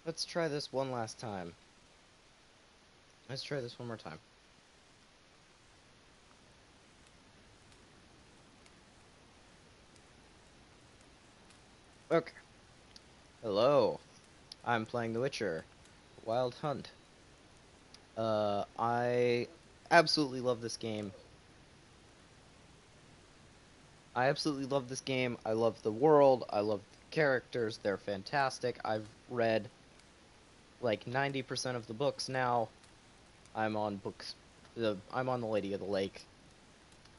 Let's try this one last time. Let's try this one more time. Okay. Hello. I'm playing The Witcher. Wild Hunt. I absolutely love this game. I absolutely love this game. I love the world. I love the characters. They're fantastic. I've read like 90% of the books now. I'm on books. I'm on The Lady of the Lake,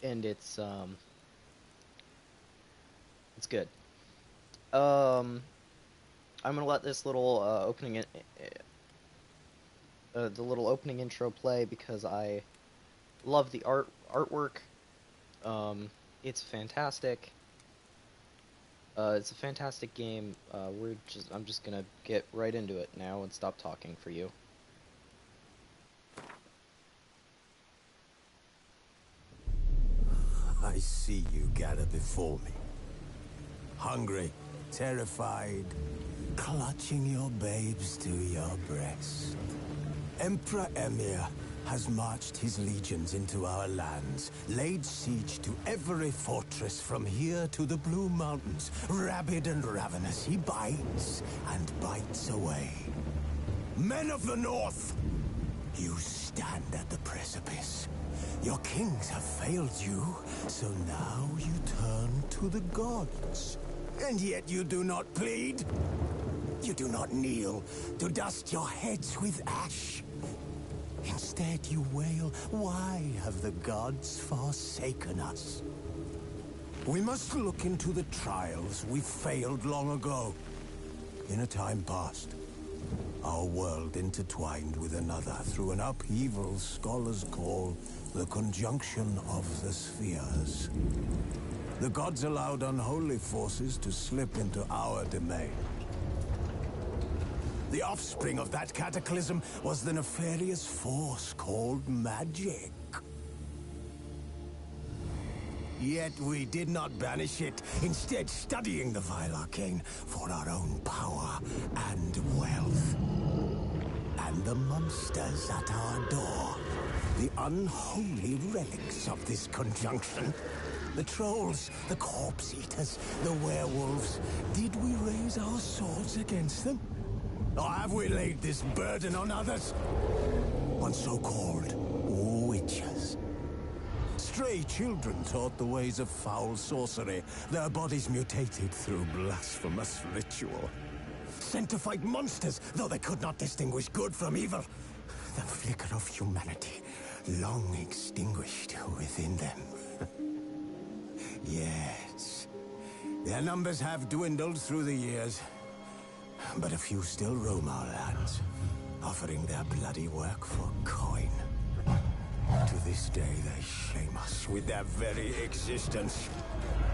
and it's good. Um, I'm gonna let this little the little opening intro play because I love the artwork. It's fantastic. It's a fantastic game. I'm just gonna get right into it now and stop talking for you. I see you gather before me. Hungry, terrified, clutching your babes to your breast. Emperor Emir has marched his legions into our lands, laid siege to every fortress from here to the Blue Mountains. Rabid and ravenous, he bites and bites away. Men of the North, you stand at the precipice. Your kings have failed you, so now you turn to the gods. And yet you do not plead. You do not kneel to dust your heads with ash. Instead you wail, why have the gods forsaken us? We must look into the trials we failed long ago. In a time past, our world intertwined with another through an upheaval scholars call the conjunction of the spheres. The gods allowed unholy forces to slip into our domain. The offspring of that cataclysm was the nefarious force called magic. Yet we did not banish it, instead studying the vile arcane for our own power and wealth. And the monsters at our door, the unholy relics of this conjunction. The trolls, the corpse eaters, the werewolves. Did we raise our swords against them? Or have we laid this burden on others? On so-called witches. Stray children taught the ways of foul sorcery, their bodies mutated through blasphemous ritual. Sent to fight monsters, though they could not distinguish good from evil. The flicker of humanity, long extinguished within them. Yes, their numbers have dwindled through the years, but a few still roam our lands, offering their bloody work for coin. To this day, they shame us with their very existence.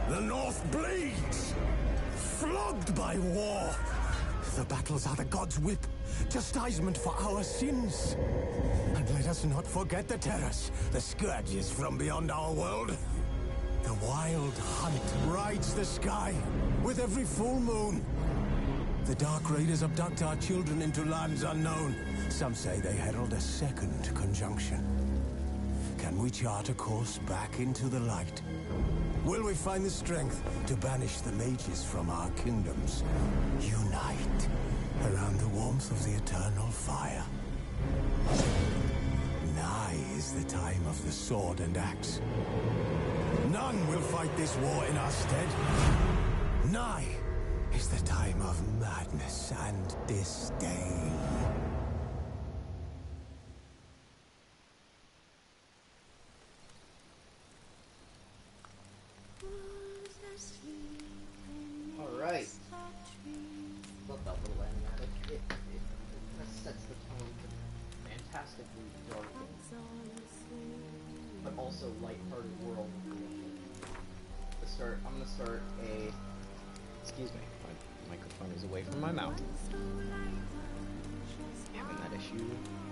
The North bleeds, flogged by war. The battles are the gods' whip, chastisement for our sins. And let us not forget the terrors, the scourges from beyond our world. The wild hunt rides the sky with every full moon. The Dark Raiders abduct our children into lands unknown. Some say they herald a second conjunction. Can we chart a course back into the light? Will we find the strength to banish the mages from our kingdoms? Unite around the warmth of the eternal fire. Nigh is the time of the sword and axe. None will fight this war in our stead. Nigh is the time of madness and disdain. Alright. Love that little animatic. It kind of sets the tone for fantastically dark, but also lighthearted world. I'm gonna start a... Excuse me, my microphone is away from my mouth. Having that issue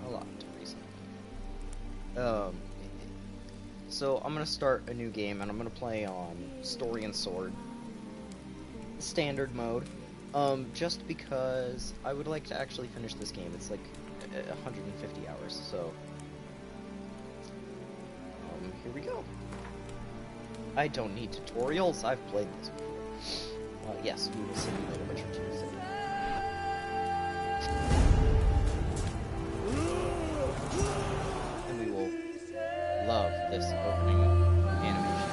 a lot recently. So I'm gonna start a new game, and I'm gonna play on Story and Sword. Standard mode. Just because I would like to actually finish this game. It's like 150 hours, so here we go. I don't need tutorials. I've played this before. Yes, we will simulate a Witcher 2 city. And we will love this opening animation.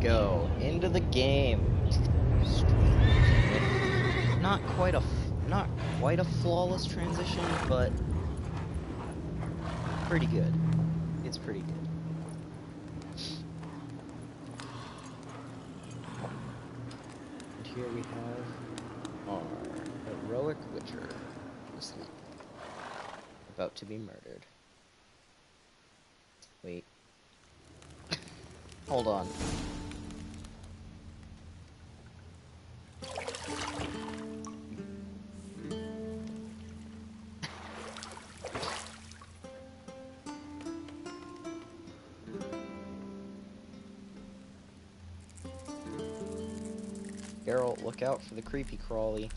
Go into the game. Not quite a flawless transition, but pretty good. It's pretty good. And here we have our heroic Witcher asleep, about to be murdered. Wait. Hold on. Geralt, look out for the creepy crawly.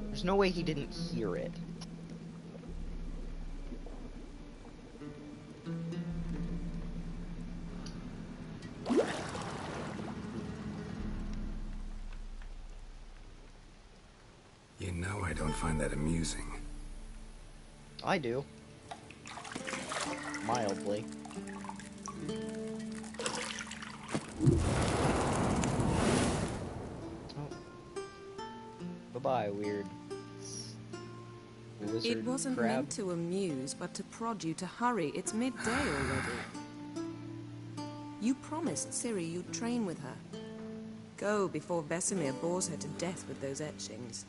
There's no way he didn't hear it. You know I don't find that amusing. I do. Mildly. Oh. Bye-bye, weird lizard It wasn't crab. meant to amuse, but to prod you to hurry. It's midday already. You promised Ciri you'd train with her. Go before Vesemir bores her to death with those etchings.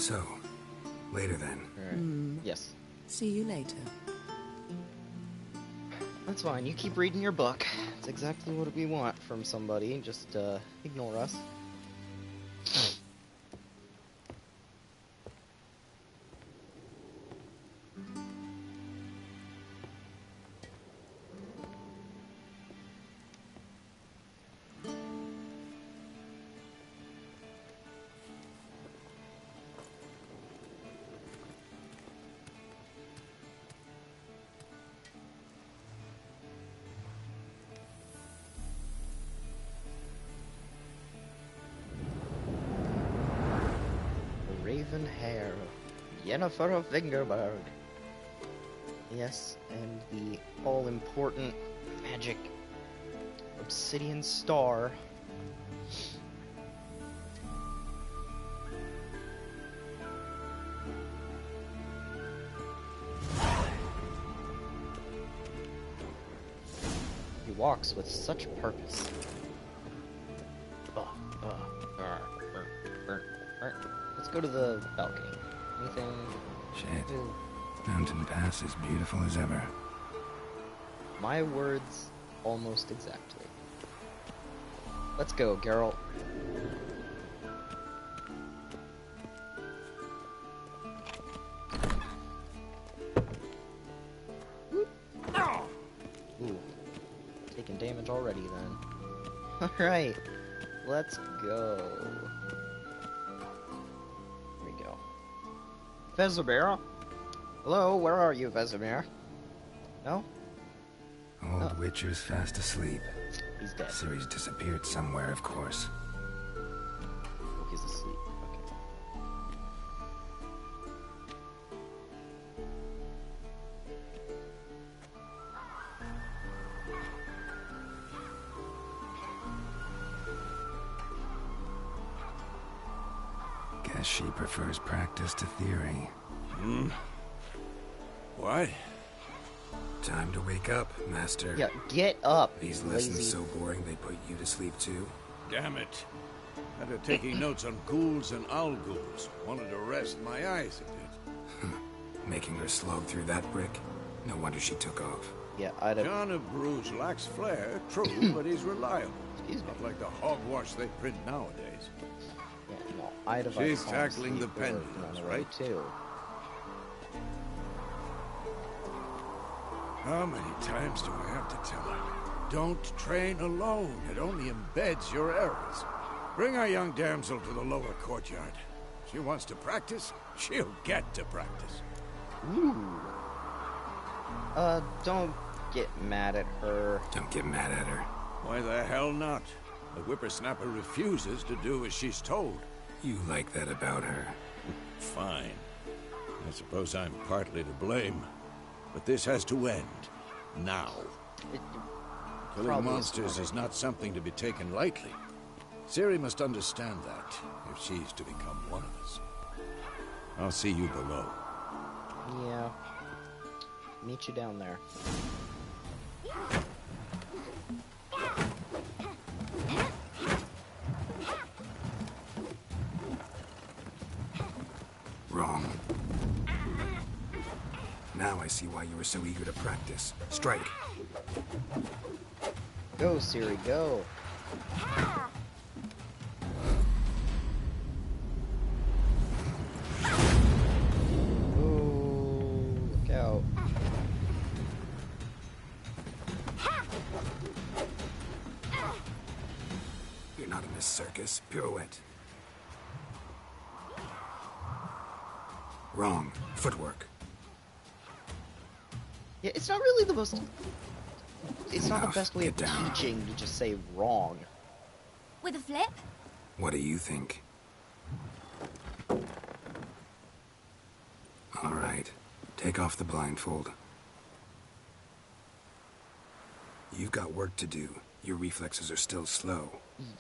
So, later then. Alright. Yes. See you later. That's fine. You keep reading your book. It's exactly what we want from somebody. Just, ignore us. Raven hair, Yennefer of Vingerberg. Yes, and the all-important magic obsidian star. He walks with such purpose. Let's go to the balcony. Anything? Shit. Mountain Pass is beautiful as ever. My words, almost exactly. Let's go, Geralt. Ooh. Taking damage already, then. Alright. Let's go. Here we go. Vesemir? Hello, where are you, Vesemir? No? Old Witcher's fast asleep. He's dead. Ciri's disappeared somewhere, of course. Oh, he's asleep. Okay. Guess she prefers practice to theory. What? Time to wake up, Master. Yeah, get up. These lazy. lessons so boring they put you to sleep too? Damn it. After taking notes on ghouls and owl-ghouls, wanted to rest my eyes a bit. Making her slog through that brick? No wonder she took off. Yeah, I'd have. John of Bruges lacks flair, true, but he's reliable. Excuse me. Not like the hogwash they print nowadays. Yeah, no, I'd have. She's fallen tackling asleep the or pendulums, gone away, right? Too. How many times do I have to tell her? Don't train alone. It only embeds your errors. Bring our young damsel to the lower courtyard. She wants to practice, she'll get to practice. Ooh. Don't get mad at her. Don't get mad at her. Why the hell not? The whippersnapper refuses to do as she's told. You like that about her. Fine. I suppose I'm partly to blame. But this has to end. Now. It Killing probably monsters is not something to be taken lightly. Ciri must understand that, if she's to become one of us. I'll see you below. Yeah. Meet you down there. Wrong. Now I see why you were so eager to practice. Strike. Go, Ciri, go. Ooh, look out. You're not in this circus. Pirouette. Wrong. Footwork. Yeah, it's not really the most. It's not the Enough. best way of Get down. teaching to just say wrong. With a flip? What do you think? All right. Take off the blindfold. You've got work to do. Your reflexes are still slow.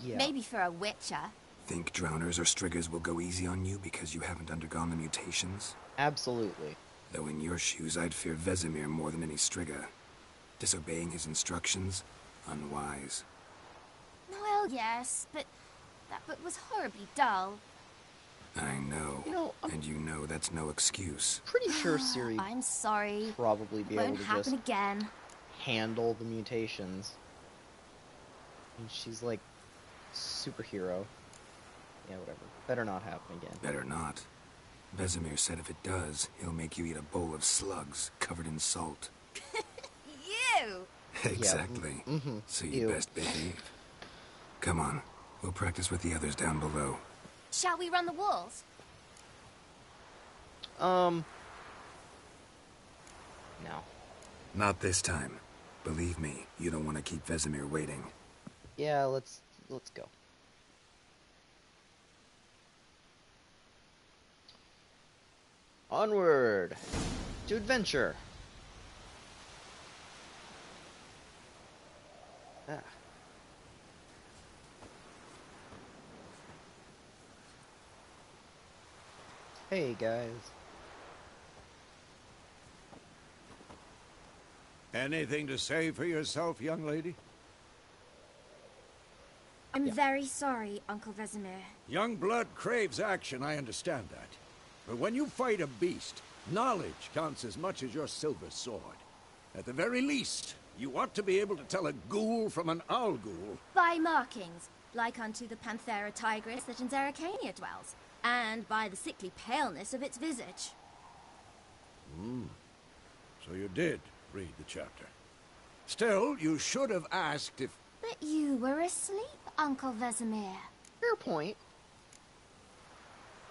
Yeah. Maybe for a witcher. Think drowners or striggers will go easy on you because you haven't undergone the mutations? Absolutely. Though in your shoes, I'd fear Vesemir more than any strigger. Disobeying his instructions? I know. You know, I'm And you know that's no excuse. pretty sure Ciri I'm sorry. probably be able Won't to happen just again. handle the mutations. And she's like superhero. Yeah, whatever. Better not happen again. Better not. Vesemir said if it does, he'll make you eat a bowl of slugs covered in salt. You! Exactly. Mm-hmm. So you Ew. best behave. Come on. We'll practice with the others down below. Shall we run the walls? No. Not this time. Believe me, you don't want to keep Vesemir waiting. Yeah, let's go. Onward to adventure. Ah. Hey guys. Anything to say for yourself, young lady? I'm very sorry, Uncle Vesemir. Young blood craves action, I understand that. But when you fight a beast, knowledge counts as much as your silver sword. At the very least, you ought to be able to tell a ghoul from an owl ghoul. By markings, like unto the Panthera tigris that in Zerrikania dwells, and by the sickly paleness of its visage. So you did read the chapter. Still, you should have asked if... But you were asleep, Uncle Vesemir. Fair point.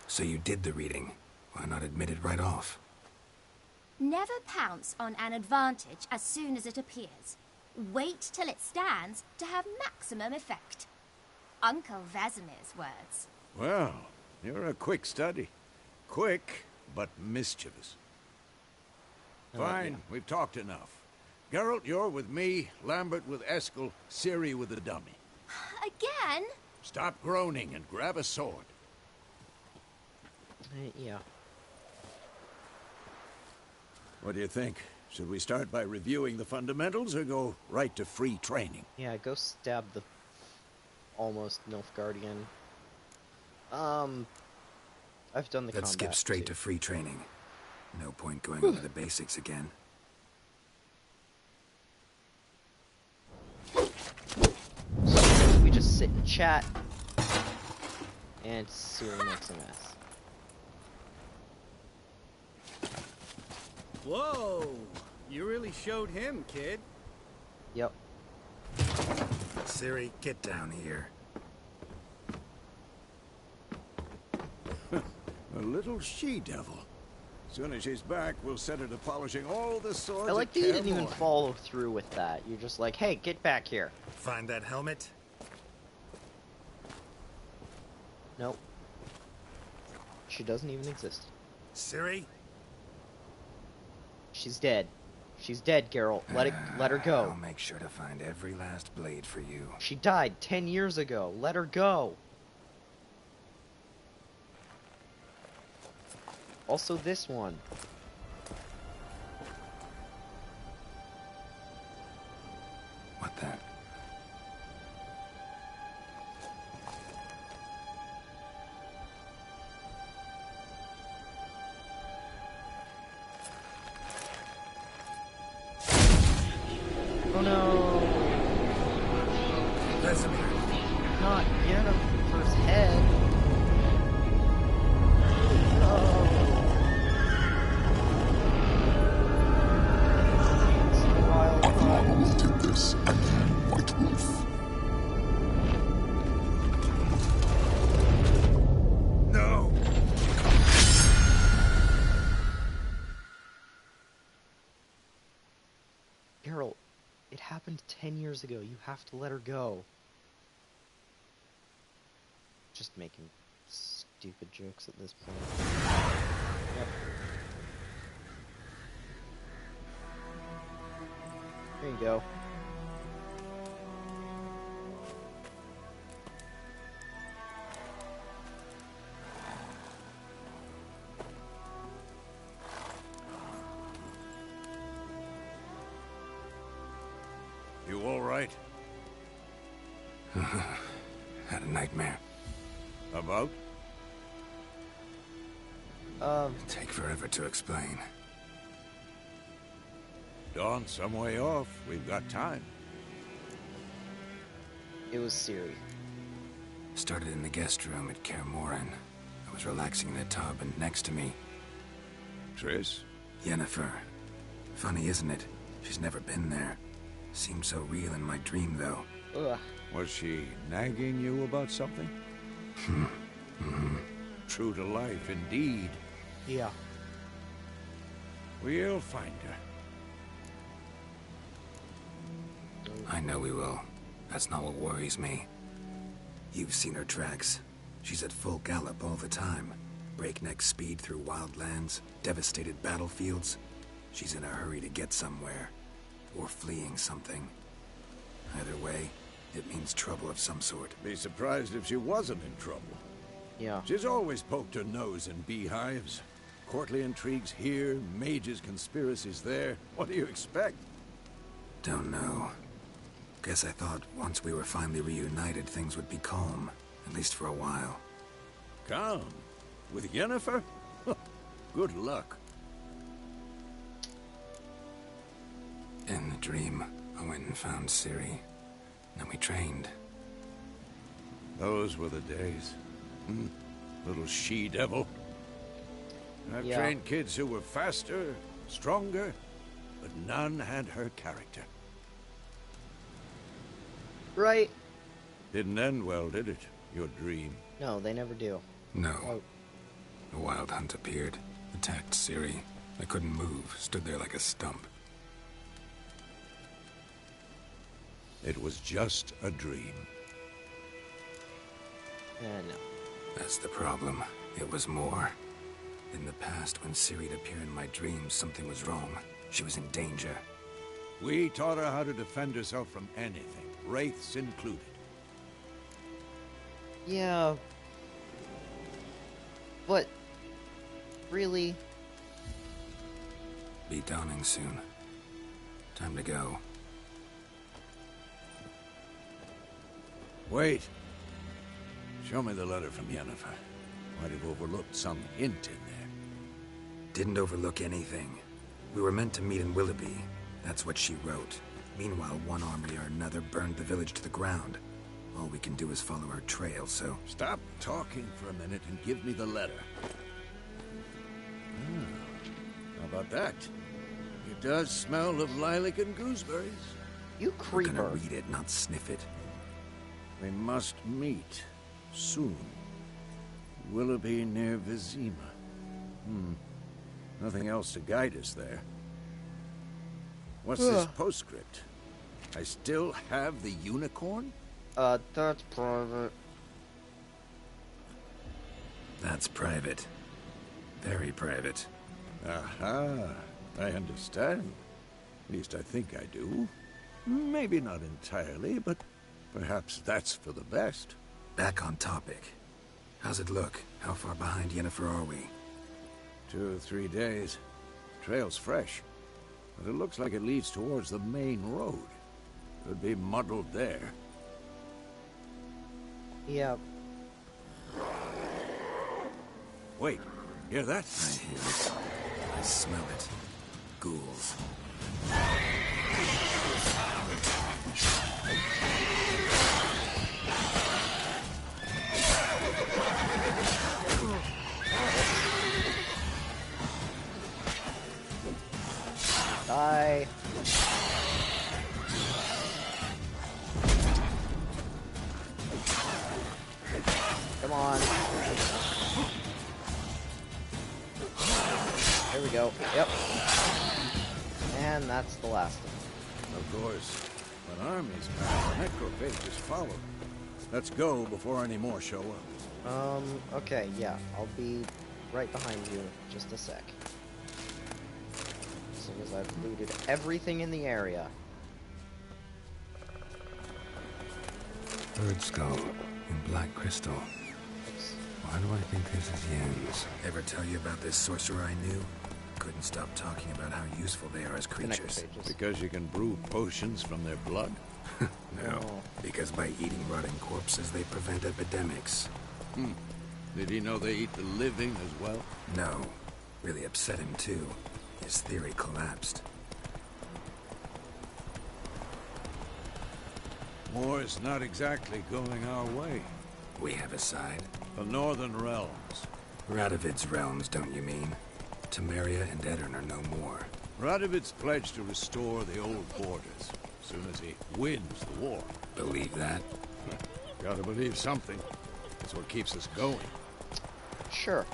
So you did the reading. Why not admit it right off? Never pounce on an advantage as soon as it appears. Wait till it stands to have maximum effect. Uncle Vesemir's words. Well, you're a quick study. Quick, but mischievous. Fine, yeah. we've talked enough. Geralt, you're with me, Lambert with Eskel, Ciri with the dummy. Again? Stop groaning and grab a sword. Yeah. What do you think? Should we start by reviewing the fundamentals or go right to free training? Yeah, go stab the almost Nilfgaardian. I've done the Let's combat skip straight too. to free training. No point going over the basics again. So we just sit and chat, and Ciri makes a mess. Whoa! You really showed him, kid. Yep. Ciri, get down here. A little she-devil. Soon as she's back, we'll set her to polishing all the swords. I like at that you didn't even Kaer Morhen. follow through with that. You're just like, hey, get back here. Find that helmet? Nope. She doesn't even exist. Ciri? She's dead. She's dead, Geralt. Let her go. I'll make sure to find every last blade for you. She died 10 years ago. Let her go. Also this one. What the? Oh no. Vesemir. Not Yennefer's head. Adlana will take this, and you, White Wolf. No! Geralt, it happened 10 years ago. You have to let her go. Just making stupid jokes at this point. Yep. There you go. You all right? Had a nightmare. About? Um, It'll take forever to explain. Dawn's some way off. We've got time. it was Ciri. Started in the guest room at Kaer Morhen. I was relaxing in a tub, and next to me, Triss? Yennefer. Funny, isn't it? She's never been there. Seemed so real in my dream, though. Ugh. Was she nagging you about something? True to life, indeed. Yeah. We'll find her. I know we will. That's not what worries me. You've seen her tracks. She's at full gallop all the time. Breakneck speed through wild lands, devastated battlefields. She's in a hurry to get somewhere. Or fleeing something. Either way, it means trouble of some sort. Be surprised if she wasn't in trouble. Yeah. She's always poked her nose in beehives. Courtly intrigues here, mages' conspiracies there. What do you expect? Don't know. Guess I thought once we were finally reunited, things would be calm. At least for a while. Calm? With Yennefer? Good luck. In the dream, I went and found Ciri. Then we trained. Those were the days. Little she-devil. I've Yeah. trained kids who were faster, stronger, but none had her character. Right? Didn't end well, did it? Your dream. No, they never do. No. Oh, A wild hunt appeared, attacked Ciri. I couldn't move, stood there like a stump. It was just a dream. no. That's the problem. It was more. In the past, when Ciri'd appear in my dreams, something was wrong. She was in danger. We taught her how to defend herself from anything, wraiths included. Yeah. But, really? Be dawning soon. Time to go. Wait. Show me the letter from Yennefer. Might have overlooked some hint in there. Didn't overlook anything. We were meant to meet in Willoughby. That's what she wrote. Meanwhile, one army or another burned the village to the ground. All we can do is follow her trail, so... Stop talking for a minute and give me the letter. How about that? It does smell of lilac and gooseberries. You We're gonna creeper. read it, not sniff it. We must meet. Soon. Willoughby near Vizima. Nothing else to guide us there. What's this postscript? I still have the unicorn? That's private. That's private. Very private. Aha, I understand. At least I think I do. Maybe not entirely, but perhaps that's for the best. Back on topic. How's it look? How far behind Yennefer are we? 2 or 3 days. Trail's fresh, but it looks like it leads towards the main road. Could be muddled there. Yeah. Wait, hear that? I hear it. I smell it. Ghouls. Die. Come on. There we go. Yep. And that's the last of them. Of course. When armies pass, necrophages follow. Let's go before any more show up. Okay, yeah. I'll be right behind you in just a sec. As soon as I've looted everything in the area. Bird skull in black crystal. Why do I think this is Yen's? Ever tell you about this sorcerer I knew? Couldn't stop talking about how useful they are as The creatures. necrophages. Because you can brew potions from their blood? No, because by eating rotting corpses, they prevent epidemics. Did he know they eat the living as well? No. Really upset him, too. His theory collapsed. War's not exactly going our way. We have a side. The Northern Realms. Radovid's realms, don't you mean? Temeria and Edirn are no more. Radovid's pledged to restore the old borders, as soon as he wins the war. Believe that? Gotta believe something. That's what keeps us going. Sure.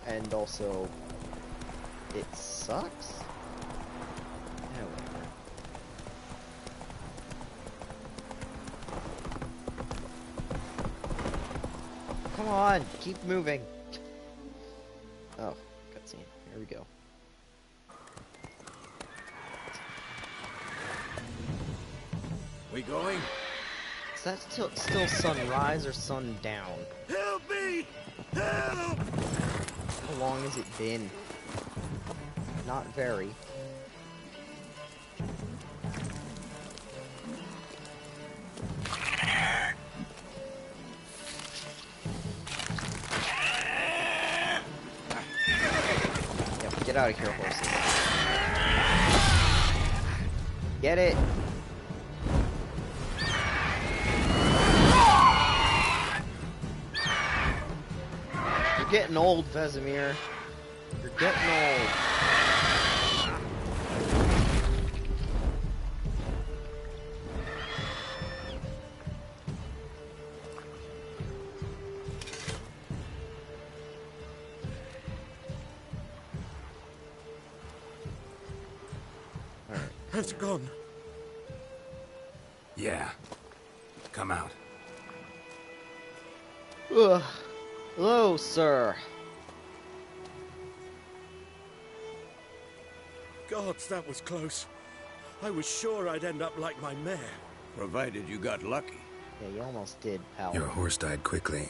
And also, it sucks? Yeah, whatever. Come on, keep moving. Oh, cutscene. Here we go. We going? Is that still sunrise or sundown? Help me! Help! How long has it been? Not very. Yep, get out of here, horses. Get it! You're getting old, Vesemir. You're getting old. Has it gone? Yeah. Come out. Ugh. Hello, sir. Gods, that was close. I was sure I'd end up like my mare. Provided you got lucky. Yeah, you almost did, pal. Your horse died quickly,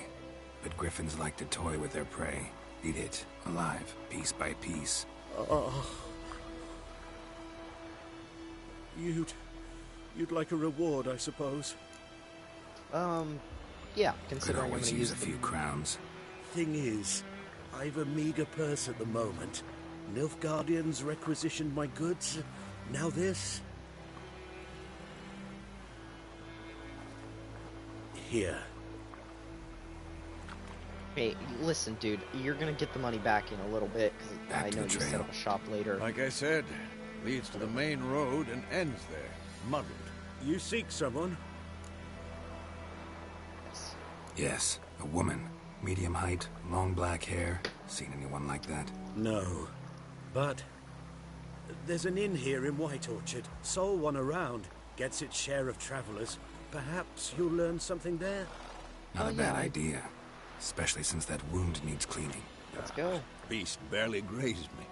but griffins like to toy with their prey. Eat it, alive, piece by piece. You'd like a reward, I suppose. Yeah, Could considering I'm always gonna use use a few crowns. Thing is, I've a meager purse at the moment. Nilfgaardians requisitioned my goods. Now this. Here. Hey, listen, dude. You're gonna get the money back in a little bit, because Back I to know the you set trail. up a shop later. Like I said, leads to the main road and ends there. Muddled. You seek someone? Yes, a woman. Medium height, long black hair. Seen anyone like that? No. But there's an inn here in White Orchard. Sole one around. Gets its share of travelers. Perhaps you'll learn something there? Not Oh, a bad yeah. idea. Especially since that wound needs cleaning. Let's go. Beast barely grazed me.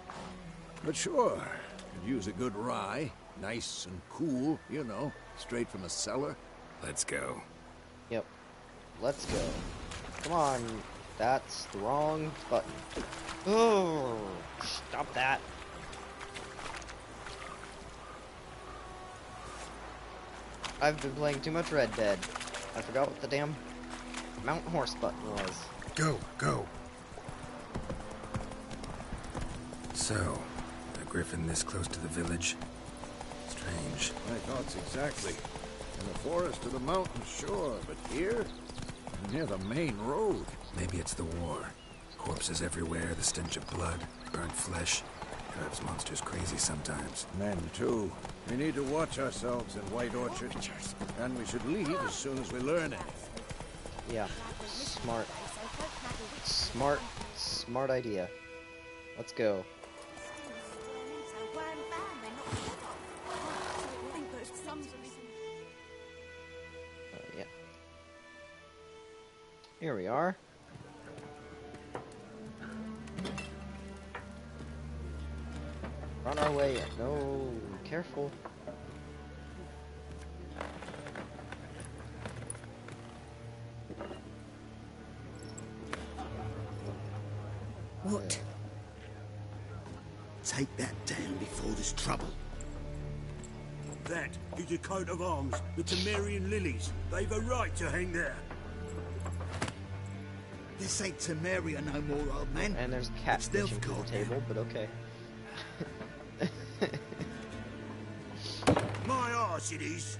But sure, could use a good rye. Nice and cool, you know, straight from a cellar. Let's go. Yep. Let's go. Come on. That's the wrong button. Oh, stop that. I've been playing too much Red Dead. I forgot what the damn mount horse button was. Go, go. So, a griffin this close to the village? Strange. My thoughts exactly. In the forest or the mountains, sure, but here? Near the main road. Maybe it's the war. Corpses everywhere, the stench of blood, burnt flesh. Drives monsters crazy sometimes. Men, too. We need to watch ourselves in White Orchard. And we should leave as soon as we learn anything. Yeah. Smart. Smart idea. Let's go. Yeah. Here we are. On our way. No, careful. What? Take that down before there's trouble. That is a coat of arms, the Temerian lilies. They've a right to hang there. This ain't Temeria no more, old man. And there's a cat It's glitching through the Nilfgaard table, but okay. My arse it is.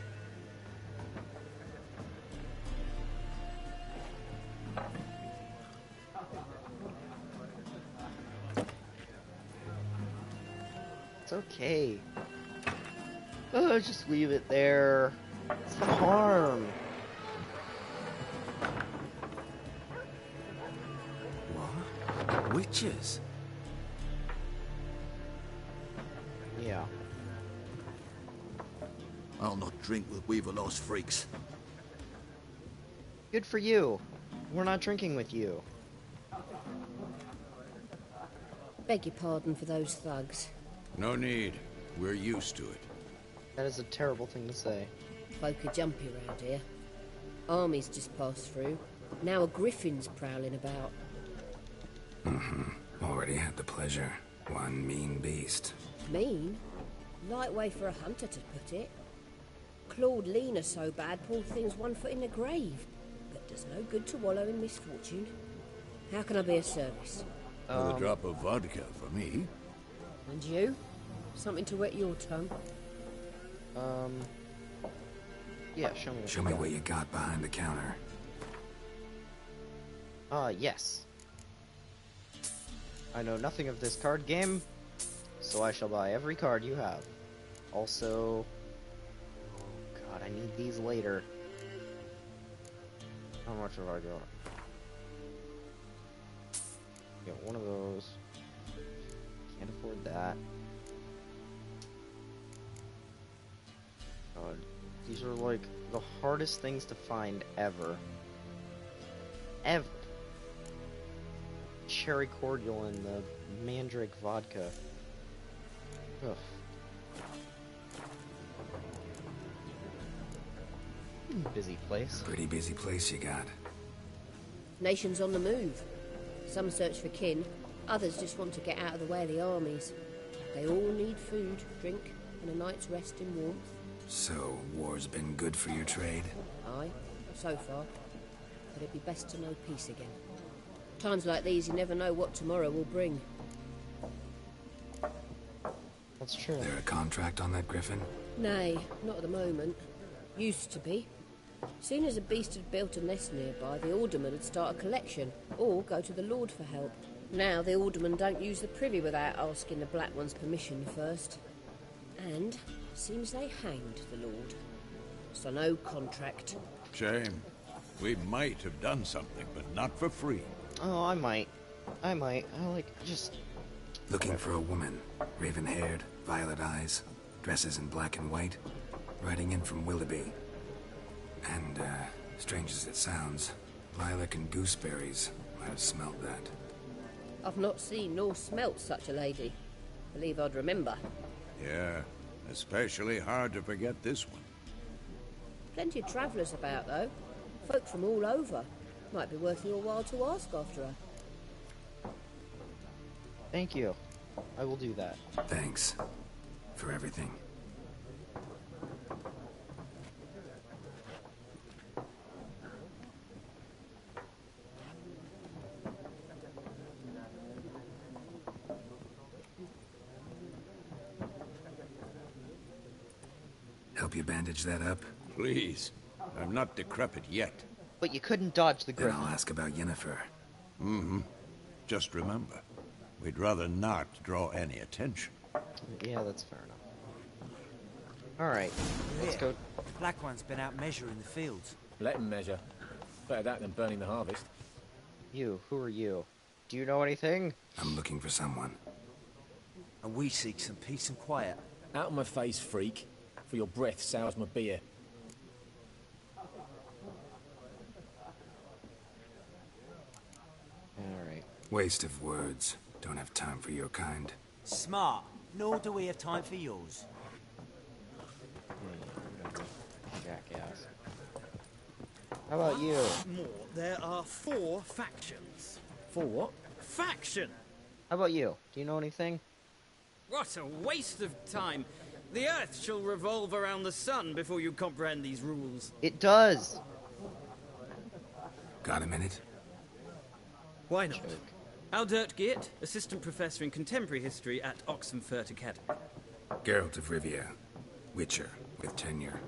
It's okay. Oh, just leave it there. It's no harm. What? Witches? Yeah. I'll not drink with Weaver-Lost freaks. Good for you. We're not drinking with you. Beg your pardon for those thugs. No need. We're used to it. That is a terrible thing to say. Folk are jumpy round here. Armies just passed through. Now a griffin's prowling about. Already had the pleasure. One mean beast. Mean? Light way for a hunter to put it. Clawed Lena so bad, poor thing's 1 foot in the grave. But does no good to wallow in misfortune. How can I be of service? With a drop of vodka for me. And you? Something to wet your tongue? Yeah, show me. Show me what you got behind the counter. Yes. I know nothing of this card game, so I shall buy every card you have. Also... Oh god, I need these later. How much have I got? Get one of those. Can't afford that. God, these are like the hardest things to find ever. Ever. Cherry cordial and the mandrake vodka. Ugh. Busy place. Pretty busy place you got. Nations on the move. Some search for kin, others just want to get out of the way of the armies. They all need food, drink, and a night's rest in warmth. So, war's been good for your trade? Aye, so far. But it'd be best to know peace again. Times like these, you never know what tomorrow will bring. That's true. There a contract on that griffin? Nay, not at the moment. Used to be. Soon as a beast had built a nest nearby, the alderman would start a collection, or go to the Lord for help. Now the aldermen don't use the privy without asking the Black One's permission first. And seems they hanged the Lord. So no contract. Shame. We might have done something, but not for free. Oh, I might. Just... Looking for a woman. Raven-haired, violet eyes, dresses in black and white. Riding in from Willoughby. And, strange as it sounds, lilac and gooseberries might have smelled that. I've not seen nor smelt such a lady. Believe I'd remember. Yeah, especially hard to forget this one. Plenty of travellers about, though. Folk from all over. Might be worth your while to ask after her. Thank you. I will do that. Thanks. For everything. Help you bandage that up? Please. I'm not decrepit yet. But you couldn't dodge the Then griffin. I'll ask about Yennefer. Just remember, we'd rather not draw any attention. Yeah, that's fair enough. Alright, let's go. Black One's been out measuring the fields. Let him measure. Better that than burning the harvest. You, who are you? Do you know anything? I'm looking for someone. And we seek some peace and quiet. Out of my face, freak. For your breath sours my beer. Alright. Waste of words. Don't have time for your kind. Smart. Nor do we have time for yours. Jackass. How about you? More, there are 4 factions. 4 what? Faction! How about you? Do you know anything? What a waste of time. The Earth shall revolve around the sun before you comprehend these rules. It does! Got a minute? Why not? Aldert Geert, Assistant Professor in Contemporary History at Oxenfurt Academy. Geralt of Rivia, Witcher, with tenure.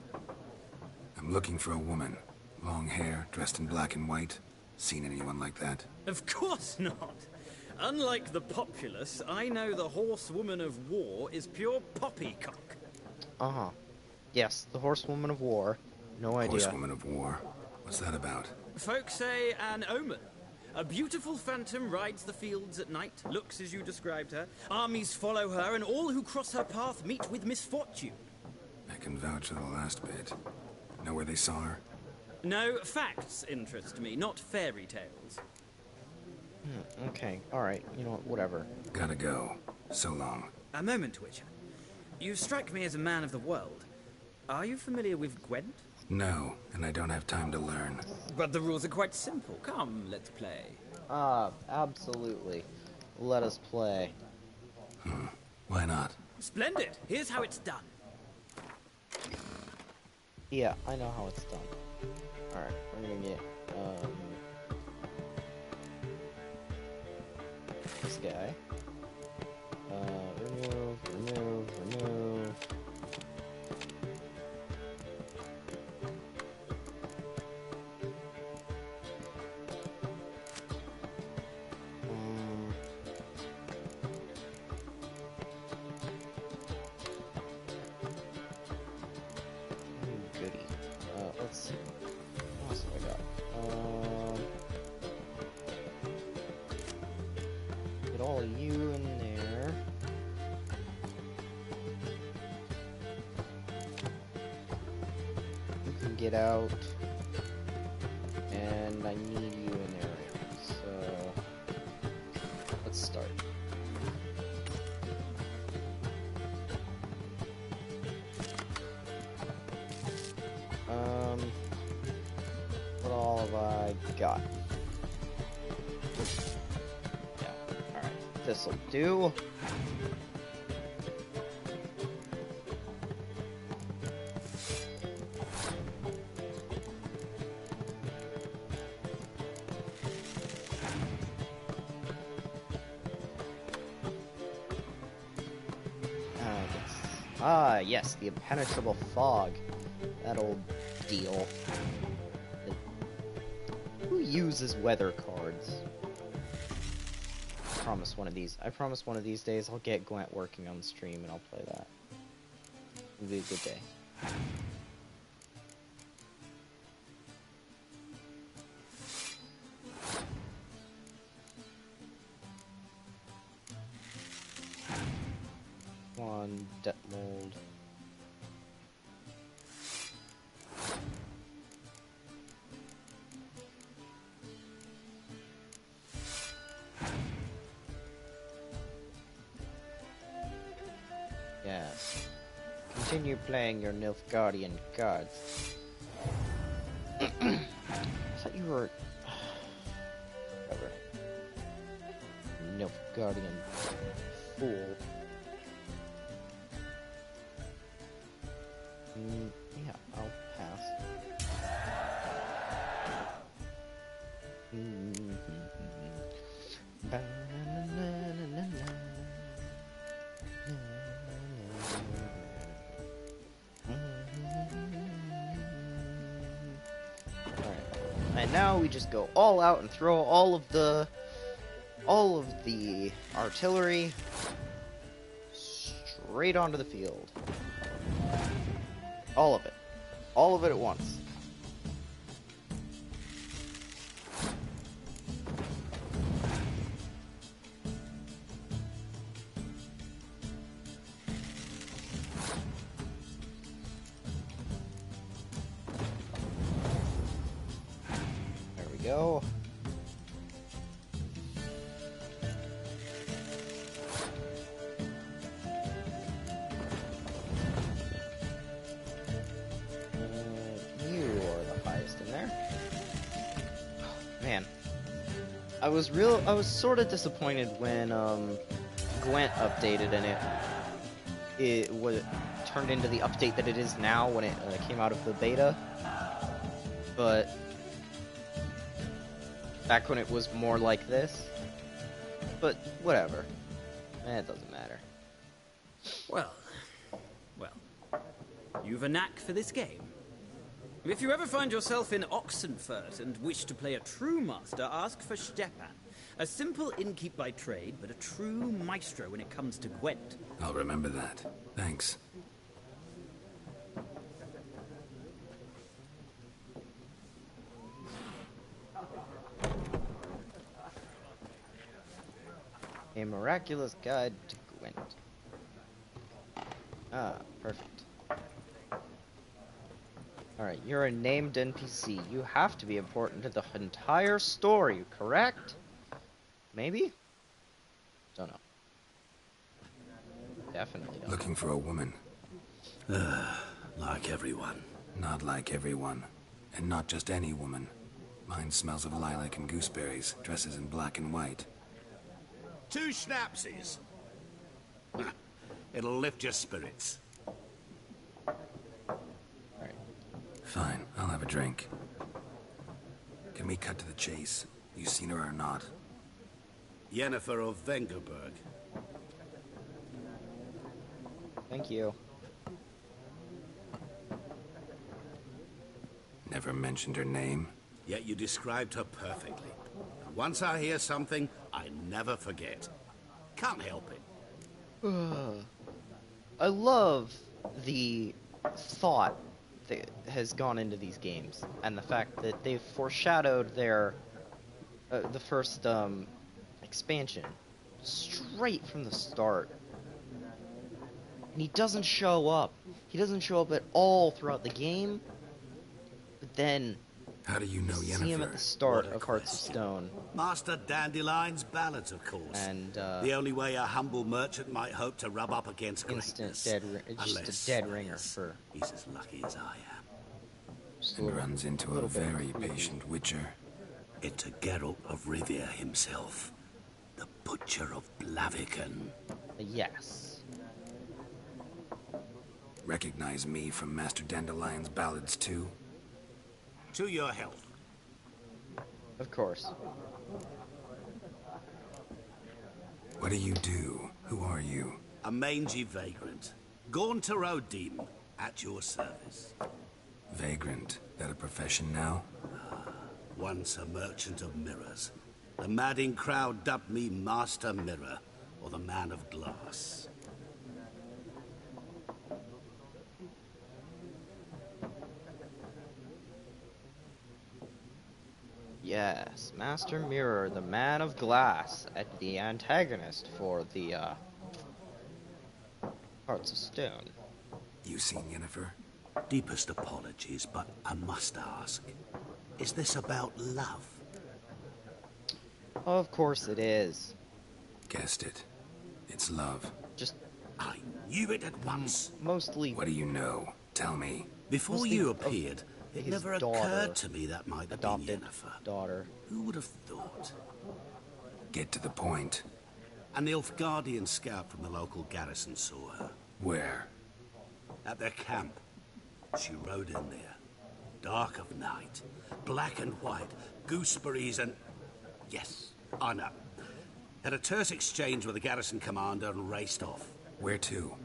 I'm looking for a woman. Long hair, dressed in black and white. Seen anyone like that? Of course not. Unlike the populace, I know the Horsewoman of War is pure poppycock. Uh-huh. Yes, the Horsewoman of War. No idea. Horsewoman of War. What's that about? Folk say an omen. A beautiful phantom rides the fields at night, looks as you described her. Armies follow her, and all who cross her path meet with misfortune. I can vouch for the last bit. Know where they saw her? No, facts interest me, not fairy tales. Okay, alright. You know what, whatever. Gotta go. So long. A moment, Witcher. You strike me as a man of the world. Are you familiar with Gwent? No, and I don't have time to learn. But the rules are quite simple. Come, let's play. Absolutely. Let us play. Why not? Splendid. Here's how it's done. Yeah, I know how it's done. Alright, we're gonna get, this guy. Remove. Goody. Let's see. What else have I got? Get all of you in there. You can get out. And I need you in there right now. So let's start. What all have I got? Yeah, alright. This'll do. Yes, the impenetrable fog. That old deal. Who uses weather cards? I promise one of these days I'll get Gwent working on the stream and I'll play that. It'll be a good day. One debt mold. Yes. Continue playing your Nilfgaardian cards. I thought you were... Whatever. Nilfgaardian fool. Yeah, I'll pass. And now we just go all out and throw all of the artillery straight onto the field. All of it. All of it at once. There we go. I was sort of disappointed when Gwent updated and it was turned into the update that it is now when it came out of the beta. But Back when it was more like this. But whatever. It doesn't matter. Well, you've a knack for this game. If you ever find yourself in Oxenfurt and wish to play a true master, ask for Stepan. A simple innkeep by trade, but a true maestro when it comes to Gwent. I'll remember that. Thanks. A miraculous guide to Gwent. Ah, perfect. Alright, you're a named NPC. You have to be important to the entire story, correct? Maybe? Don't know. Definitely don't. Looking for a woman. Like everyone. Not like everyone. And not just any woman. Mine smells of lilac and gooseberries, dresses in black and white. 2 schnapsies. It'll lift your spirits. Fine, I'll have a drink. Can we cut to the chase? You seen her or not? Yennefer of Vengerberg. Thank you. Never mentioned her name? Yet you described her perfectly. And once I hear something, I never forget. Can't help it. I love the thought that has gone into these games, and the fact that they've foreshadowed their the first expansion straight from the start. And he doesn't show up. He doesn't show up at all throughout the game. But then how do you know Yennefer? See him at the start of Hearts of Stone. Master Dandelion's ballads, of course. And the only way a humble merchant might hope to rub up against instant greatness. just a dead ringer for. He's as lucky as I am. And runs into a very patient witcher. Into Geralt of Rivia himself, the Butcher of Blaviken. Yes. Recognize me from Master Dandelion's ballads too? To your health. Of course. What do you do? Who are you? A mangy vagrant. Gaunter O'Deem, at your service. Vagrant? That a profession now? Once a merchant of mirrors. The madding crowd dubbed me Master Mirror, or the Man of Glass. Yes, Master Mirror, the Man of Glass, at the antagonist for the Hearts of Stone. You seen Yennefer? Deepest apologies, but I must ask, is this about love? Of course it is. Guessed it. It's love. Just... I knew it at once. Mostly... What do you know? Tell me. Before you appeared, it never occurred to me that might have been Yennefer. Daughter. Who would have thought? Get to the point. An Nilfgaardian scout from the local garrison saw her. Where? At their camp. She rode in there. Dark of night. Black and white. Gooseberries and... Yes, I know. Had a terse exchange with the garrison commander and raced off. Where to?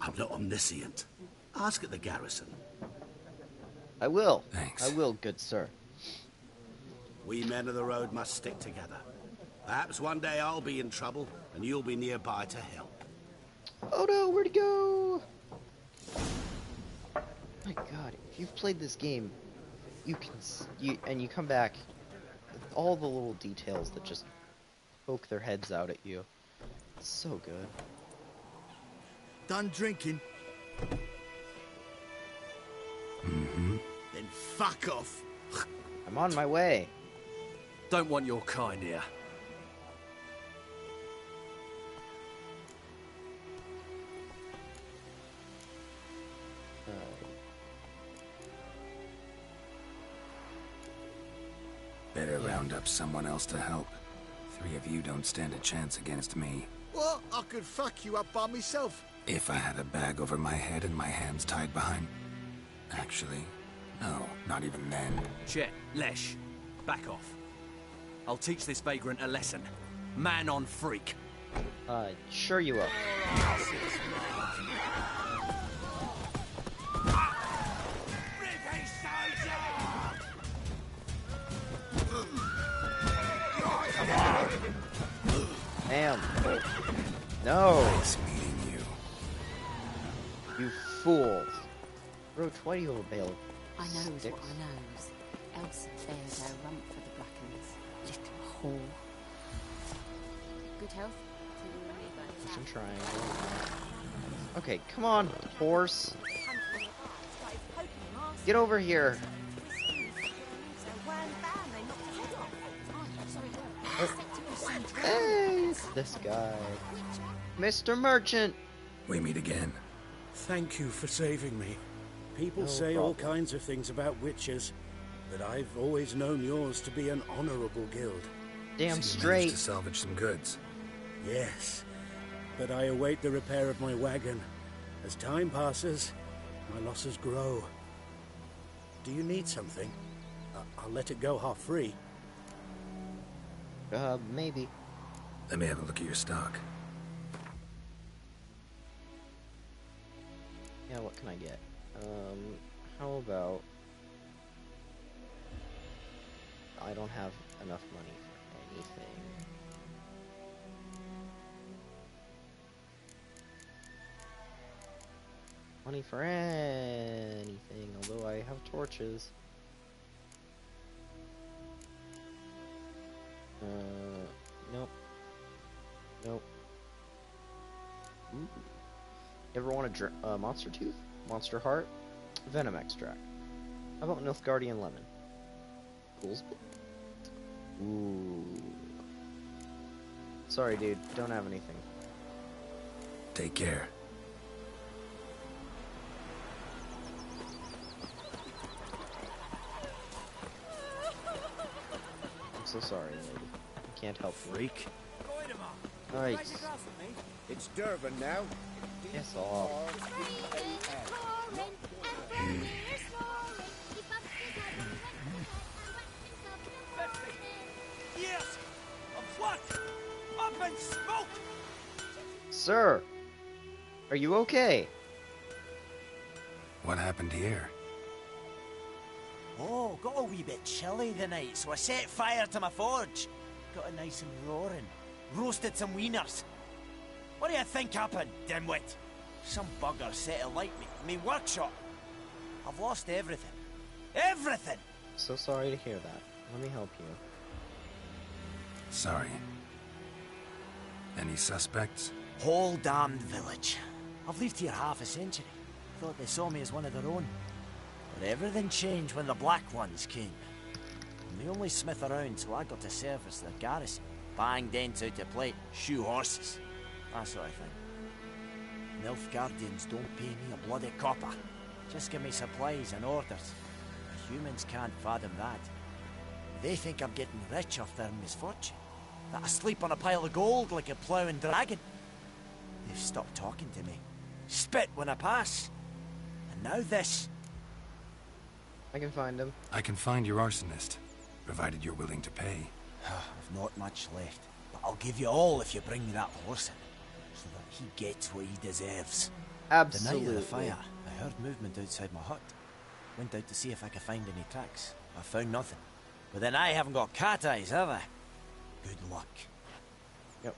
I'm not omniscient. Ask at the garrison. I will. Thanks. I will, good sir. We men of the road must stick together. Perhaps one day I'll be in trouble, and you'll be nearby to help. Oh no, where'd he go? My god, if you've played this game, you come back, all the little details that just poke their heads out at you. It's so good. Done drinking? Mm-hmm. Then fuck off. I'm on my way. Don't want your kind here. Better round up someone else to help. 3 of you don't stand a chance against me. Well, I could fuck you up by myself. If I had a bag over my head and my hands tied behind... Actually, no, not even then. Chet, Lesh, back off. I'll teach this vagrant a lesson. Man on freak. Sure you will. Damn. No. Nice meeting you. You fools. Throw 20 over bail. I knows what I knows. Else there's a rump for the Blackens. Little whore. Good health? Some triangle. Okay, come on, horse. Get over here. Hey, it's this guy. Mr. Merchant. We meet again. Thank you for saving me. People No say all problem. kinds of things about witches, but I've always known yours to be an honorable guild. Damn So you managed straight. to salvage some goods. Yes, but I await the repair of my wagon. As time passes, my losses grow. Do you need something? I'll let it go half-free. Maybe. Let me have a look at your stock. Yeah, what can I get? How about... I don't have enough money for anything. Money for anything, although I have torches. Nope. Nope. Ooh. You ever want a monster tooth? Monster heart? Venom extract. How about Nilfgaardian lemon? Goolsby? Ooh. Sorry, dude. Don't have anything. Take care. I'm so sorry, lady. I can't help you. Freak. Nice. It's Durban now. Piss off. Yes! A what? Up in smoke! Sir! Are you okay? What happened here? Oh, got a wee bit chilly the night, so I set fire to my forge. Got it nice and roaring. Roasted some wieners. What do you think happened, dimwit? Some bugger set alight me workshop. I've lost everything. Everything! So sorry to hear that. Let me help you. Sorry. Any suspects? Whole damned village. I've lived here half a century. Thought they saw me as one of their own. But everything changed when the Black Ones came. I'm the only smith around, so I got to service their garrison. Bang dents out of plate, shoe horses. That sort of thing. Nilfgaardians don't pay me a bloody copper. Just give me supplies and orders. The humans can't fathom that. They think I'm getting rich off their misfortune. That I sleep on a pile of gold like a ploughing dragon. They've stopped talking to me. Spit when I pass. And now this. I can find him. I can find your arsonist, provided you're willing to pay. I've not much left, but I'll give you all if you bring me that horse in, so that he gets what he deserves. Absolutely. The night of the fire, I heard movement outside my hut. Went out to see if I could find any tracks. I found nothing. But then I haven't got cat eyes, have I? Good luck. Yep.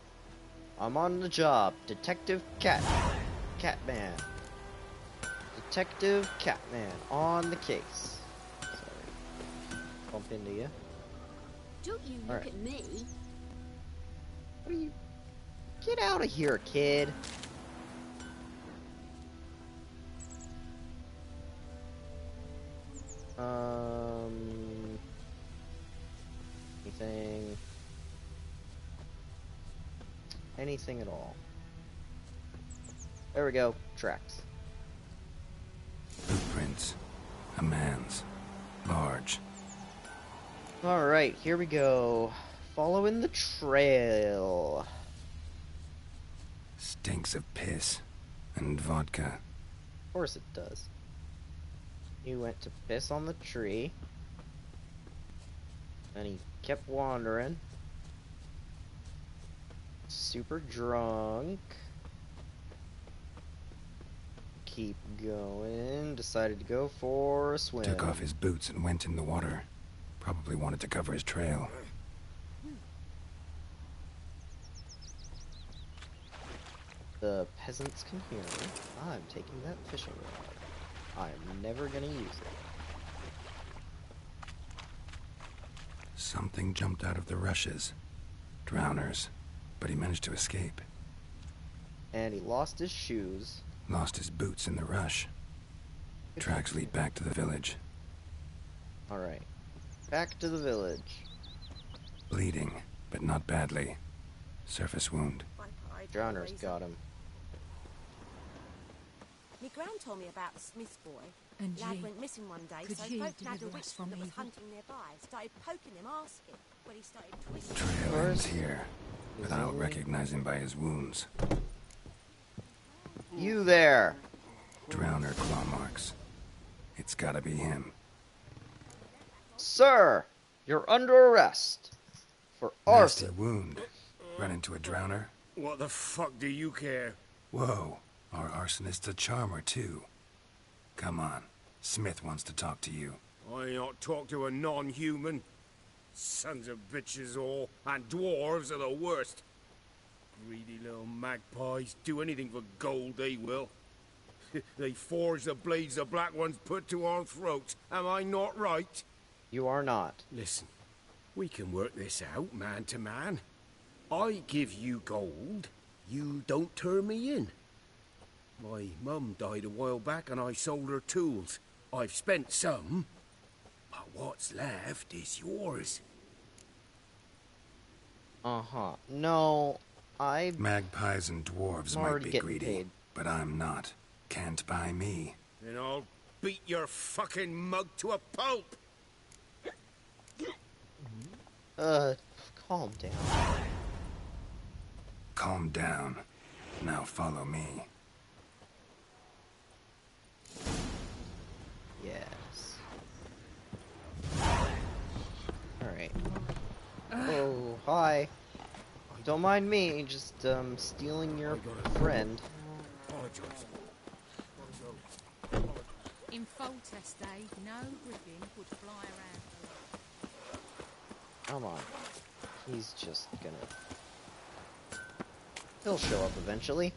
I'm on the job. Detective Catman. Detective Catman on the case. Sorry. Bump into you. Don't you All look right. at me. What are you? Get out of here, kid. Anything? Anything at all? There we go. Tracks. Footprints. A man's. Large. Alright, here we go. Following the trail. Stinks of piss. And vodka. Of course it does. You went to piss on the tree. And he kept wandering. Super drunk. Keep going. Decided to go for a swim. Took off his boots and went in the water. Probably wanted to cover his trail. The peasants can hear me. I'm taking that fishing rod. I'm never gonna use it. Something jumped out of the rushes. Drowners. But he managed to escape. And he lost his shoes. Lost his boots in the rush. Tracks lead back to the village. Alright. Back to the village. Bleeding, but not badly. Surface wound. Drowners got him. Me gran told me about the Smith boy. And Lad ye, went missing one day, could so ye folk had a deliver witch us from that was evil? hunting nearby. Started poking him, asking, when he started twisting. Trail ends here, but I'll recognize him by his wounds. You there! Drowner claw marks. It's gotta be him. Sir! You're under arrest. For Nasty arson. wound. Run into a drowner? What the fuck do you care? Whoa, our arsonist's a charmer too. Come on, Smith wants to talk to you. I ain't not talk to a non-human. Sons of bitches all, and dwarves are the worst. Greedy little magpies, do anything for gold, they will. They forge the blades the Black Ones put to our throats, am I not right? You are not. Listen, we can work this out, man to man. I give you gold, you don't turn me in. My mum died a while back and I sold her tools. I've spent some, but what's left is yours. Uh-huh. No, Magpies and dwarves I'm might already be getting greedy, paid. but I'm not. Can't buy me. Then I'll beat your fucking mug to a pulp. Calm down. Calm down. Now follow me. Yes. Alright. Oh, hi. Don't mind me, just, stealing your friend. In Foltest days, no griffin would fly around. Come on. He's just gonna... He'll show up eventually.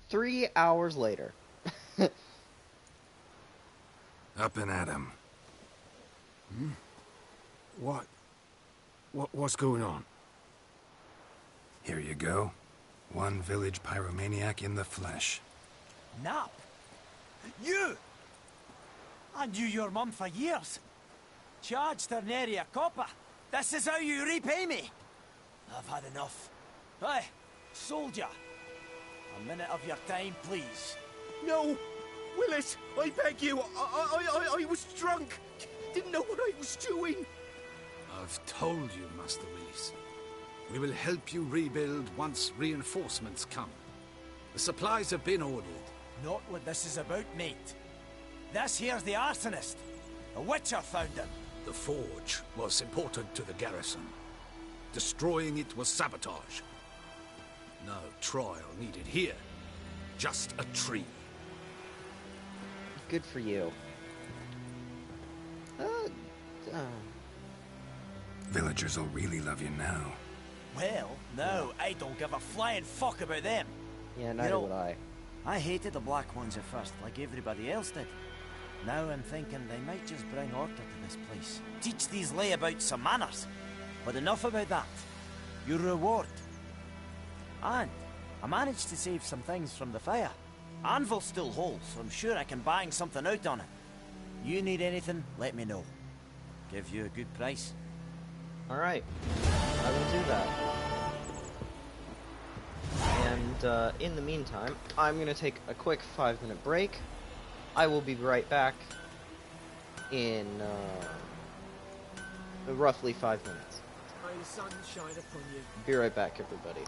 3 hours later. Up and at him. What's going on? Here you go. One village pyromaniac in the flesh. Nap? You! I knew your mum for years. Charged her nary a copper. This is how you repay me. I've had enough. Hey, soldier. A minute of your time, please. No! Willis, I beg you, I was drunk. Didn't know what I was doing. I've told you, Master Willis. We will help you rebuild once reinforcements come. The supplies have been ordered. Not what this is about, mate. This here's the arsonist. A witcher found him. The forge was important to the garrison. Destroying it was sabotage. No trial needed here. Just a tree. Good for you. Villagers will really love you now. Well, no, I don't give a flying fuck about them. Yeah, neither would I. I hated the Black Ones at first, like everybody else did. Now I'm thinking they might just bring order to this place. Teach these layabouts some manners. But enough about that. Your reward. And I managed to save some things from the fire. Anvil's still whole, so I'm sure I can bang something out on it. You need anything, let me know. Give you a good price. Alright. I will do that. And, in the meantime, I'm gonna take a quick 5-minute break. I will be right back in, roughly 5 minutes. May the sun shine upon you. Be right back, everybody.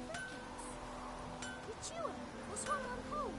Great crickets! You chew 'em or swallow 'em whole?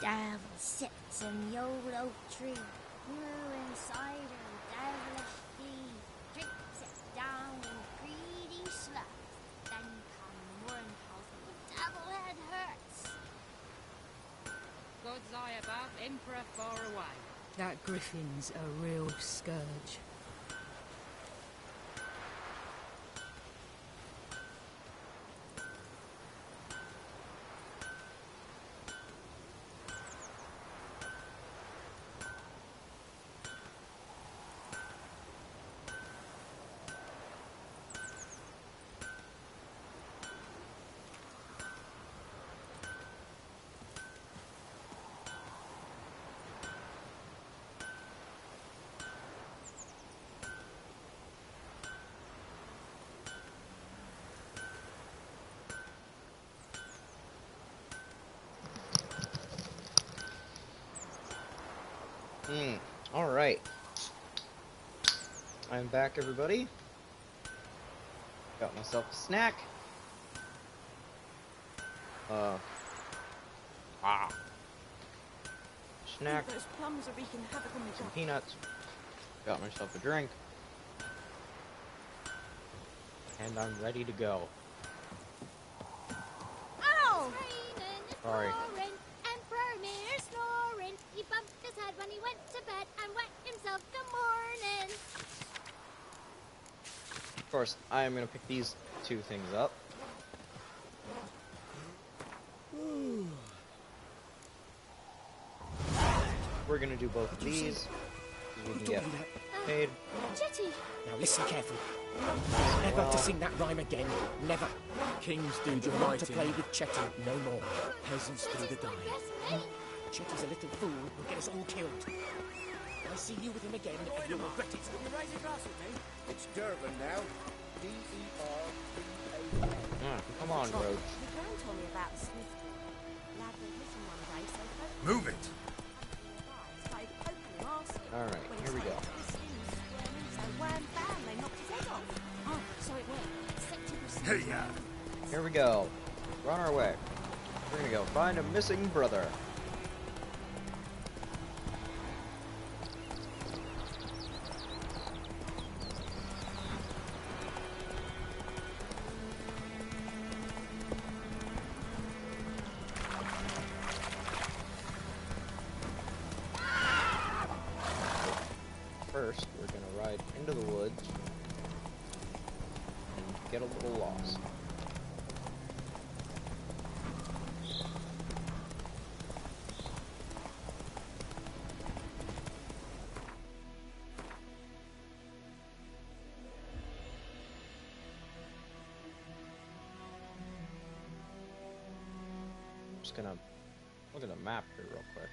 Devil sits in the old oak tree, brewing cider, devilish tea, drinks it down in greedy slugs. Then come Warren tells me the devil head hurts. God's eye above, Emperor far away. That griffin's a real scourge. Alright. I'm back, everybody. Got myself a snack. Snack. Those plums are wreaking havoc on the Some gut. peanuts. Got myself a drink. And I'm ready to go. Ow! Sorry. Emperor Mir snoring. He bumped his head when he went to bed and wet himself good morning. Of course, I am going to pick these two things up. We're going to do both of these, so we can get paid. Jetty! Now listen carefully. Never to sing that rhyme again. Never. Kings do the Not to writing. play with Chetty no more. Peasants do the dying. Chetty's a little fool who'll get us all killed. I see you with him again and you'll regret it. It's Durban now. D-E-R-B-A-N. Come on, Roach. The Grand told me about the Smith lad went missing one day, so folk Move it. Alright, here we go. Hey, yeah. Here we go. We're on our way. We're gonna go find a missing brother. First, we're gonna ride into the woods and get a little lost. Just gonna look at the map here real quick.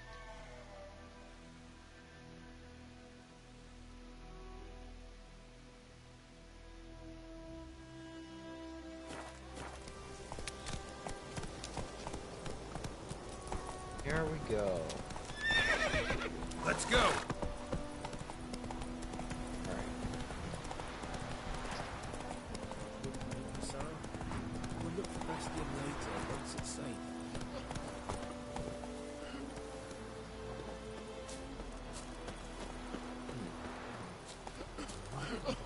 Here we go. Let's go. Son, we'll look for Bastion later once it's safe.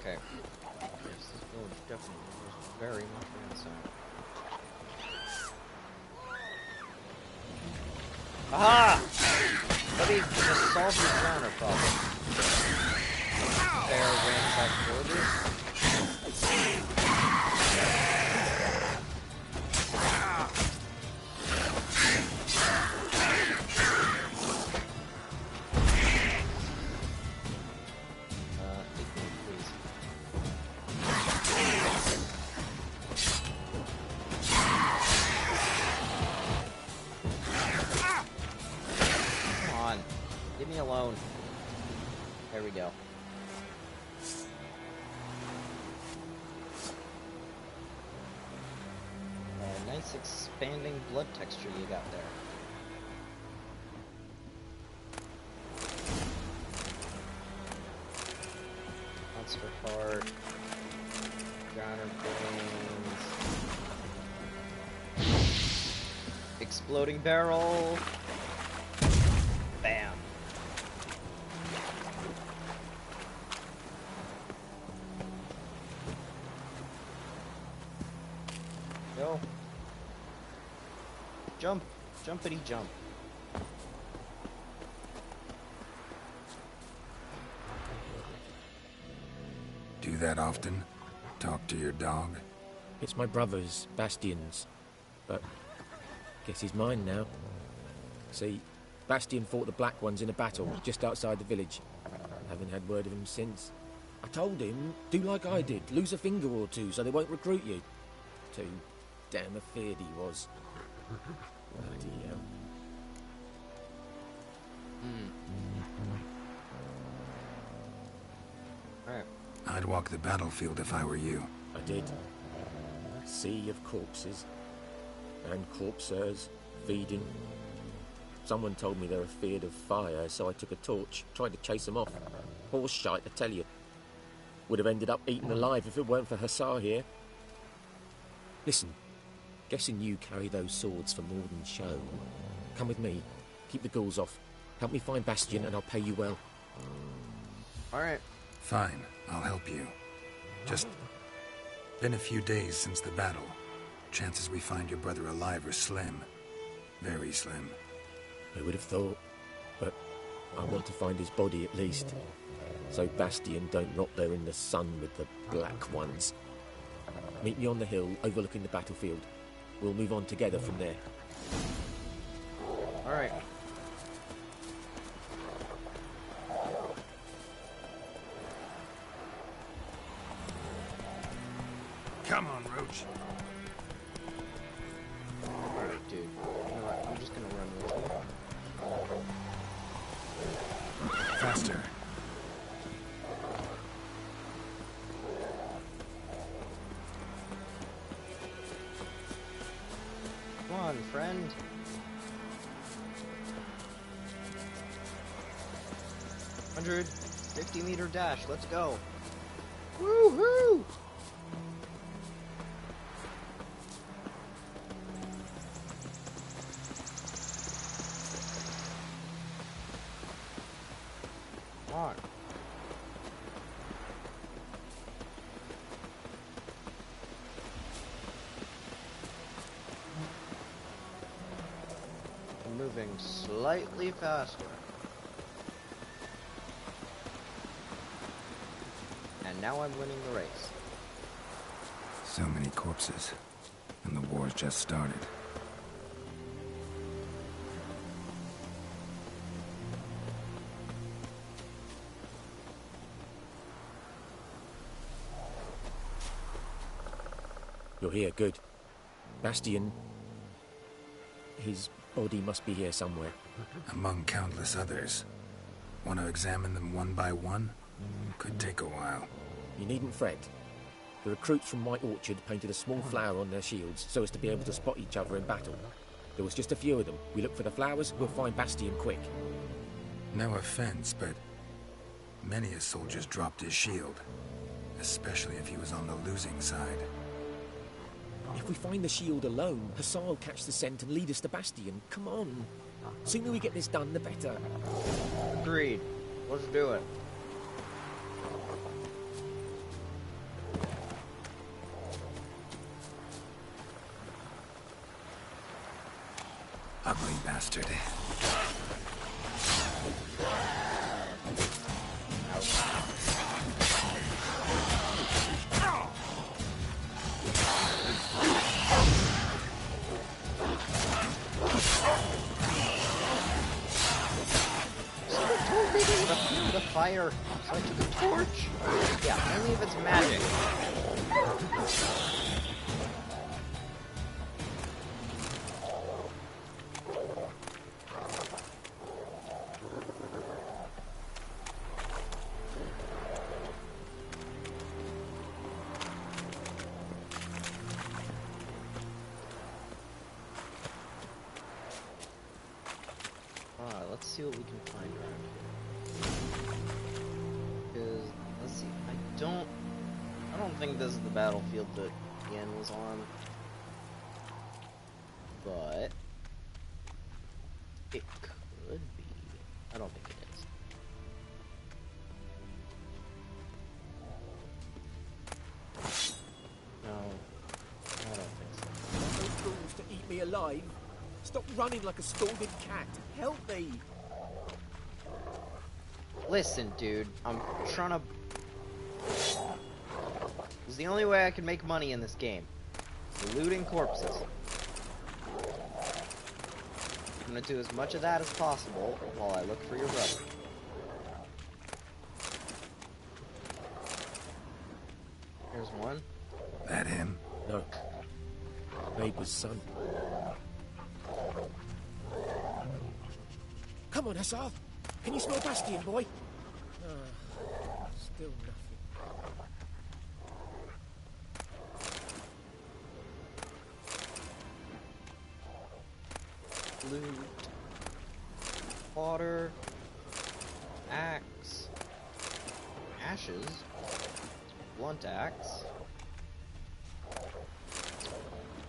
Okay. Yes, this village definitely is very much ransacked. Aha! Let me just solve your drowner problem. Fair ransacked villagers. Leave me alone. There we go. Nice expanding blood texture you got there. Monster heart. Drowner brains. Exploding barrel. Bam. Go. Jump. Jumpity jump. Do that often? Talk to your dog? It's my brother's, Bastion's. But guess he's mine now. See, Bastion fought the Black Ones in a battle just outside the village. Haven't had word of him since. I told him, do like I did, lose a finger or two so they won't recruit you. Too damn afeard he was. Bloody hell. Alright. I'd walk the battlefield if I were you. I did. A sea of corpses. And corpsers, feeding. Someone told me they were feared of fire, so I took a torch, tried to chase them off. Horse shite, I tell you. Would have ended up eaten alive if it weren't for Hussar here. Listen, guessing you carry those swords for more than show. Come with me, keep the ghouls off. Help me find Bastion and I'll pay you well. Alright. Fine, I'll help you. Just been a few days since the battle. Chances we find your brother alive are slim. Very slim. Who would have thought? But I want to find his body at least. So Bastion don't rot there in the sun with the Black Ones. Meet me on the hill overlooking the battlefield. We'll move on together from there. Alright. Come on, Roach. Alright, dude. You know what? I'm just gonna run with you. Faster. Come on, friend. 150-meter dash. Let's go. Woohoo! Come on. I'm moving slightly faster. And now I'm winning the race. So many corpses, and the war's just started. You're here, good. Bastion... his body must be here somewhere. Among countless others. Want to examine them one by one? Could take a while. You needn't fret. The recruits from White Orchard painted a small flower on their shields so as to be able to spot each other in battle. There was just a few of them. We look for the flowers, we'll find Bastion quick. No offense, but many a soldier's dropped his shield. Especially if he was on the losing side. If we find the shield alone, Hassan will catch the scent and lead us to Bastion. Come on. Sooner we get this done, the better. Agreed. Let's do it. Ugly bastard. The fire, so I took a torch. Yeah, only if it's magic. Alright, let's see what we can find around here. Because, let's see, I don't think this is the battlefield that Yen was on. But it could be. I don't think it is. No, I don't think so. No fools to eat me alive. Stop running like a scalded cat. Help me. Listen, dude, I'm trying to... It's the only way I can make money in this game. Looting corpses. I'm gonna do as much of that as possible while I look for your brother. Here's one. That him? No. Neighbor's son. Come on, Hassan. Can you smell Bastion, boy? Still nothing. Loot. Water. Axe. Ashes. Blunt axe.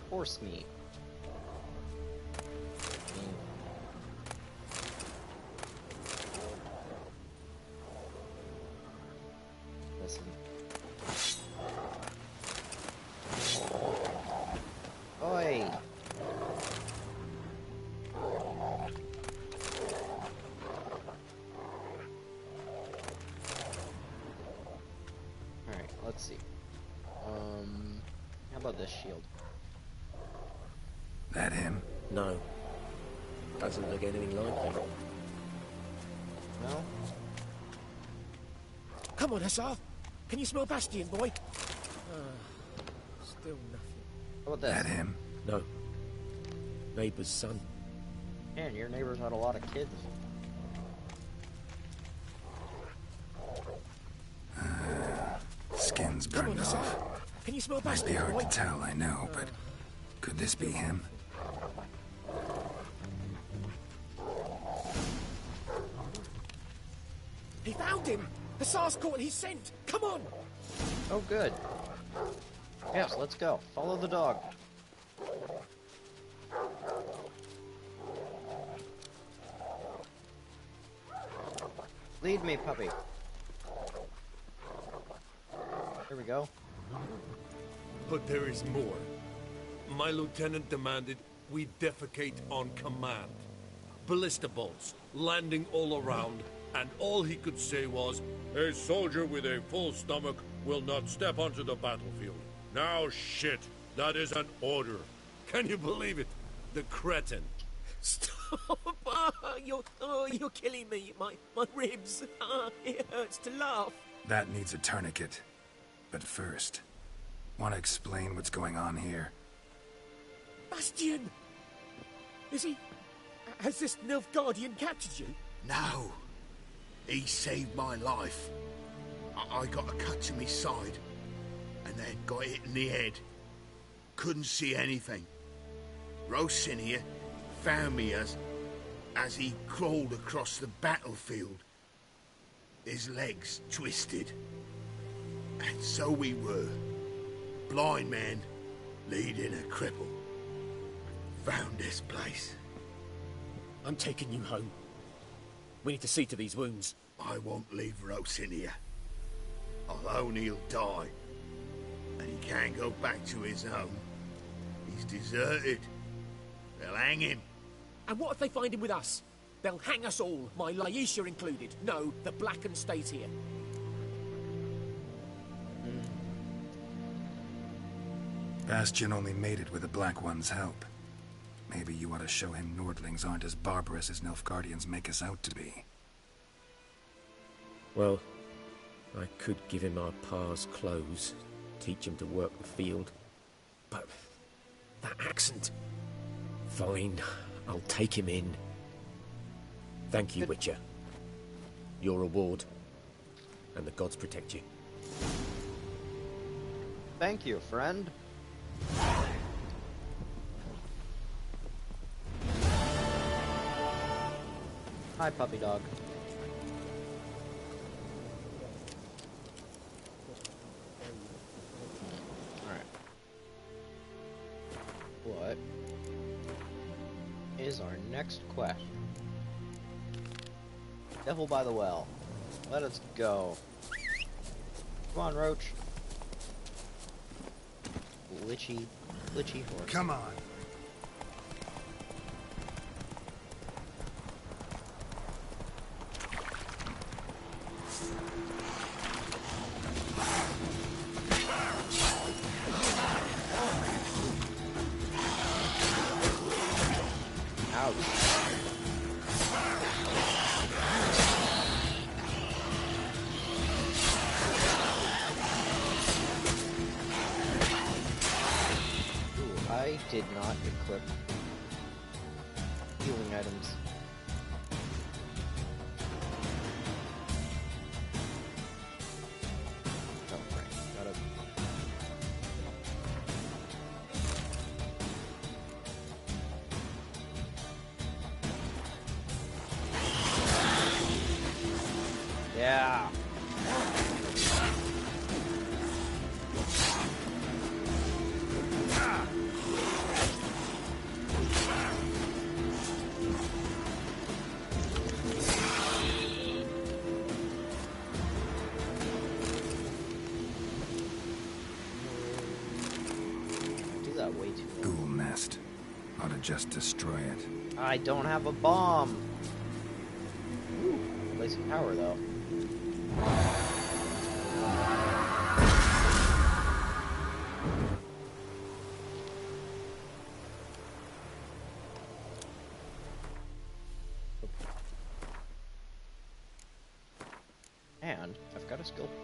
Horse meat. Listen. Oi! Alright, let's see. How about this shield? That him? No. Doesn't look anything like him. No? Come on, Hassan. Can you smell Bastion, boy? Still nothing. How about this? That him? No. Neighbor's son. Man, your neighbors had a lot of kids. Skin's Come on, burned Hassan. off. Can you smell Might be Bastion, hard boy? to tell, I know, but could this be him? He found him! Hussar's caught his scent! Come on! Oh, good. Yes, let's go. Follow the dog. Lead me, puppy. Here we go. But there is more. My lieutenant demanded we defecate on command. Ballista bolts, landing all around, and all he could say was, "A soldier with a full stomach will not step onto the battlefield." Now shit, that is an order. Can you believe it? The cretin. Stop! You're killing me. My ribs. It hurts to laugh. That needs a tourniquet. But first, want to explain what's going on here? Bastian! Is he... Has this Nilfgaardian captured you? No. He saved my life. I got a cut to my side, and then got hit in the head. Couldn't see anything. Rosinia found me as he crawled across the battlefield. His legs twisted. And so we were. Blind man leading a cripple. Found this place. I'm taking you home. We need to see to these wounds. I won't leave Rosinia. Alone he'll die. And he can't go back to his home. He's deserted. They'll hang him. And what if they find him with us? They'll hang us all, my Laisha included. No, the Blackened stays here. Bastion only made it with the Black One's help. Maybe you ought to show him Nordlings aren't as barbarous as Nilfgaardians make us out to be. Well, I could give him our pa's clothes, teach him to work the field. But that accent... Fine, I'll take him in. Thank you, Witcher. Your reward. And the gods protect you. Thank you, friend. Hi, puppy dog. Alright. What is our next quest? Devil by the Well. Let us go. Come on, Roach. Lichy horse. Come on. I did not equip healing items. Oh, right. Gotta... Yeah. Ghoul nest. Ought to just destroy it. I don't have a bomb. Ooh, wasting power though. And I've got a skill point.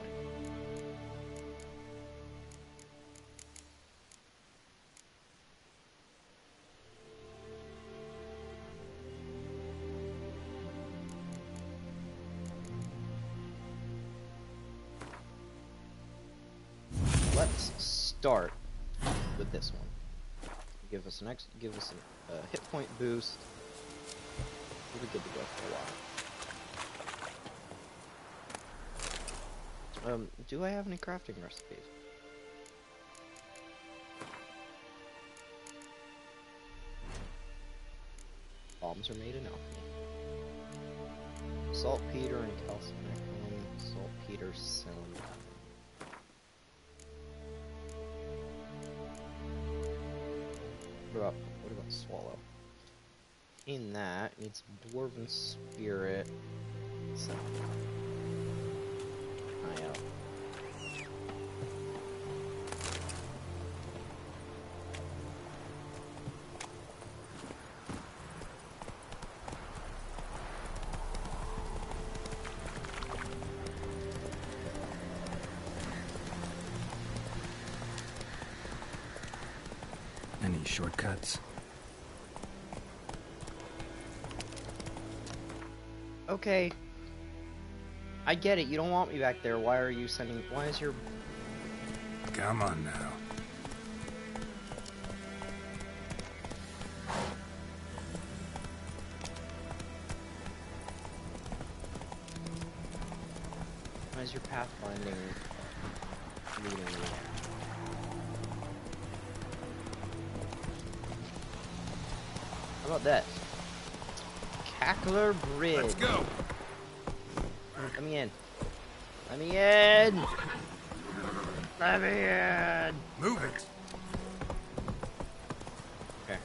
Let's start with this one. Give us a hit point boost. We'll be good to go for a while. Do I have any crafting recipes? Bombs are made in alchemy. Saltpeter and calcium. Saltpeter sewn. What about swallow? In that needs dwarven spirit. So, Any shortcuts? Okay. I get it, you don't want me back there. Why is your... Come on now. Why is your pathfinding leading me there? How about that? Cackler Bridge. Let's go. Let me in. Let me in. Let me in. Move it. Okay.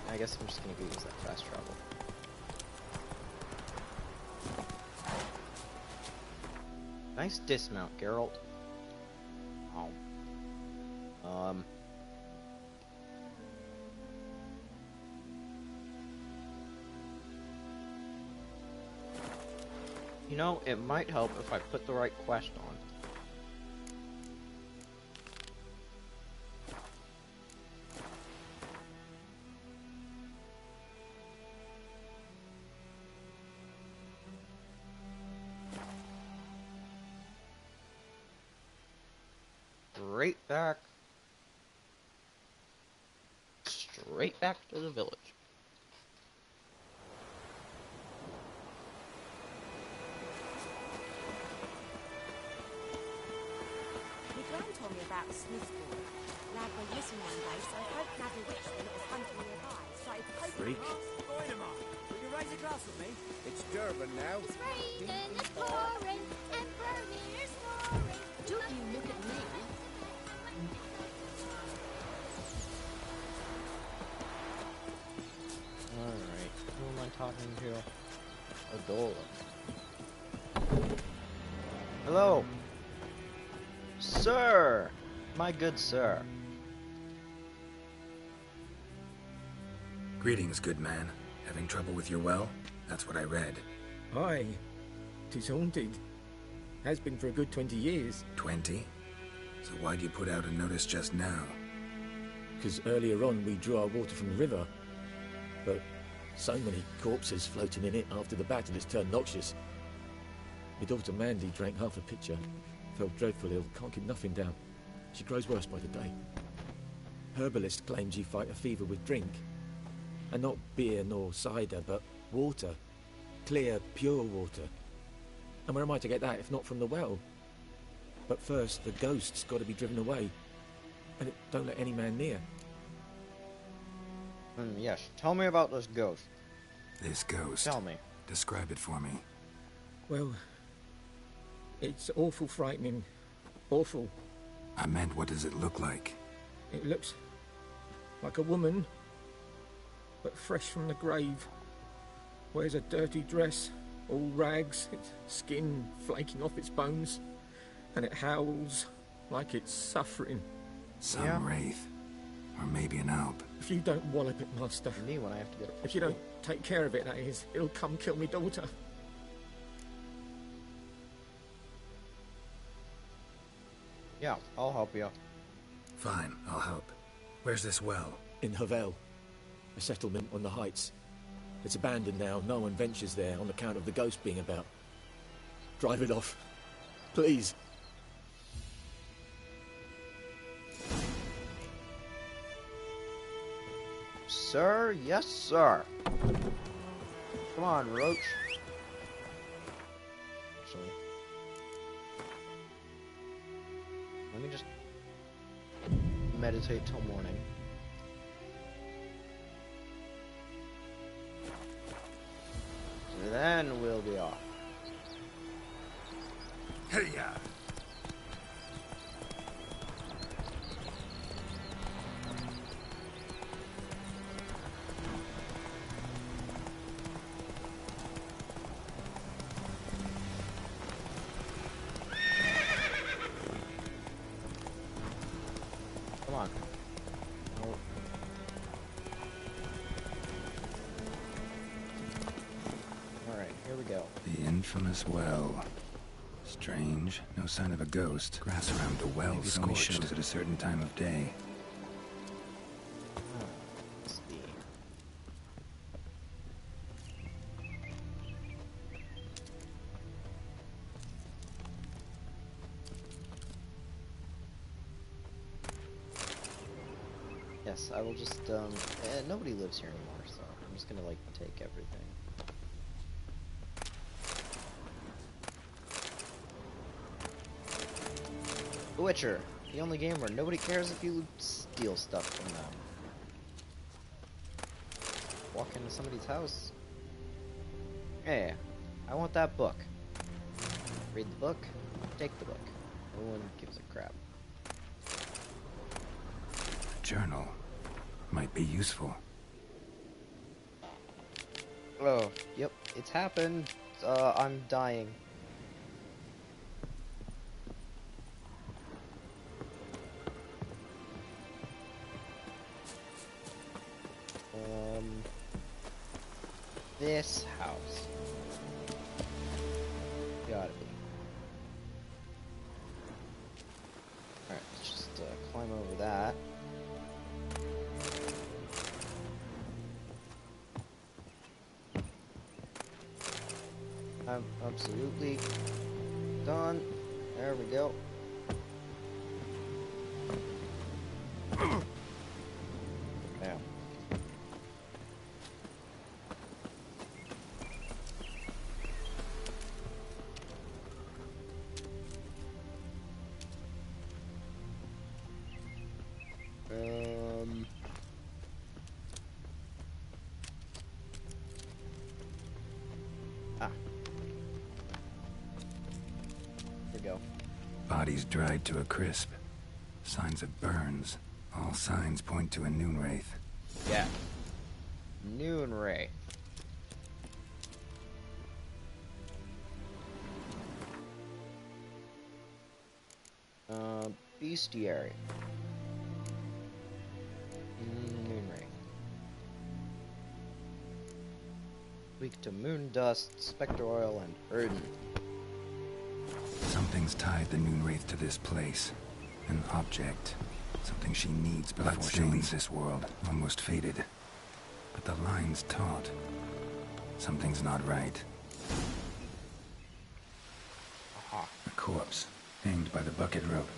I guess I'm just gonna go use that fast travel. Nice dismount, Geralt. Oh. You know, it might help if I put the right quest on. Straight back to the village. My gran told me about Smithbourne. Lad went missing one day, so I hope Navi Witch, the little hunter nearby, started poking Freak. Will you raise a glass with me? It's Durban now. It's raining, it's pouring, Emperor Lear's snoring. Don't you look at me. Alright, who am I talking to? Adola. Hello! Sir! My good sir. Greetings, good man. Having trouble with your well? That's what I read. Aye. 'Tis haunted. Has been for a good 20 years. 20? So why'd you put out a notice just now? Because earlier on we drew our water from the river. But so many corpses floating in it after the battle it's turned noxious. My daughter Mandy drank half a pitcher. Fell dreadful ill, can't keep nothing down. She grows worse by the day. Herbalist claims you fight a fever with drink. And not beer nor cider, but water. Clear, pure water. And where am I to get that if not from the well? But first, the ghost's got to be driven away. And it don't let any man near. Yes, tell me about this ghost. This ghost? Tell me. Describe it for me. Well, it's awful frightening. Awful. I meant, what does it look like? It looks like a woman, but fresh from the grave. Wears a dirty dress, all rags, its skin flaking off its bones, and it howls like it's suffering. Some wraith. Or maybe an alp. If you don't wallop it, Master. Me when I have to get it. If you don't take care of it, that is, it'll come kill me daughter. Yeah, I'll help you. Fine, I'll help. Where's this well? In Havel, a settlement on the heights. It's abandoned now. No one ventures there on account of the ghost being about. Drive it off. Please. sir. Yes, sir. Come on, Roach. Actually, let me just meditate till morning. Then we'll be off. Hey, yeah. Come on. No. Alright, here we go. The infamous well. Strange. No sign of a ghost. Grass around the well only shows at a certain time of day. Let's see. Yes, I will just, nobody lives here anymore, so I'm just gonna, like, take everything. The Witcher, the only game where nobody cares if you steal stuff from them. Walk into somebody's house. Hey, I want that book. Read the book, take the book. No one gives a crap. A journal. Might be useful. Oh, yep, it's happened. I'm dying. This house. Gotta be. Alright, let's just climb over that. I'm absolutely done. There we go. Now. Bodies dried to a crisp. Signs of burns. All signs point to a noon wraith. Yeah. Noon wraith. Bestiary. Noon wraith. Weak to moon dust, spectre oil, and burden. Something's tied the noon wraith to this place. An object. Something she needs before she leaves this world. Almost faded. But the line's taut. Something's not right. Aha. A corpse. Hanged by the bucket rope.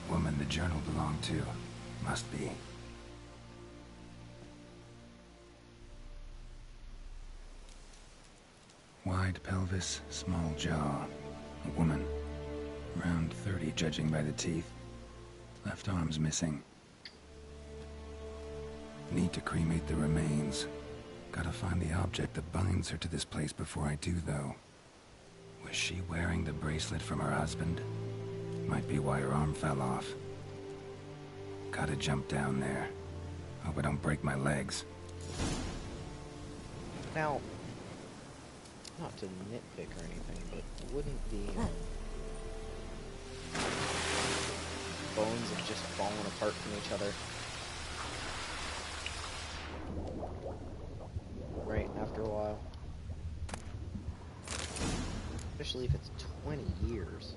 Woman the journal belonged to. Must be. Wide pelvis, small jaw. A woman. Around 30, judging by the teeth. Left arm's missing. Need to cremate the remains. Gotta find the object that binds her to this place before I do, though. Was she wearing the bracelet from her husband? Might be why her arm fell off. Gotta jump down there. Hope I don't break my legs. Now, not to nitpick or anything, but wouldn't the bones have just fallen apart from each other? Right, after a while. Especially if it's 20 years.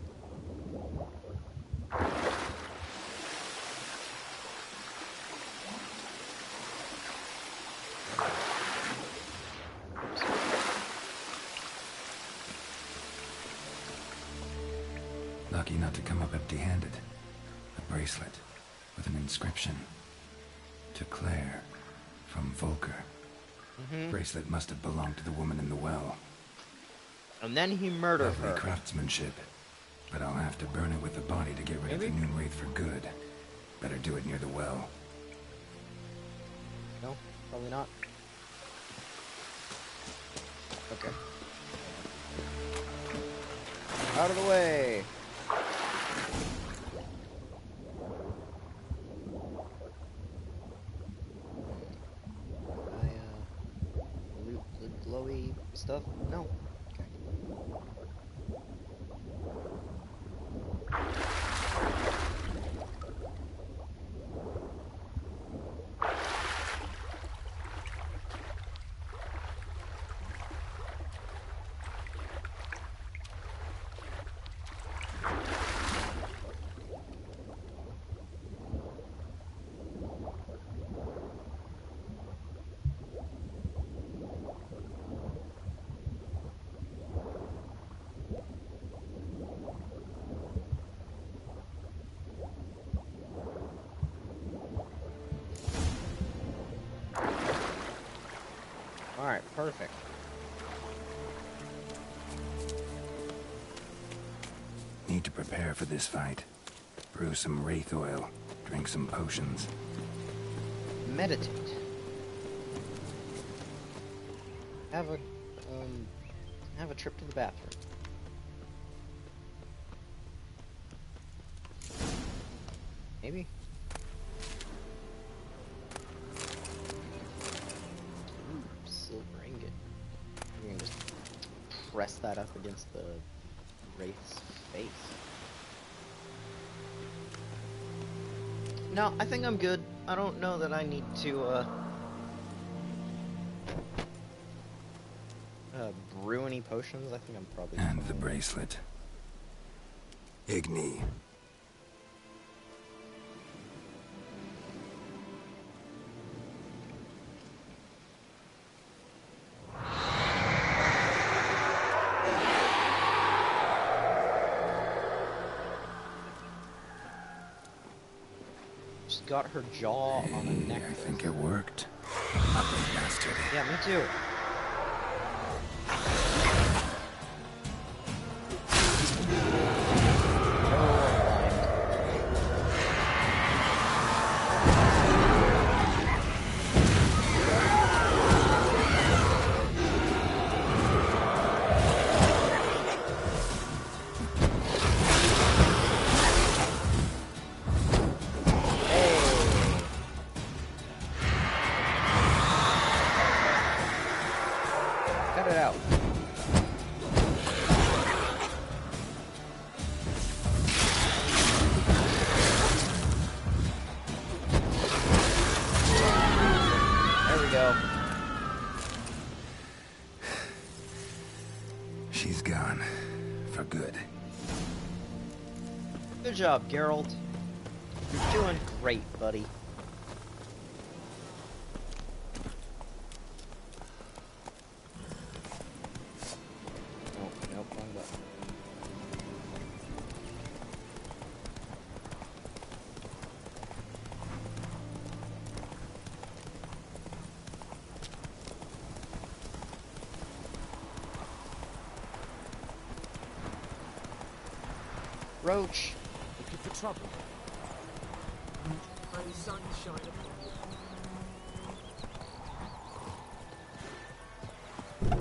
Lucky not to come up empty-handed. A bracelet. with an inscription. To Claire, from Volker. Bracelet must have belonged to the woman in the well. And then he murdered Lovely her. craftsmanship. But I'll have to burn it with the body to get rid of the Noonwraith for good. Better do it near the well. No, probably not. Okay. Out of the way! Loot the glowy stuff? No. Okay. Alright, perfect. Need to prepare for this fight. Brew some wraith oil. Drink some potions. Meditate. Have a trip to the bathroom. Maybe? Ooh, silver ingot. We can just press that up against the wraith's face. No, I think I'm good. I don't know that I need to, brew any potions. I think I'm probably And fine. the bracelet. Igni. She's got her jaw on a neck. I think it worked. Ugly bastard. Yeah, me too. Cut it out. There we go. She's gone. For good. Good job, Geralt. You're doing great, buddy. Oh, nope, wrong button. Roach. Looking for trouble. May sunshine upon you.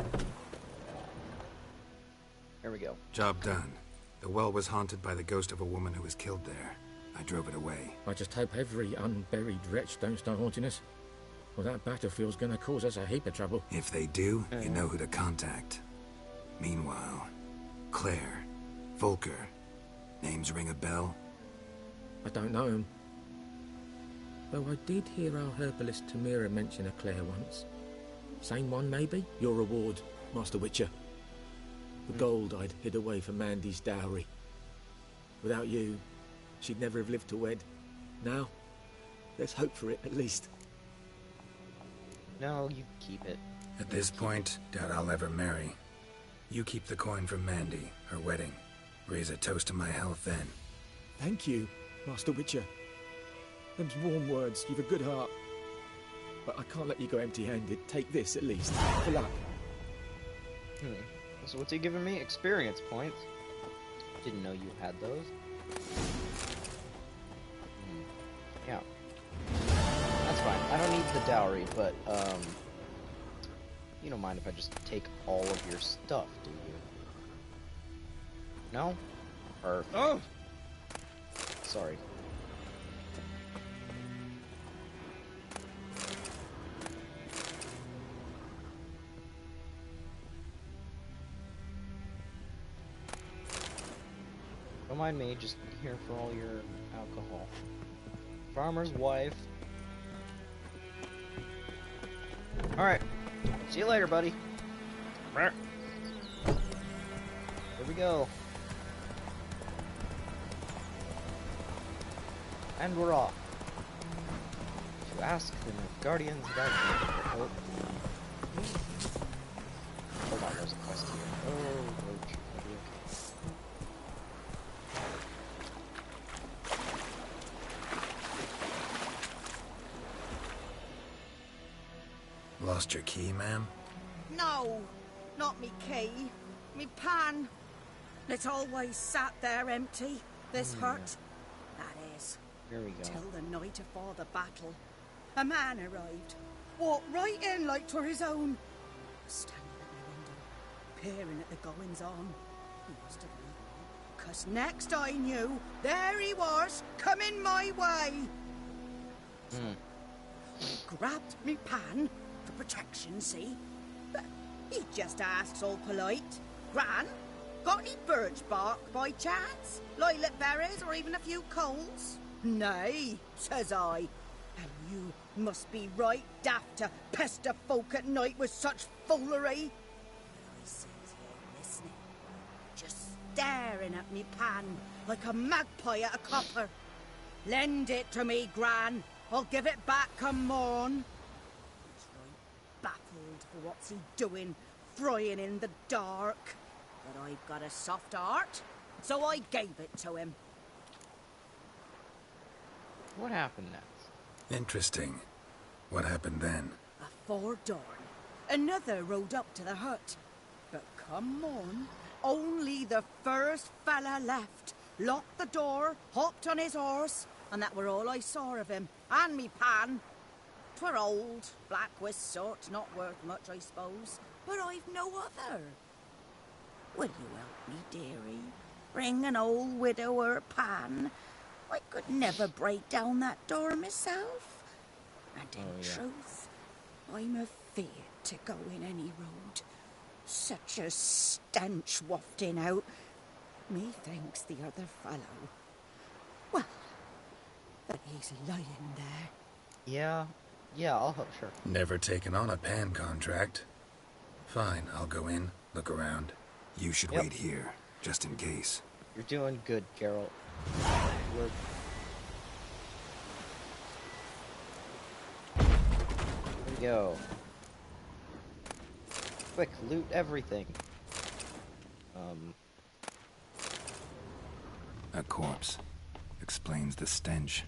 There we go. Job done. The well was haunted by the ghost of a woman who was killed there. I drove it away. I just hope every unburied wretch don't start haunting us. Well, that battlefield's gonna cause us a heap of trouble. If they do, you know who to contact. Meanwhile, Claire, Volker. Names ring a bell? I don't know him. Though I did hear our herbalist Tamira mention a Claire once. Same one, maybe? Your reward, Master Witcher. The gold I'd hid away for Mandy's dowry. Without you, she'd never have lived to wed. Now, there's hope for it, at least. No, you keep it. At this point, doubt I'll ever marry. You keep the coin from Mandy, her wedding. Raise a toast to my health then. Thank you, Master Witcher. Them's warm words. You've a good heart. But I can't let you go empty-handed. Take this, at least. For luck. So what's he giving me? Experience points. Didn't know you had those. Yeah. That's fine. I don't need the dowry, but, you don't mind if I just take all of your stuff, do you? No? Perfect. Oh! Sorry. Don't mind me, just here for all your alcohol. Farmer's wife. Alright. See you later, buddy. Here we go. And we're off. To ask the Guardians about oh. Hold on, there's a quest here. Oh, roach. Lost your key, ma'am? No, not me key. Me pan. It's always sat there empty, this hut. That is. Here we go. Till the night afore the battle. A man arrived. Walked right in like 'twere his own. Standing at my window, peering at the goings on. He must have known, 'cause next I knew, there he was, coming my way. Grabbed me pan, for protection, see? But he just asks all polite. Gran, got any birch bark by chance? Lilac berries or even a few coals? Nay, says I. And you must be right daft to pester folk at night with such foolery. But I sits here listening, just staring at me pan like a magpie at a copper. Lend it to me, Gran. I'll give it back come morn. He's right baffled for what's he doing, frying in the dark. But I've got a soft heart, so I gave it to him. What happened next? Interesting. What happened then? Afore dawn, another rode up to the hut. But come on, only the first fella left. Locked the door, hopped on his horse, and that were all I saw of him. And me pan. 'Twere old, black with soot, not worth much, I suppose. But I've no other. Will you help me, dearie? Bring an old widower pan. I could never break down that door myself. And in truth, I'm afeard to go in any road. Such a stench wafting out. Methinks the other fellow. Well, but he's lying there. Yeah, I'll help, sure. Never taken on a pan contract. Fine, I'll go in, look around. You should wait here, just in case. You're doing good, Geralt. Here we go. Quick, loot everything. A corpse. Explains the stench.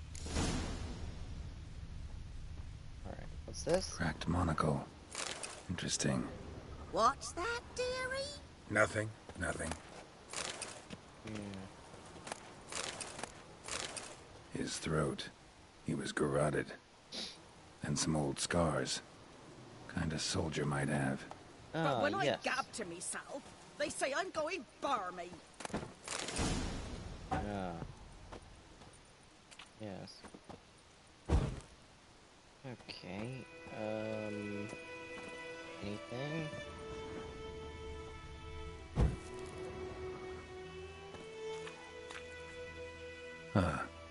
Alright, what's this? Cracked monocle. Interesting. What's that, dearie? Nothing. His throat. He was garroted. And some old scars. Kind of soldier might have. But when I gab to myself, they say I'm going barmy. Yes. Okay, anything?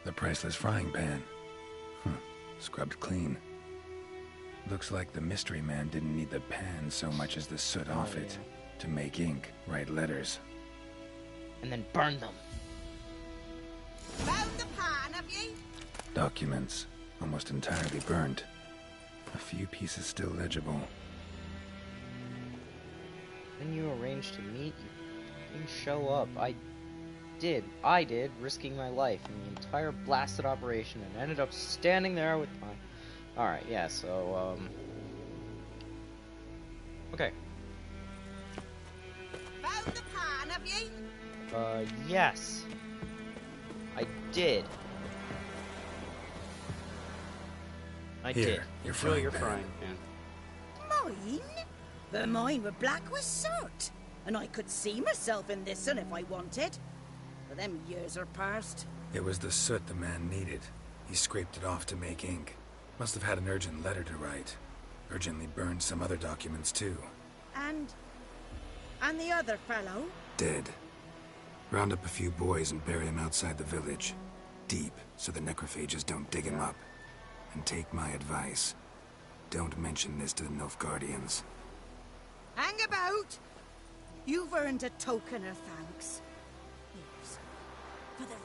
The priceless frying pan. Scrubbed clean. Looks like the mystery man didn't need the pan so much as the soot off it to make ink, write letters. And then burn them. Found the pan, have ye? Documents, almost entirely burnt. A few pieces still legible. When you arranged to meet, you didn't show up. I did, risking my life in the entire blasted operation, and ended up standing there with my... Alright, yeah, so, okay. Found the pan, have ye? Yes. I did. I Here, did. your Enjoy frying your pan. frying pan. Mine? The mine were black with soot, and I could see myself in this one if I wanted. But them years are past. It was the soot the man needed. He scraped it off to make ink. Must have had an urgent letter to write. Urgently burned some other documents too. And the other fellow? Dead. Round up a few boys and bury him outside the village. Deep, so the necrophages don't dig him up. And take my advice. Don't mention this to the Nilfgaardians. Hang about! You've earned a token of thanks. Here's for the road.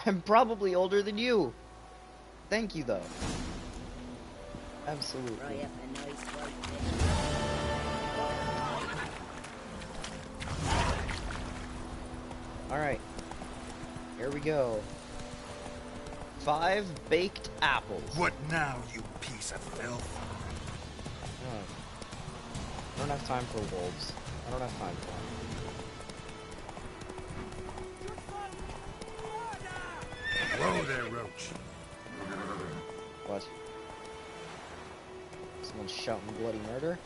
I'm probably older than you. Thank you, though. Absolutely. Fry up a nice white Alright. Here we go. 5 baked apples. What now, you piece of filth? Oh. I don't have time for wolves. I don't have time for them. Whoa there, Roach. What? Someone's shouting bloody murder?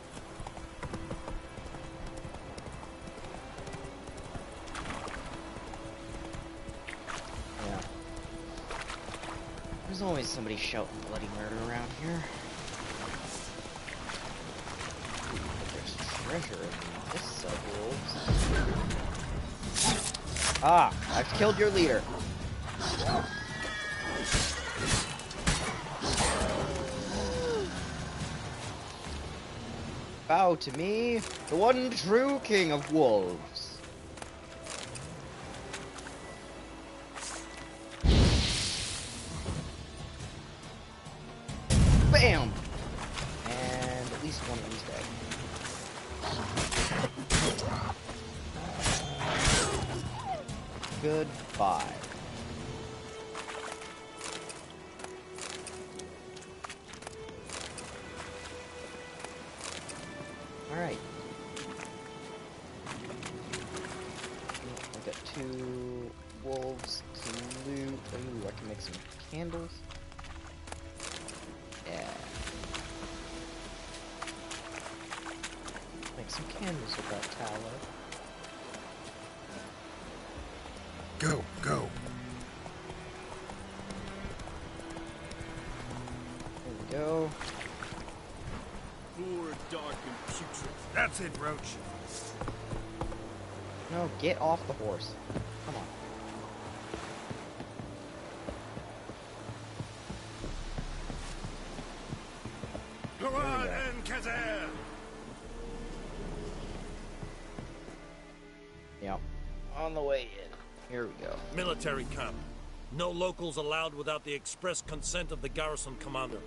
Yeah. There's always somebody shouting bloody murder around here. There's treasure in this set of wolves. Ah! I've killed your leader. Bow to me, the one true king of wolves. Bam! And at least one of these dead. Goodbye. Alright. I've got 2 wolves to loot. Ooh, I can make some candles. Yeah. Make some candles with that tallow. Go, go. There we go. Poor, dark, and putrid. That's it, Roach. No, get off the horse. Come on. Hurrah and Kazer! Yep. On the way in. Here we go. Military camp. No locals allowed without the express consent of the garrison commander.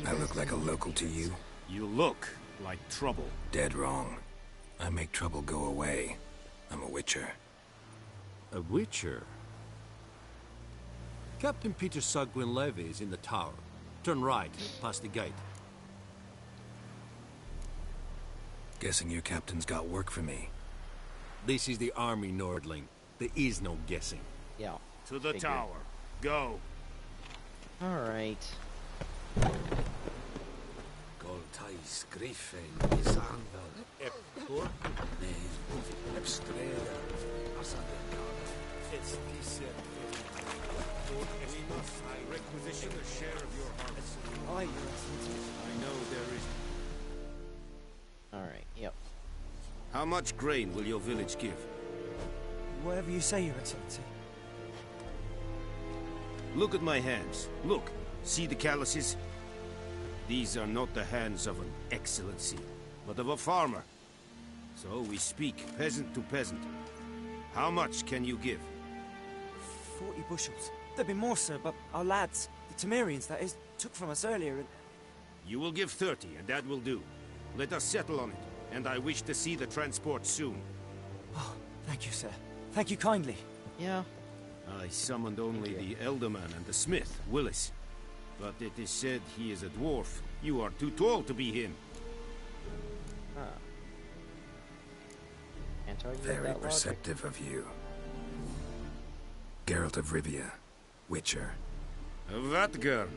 I look like a local to you? You look like trouble. Dead wrong. I make trouble go away. I'm a witcher. A witcher? Captain Peter Sagwin Levy is in the tower. Turn right, past the gate. Guessing your captain's got work for me. This is the army, Nordling. There is no guessing. Yeah. To the Figured. tower. Go. Alright. Goltais Griffin is anvel. Eptor. Nes Epstreda. Asadekada. It's decent. We must requisition a share of your harvest. Aye, Your Excellency. I know there is. Alright, yep. How much grain will your village give? Whatever you say, Your Excellency. Look at my hands. Look. See the calluses? These are not the hands of an excellency, but of a farmer. So we speak peasant to peasant. How much can you give? 40 bushels. There'd be more, sir, but our lads, the Temerians, that is, took from us earlier and... You will give 30, and that will do. Let us settle on it, and I wish to see the transport soon. Oh, thank you, sir. Thank you kindly. Yeah. I summoned only the Elderman and the smith, Willis. But it is said he is a dwarf. You are too tall to be him. Ah. Can't argue with Very that perceptive of you. Geralt of Rivia, Witcher. Vatgern.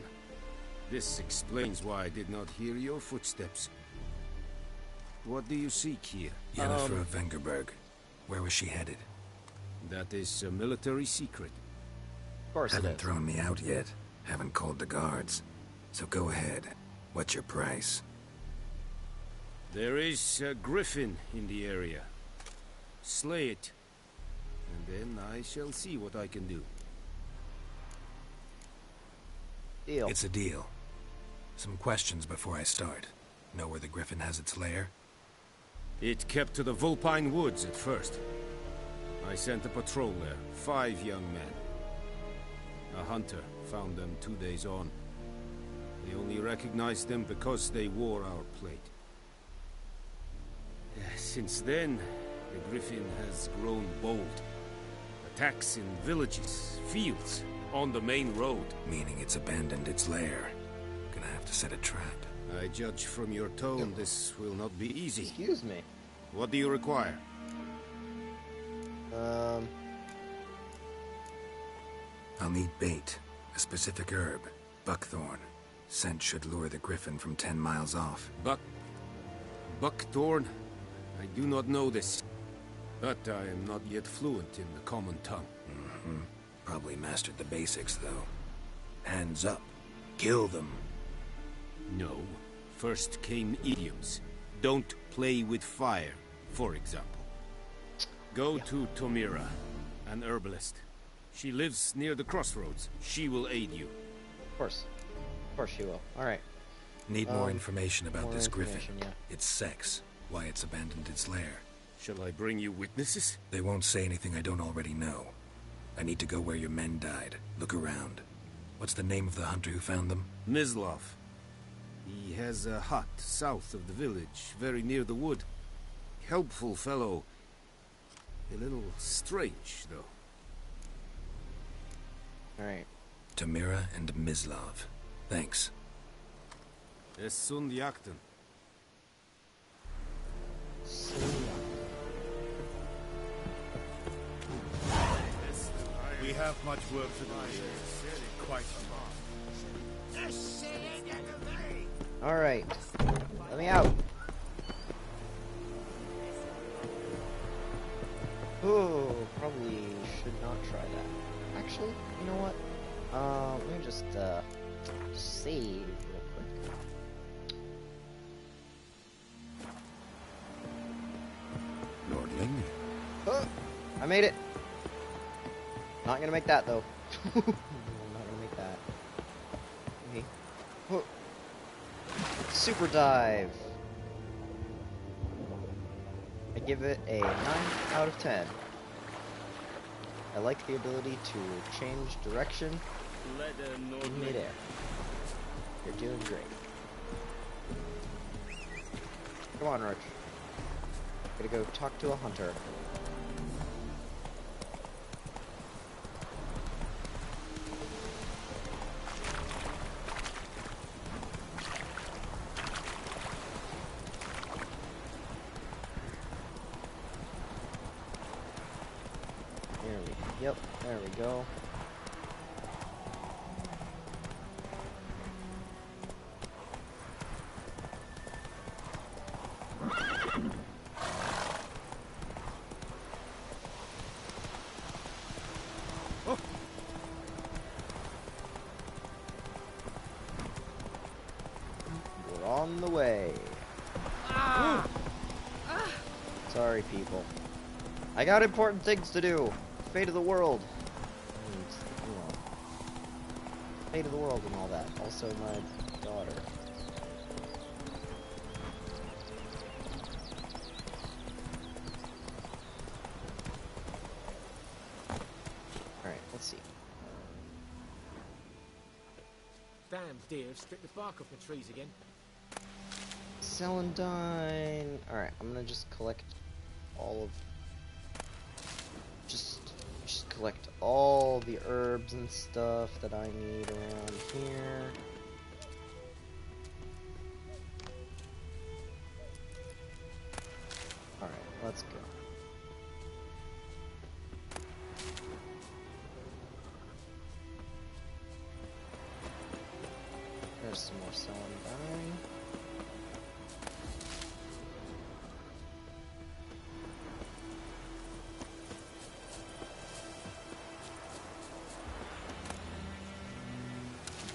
This explains why I did not hear your footsteps. What do you seek here? Yennefer of Vengerberg. Where was she headed? That is a military secret. Of course Haven't thrown me out yet. Haven't called the guards. So go ahead. What's your price? There is a griffin in the area. Slay it. And then I shall see what I can do. Deal. It's a deal. Some questions before I start. Know where the griffin has its lair? It kept to the Vulpine Woods at first. I sent a patrol there, 5 young men. A hunter found them 2 days on. They only recognized them because they wore our plate. Since then, the griffin has grown bold. Attacks in villages, fields, on the main road. Meaning it's abandoned its lair. Gonna have to set a trap. I judge from your tone this will not be easy. Excuse me. What do you require? I'll need bait. A specific herb. Buckthorn. Scent should lure the griffin from 10 miles off. Buckthorn? I do not know this. But I am not yet fluent in the common tongue. Probably mastered the basics, though. Hands up. Kill them. No. First came idioms. Don't play with fire, for example. Go to Tomira, an herbalist. She lives near the crossroads. She will aid you. Of course. Of course she will. Alright. Need more information about more this griffin. yeah. Its sex. Why it's abandoned its lair. Shall I bring you witnesses? They won't say anything I don't already know. I need to go where your men died. Look around. What's the name of the hunter who found them? Mislav. He has a hut south of the village, very near the wood. Helpful fellow. A little strange, though. Alright. Tomira and Mislav. Thanks. Es sunt jagten. We have much work to do here. Quite a lot. Alright. Let me out. Oh, probably should not try that. Actually, you know what? Let me just, save real quick. Lordling? Oh, I made it. Not gonna make that, though. I'm not gonna make that. Okay. Oh. Super dive. I give it a 9 out of 10. I like the ability to change direction in midair. You're doing great. Come on, Roach. Gotta go talk to a hunter. Yep, there we go. Oh. We're on the way. Sorry, people. I got important things to do. Fate of the world. And, you know, fate of the world and all that. Also my daughter. Alright, let's see. Damn deer stripped the bark off the trees again. Celandine. Alright, I'm gonna just collect all of... Just collect all the herbs and stuff that I need around here. Alright, let's go. There's some more celandine.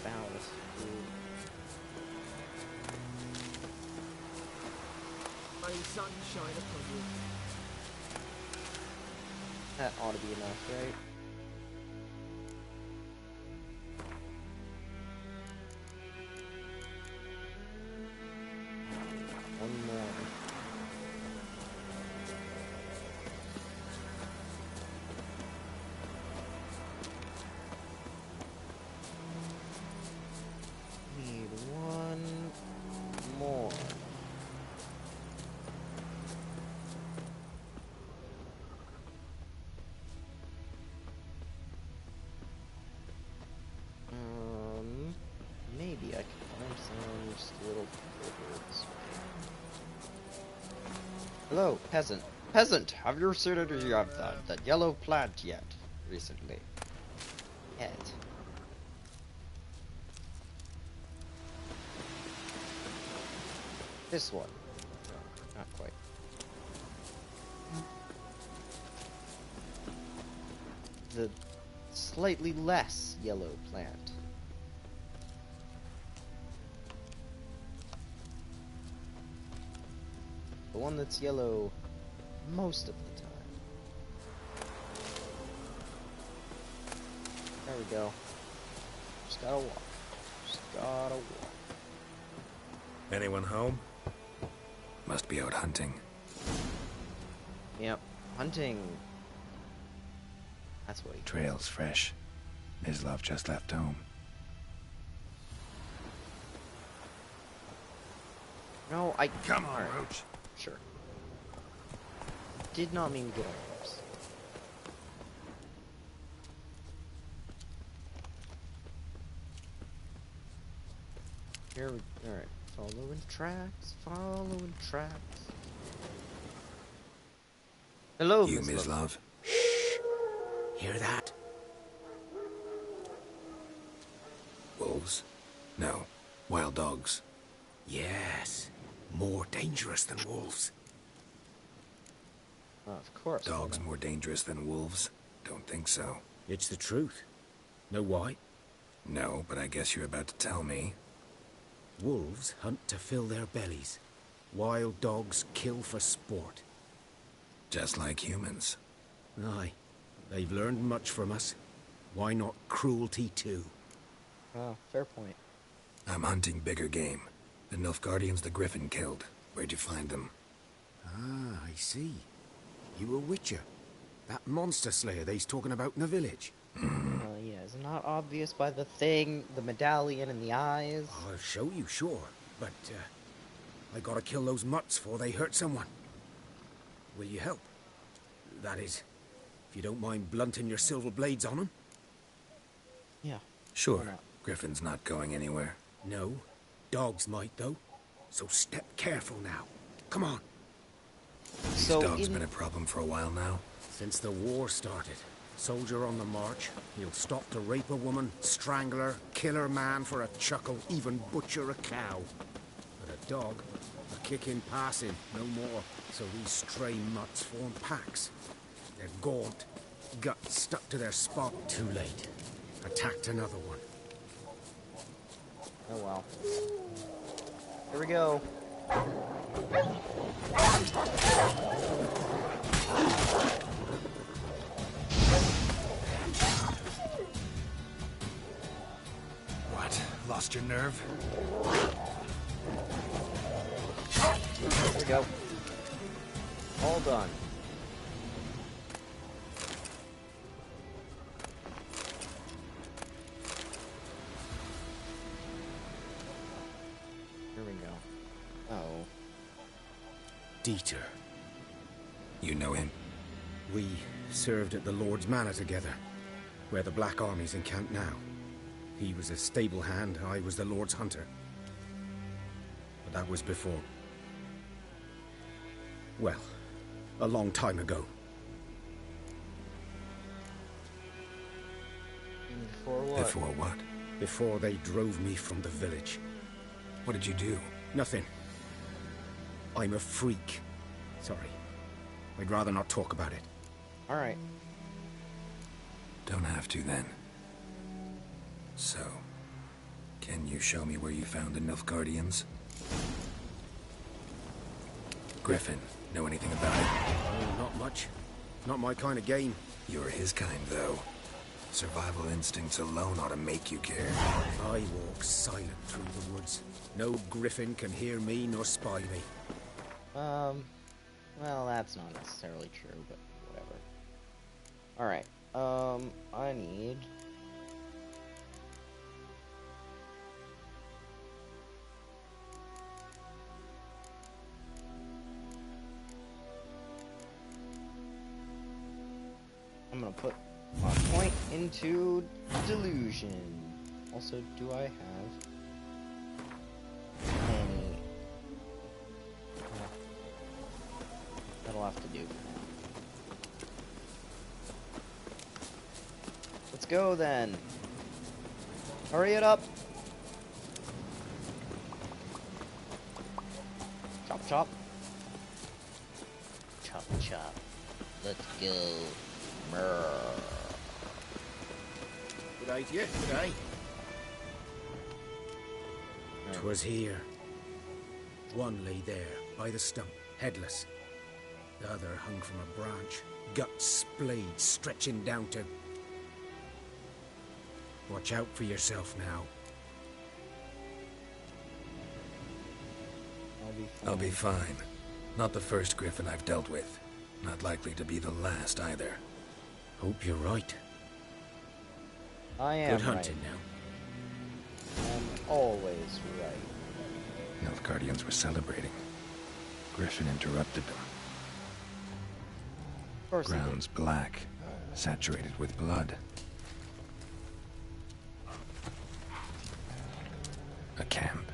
Ballast food. May the sun shine upon you. That ought to be enough, right? One more. Need one more. Maybe I can find some just little birds. Hello, peasant. Peasant, have you seen any of that yellow plant yet recently? Yet. This one. No, not quite. The slightly less yellow plant. The one that's yellow most of the time. There we go. Just gotta walk. Just gotta walk. Anyone home? Must be out hunting. Yep. Hunting. That's what he Trail's fresh. Mislav just left home. No, I... Come on, Alright. Roach. Sure. Did not mean to get on horse. Here we... Alright. Following tracks. Following tracks. Hello, You, Miss Love. Shh! Hear that? Wolves? No. Wild dogs. Yes. More dangerous than wolves. Of course. Dogs more dangerous than wolves? Don't think so. It's the truth. Know why? No, but I guess you're about to tell me. Wolves hunt to fill their bellies. Wild dogs kill for sport. Just like humans. Aye. They've learned much from us. Why not cruelty too? Oh, fair point. I'm hunting bigger game. The Nilfgaardians the Griffin killed. Where'd you find them? Ah, I see. You a witcher. That monster slayer they's talking about in the village. Yeah, is it not obvious by the thing, the medallion, and the eyes? I'll show you, sure. But, I gotta kill those mutts before they hurt someone. Will you help? That is, if you don't mind blunting your silver blades on them. Yeah. Sure. Griffin's not going anywhere. No. Dogs might, though. So step careful now. Come on. These dogs been a problem for a while now? Since the war started. Soldier on the march. He'll stop to rape a woman, strangle her, kill her man for a chuckle, even butcher a cow. But a dog, a kick in passing, no more. So these stray mutts form packs. They're gaunt, guts stuck to their spot. Too late. Attacked another one. Oh well. Here we go. What? Lost your nerve? Here we go. All done. Here we go. Oh. Dieter. You know him? We served at the Lord's Manor together, where the Black Army's encamped now. He was a stable hand, I was the Lord's hunter. But that was before... well, a long time ago. Before what? Before what? Before they drove me from the village. What did you do? Nothing. I'm a freak. Sorry. I'd rather not talk about it. Alright. Don't have to, then. So, can you show me where you found the Nilfgaardians? Griffin, know anything about it? Oh, not much. Not my kind of game. You're his kind, though. Survival instincts alone ought to make you care. I walk silent through the woods. No griffin can hear me nor spy me. Well, that's not necessarily true, but whatever. Alright, I need... I'm gonna put my point into delusion. Also, do I have any? That'll have to do. Let's go then. Hurry it up. Chop chop. Chop chop. Let's go. Good day to you. Good day. 'Twas here. One lay there, by the stump, headless. The other hung from a branch, guts splayed, stretching down to... Watch out for yourself now. I'll be fine. Not the first griffin I've dealt with. Not likely to be the last, either. Hope you're right. I am Good hunting right. I'm always right. Nilfgaardians were celebrating. Griffin interrupted them. Of course Ground's black, saturated with blood. A camp.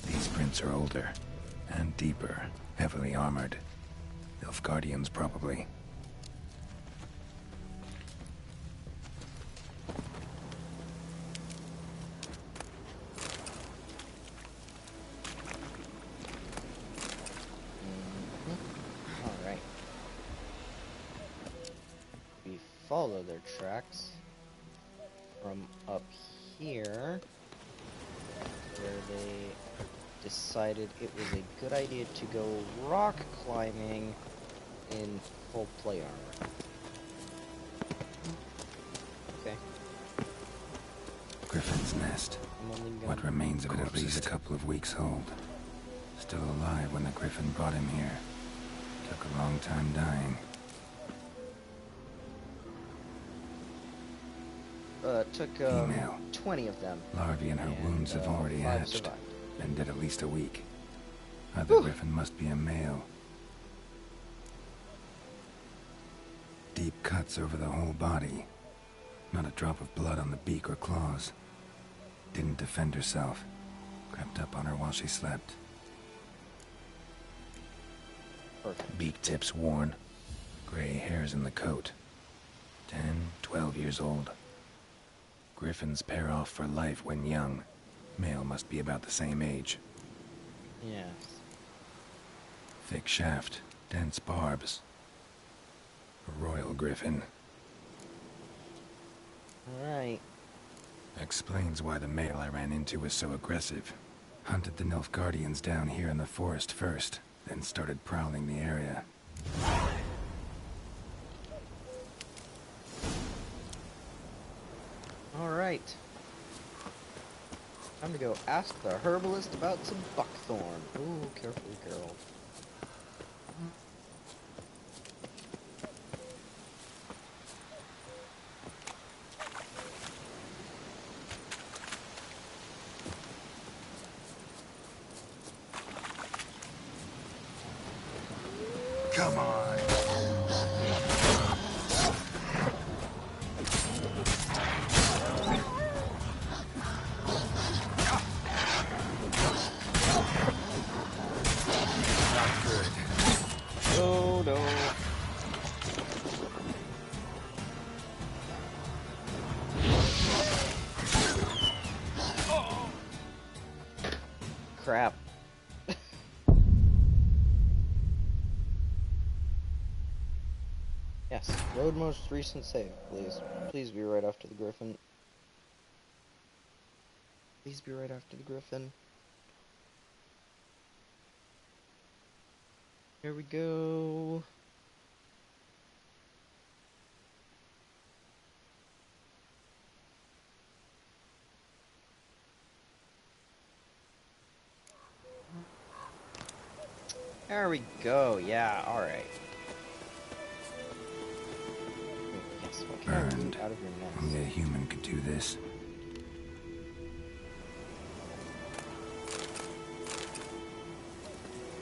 These prints are older and deeper, heavily armored. Nilfgaardians, probably. Alright. We follow their tracks from up here, where they decided it was a good idea to go rock climbing in full play armor. Okay. Griffin's nest. What remains of it at least a couple of weeks old. Still alive when the griffin brought him here. Took a long time dying. Took Female. 20 of them. Larvae in her wounds have already 5 hatched. survived. Been dead at least a week. Other griffin must be a male. Deep cuts over the whole body. Not a drop of blood on the beak or claws. Didn't defend herself. Crept up on her while she slept. Perfect. Beak tips worn. Gray hairs in the coat. 10, 12 years old. Griffins pair off for life when young. Male must be about the same age. Yes. Thick shaft, dense barbs. A royal griffin. Alright. Explains why the male I ran into was so aggressive. Hunted the Nilfgaardians down here in the forest first, then started prowling the area. Alright. Time to go ask the herbalist about some buckthorn. Ooh, careful, girl. Come on. Not good. Oh no. Crap. Yes, load most recent save, please. Please be right after the Griffin. Please be right after the Griffin. Here we go. There we go, yeah, alright. Yes, what can I do Burned. out of your nest? Only a human could do this.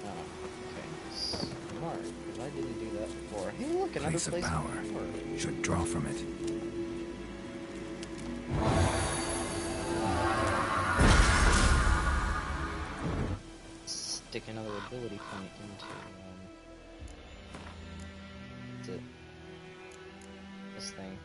Oh, okay. Smart, because I didn't do that before. Hey, look, another Place of place power. Should draw from it. Stick another ability point into, what's it? This thing.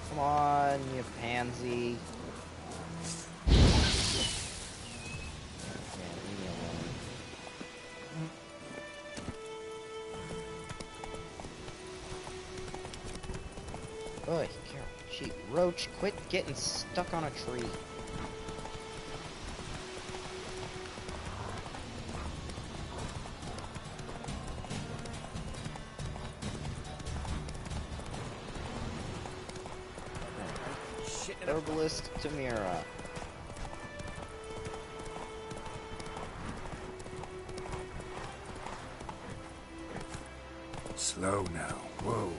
Come on, you pansy. Yeah, leave me alone. Oy, Carol, gee, Roach, quit getting stuck on a tree. Herbalist Tamira. Slow now. Whoa.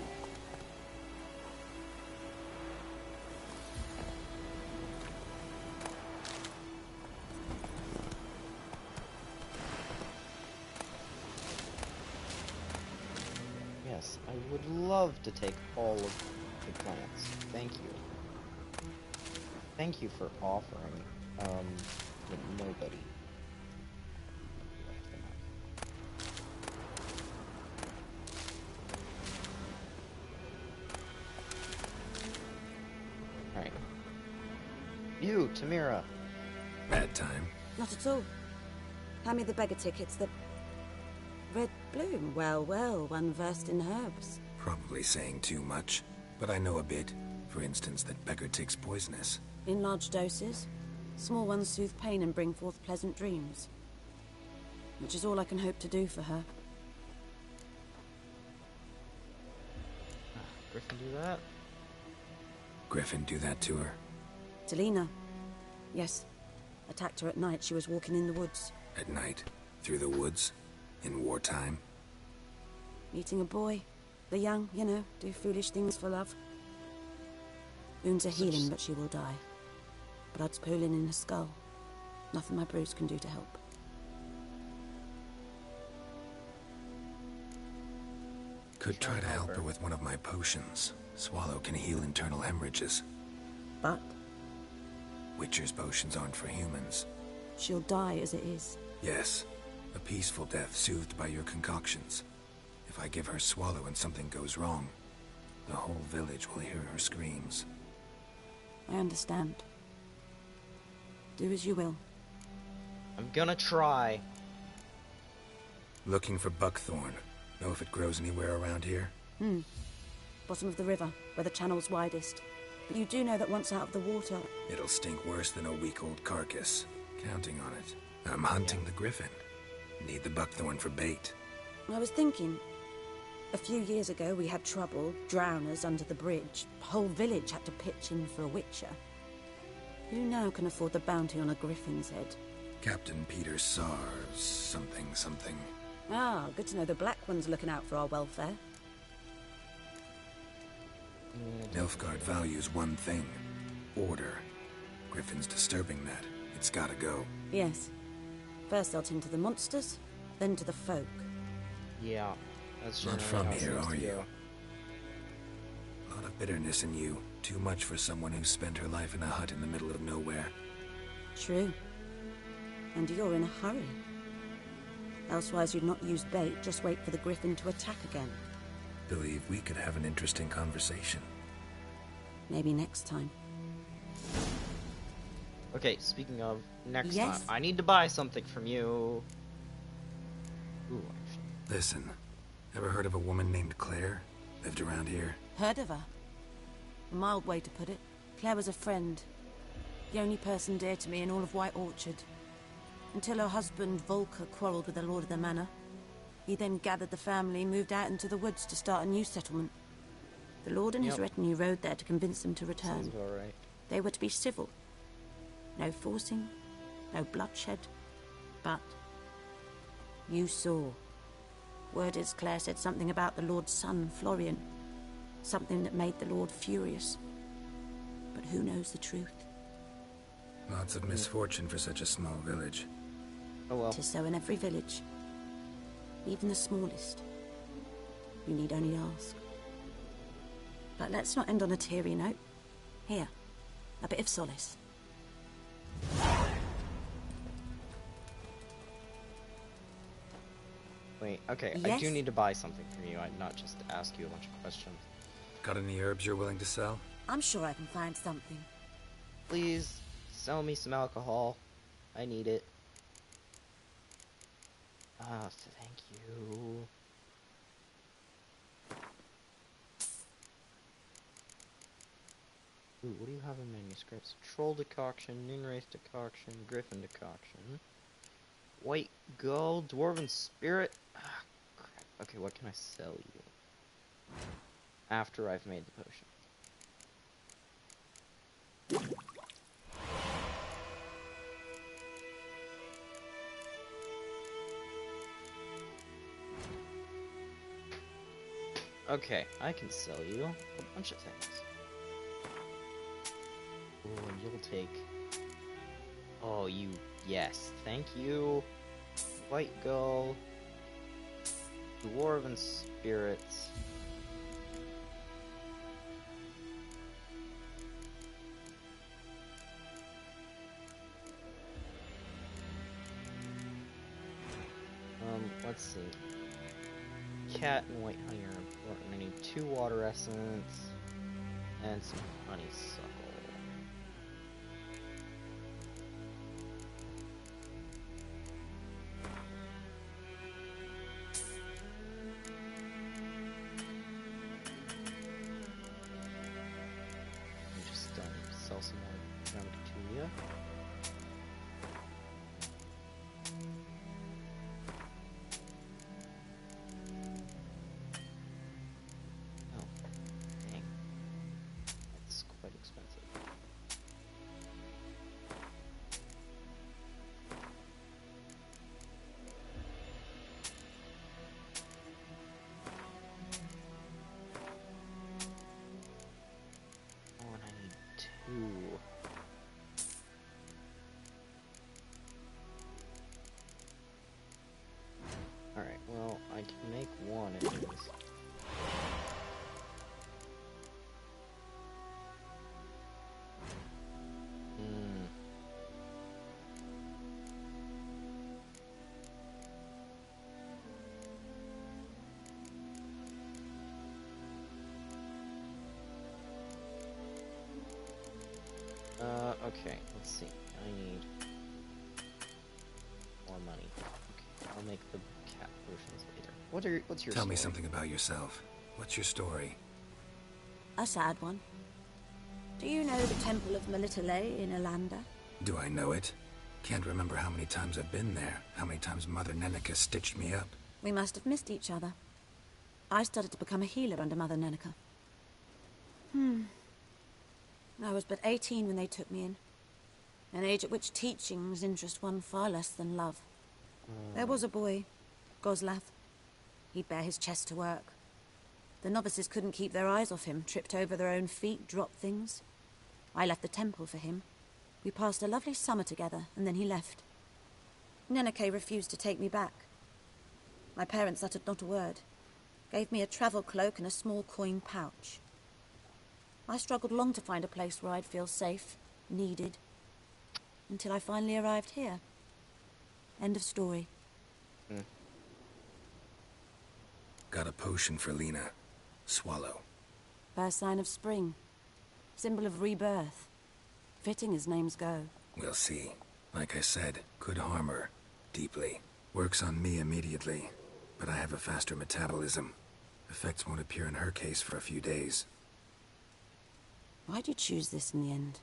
Yes, I would love to take all of the plants. Thank you. Thank you for offering, but nobody. Alright. You, Tamira. Bad time. Not at all. Hand me the beggar tickets, the... Red bloom. Well, well, one versed in herbs. Probably saying too much, but I know a bit. For instance, that beggar tick's poisonous. In large doses. Small ones soothe pain and bring forth pleasant dreams. Which is all I can hope to do for her. Griffin do that? Griffin do that to her? Talina. Yes. Attacked her at night. She was walking in the woods. At night? Through the woods? In wartime? Meeting a boy. The young, you know, do foolish things for love. Wounds are healing, but she will die. Blood's pooling in her skull. Nothing my bruise can do to help. Could try to help her with one of my potions. Swallow can heal internal hemorrhages. But? Witcher's potions aren't for humans. She'll die as it is. Yes. A peaceful death soothed by your concoctions. If I give her Swallow and something goes wrong, the whole village will hear her screams. I understand. Do as you will. I'm gonna try. Looking for buckthorn. Know if it grows anywhere around here? Bottom of the river, where the channel's widest. But you do know that once out of the water... It'll stink worse than a week-old carcass. Counting on it. I'm hunting the griffin. Need the buckthorn for bait. I was thinking... A few years ago, we had trouble, drowners under the bridge. The whole village had to pitch in for a witcher. Who now can afford the bounty on a griffin's head? Captain Peter Sars, something. Ah, good to know the Black One's looking out for our welfare. Nilfgaard values one thing. Order. Griffin's disturbing that. It's gotta go. Yes. First they'll tend to the monsters, then to the folk. Yeah, that's Not generally from how it here, seems to are you? go. A lot of bitterness in you. Too much for someone who spent her life in a hut in the middle of nowhere. True. And you're in a hurry. Elsewise you'd not use bait, just wait for the griffin to attack again. Believe we could have an interesting conversation. Maybe next time. Okay, speaking of, next Yes? time, I need to buy something from you. Ooh, actually. Listen, ever heard of a woman named Claire? Lived around here? Heard of her? A mild way to put it. Claire was a friend. The only person dear to me in all of White Orchard. Until her husband, Volker, quarreled with the lord of the manor. He then gathered the family, moved out into the woods to start a new settlement. The lord and his Yep. retinue rode there to convince them to return. Sounds about right. They were to be civil. No forcing, no bloodshed. But you saw. Word is Claire said something about the lord's son, Florian. Something that made the lord furious. But who knows the truth? Lots of misfortune for such a small village. Oh well. 'Tis so in every village. Even the smallest. You need only ask. But let's not end on a teary note. Here, a bit of solace. Wait, okay, I Yes? do need to buy something from you. I'd not just ask you a bunch of questions. Got any herbs you're willing to sell? I'm sure I can find something. Please, sell me some alcohol. I need it. Ah, thank you. Ooh, what do you have in manuscripts? Troll decoction, Noonwraith decoction, Griffin decoction, White Gull, Dwarven Spirit. Ah, crap. Okay, what can I sell you? After I've made the potion. Okay, I can sell you a bunch of things. Ooh, you'll take... Oh, you... Yes, thank you. White Gull. Dwarven Spirits. Let's see. Cat and white honey are important. I need 2 water essence and some honeysuckle. Let me just sell some more Ramatulia. Alright, well, I can make one of these. Okay, let's see. I need more money. Okay, I'll make the cat potions later. What's your Tell me story? something about yourself. What's your story? A sad one. Do you know the Temple of Melitele in Alanda? Do I know it? Can't remember how many times I've been there. How many times Mother Neneka stitched me up. We must have missed each other. I started to become a healer under Mother Nenneker. I was but 18 when they took me in. An age at which teachings interest one far less than love. There was a boy, Goslath. He'd bare his chest to work. The novices couldn't keep their eyes off him, tripped over their own feet, dropped things. I left the temple for him. We passed a lovely summer together, and then he left. Neneke refused to take me back. My parents uttered not a word. Gave me a travel cloak and a small coin pouch. I struggled long to find a place where I'd feel safe, needed, until I finally arrived here. End of story. Got a potion for Lena. Swallow. First sign of spring. Symbol of rebirth. Fitting as names go. We'll see. Like I said, could harm her. Deeply. Works on me immediately. But I have a faster metabolism. Effects won't appear in her case for a few days. Why'd you choose this in the end?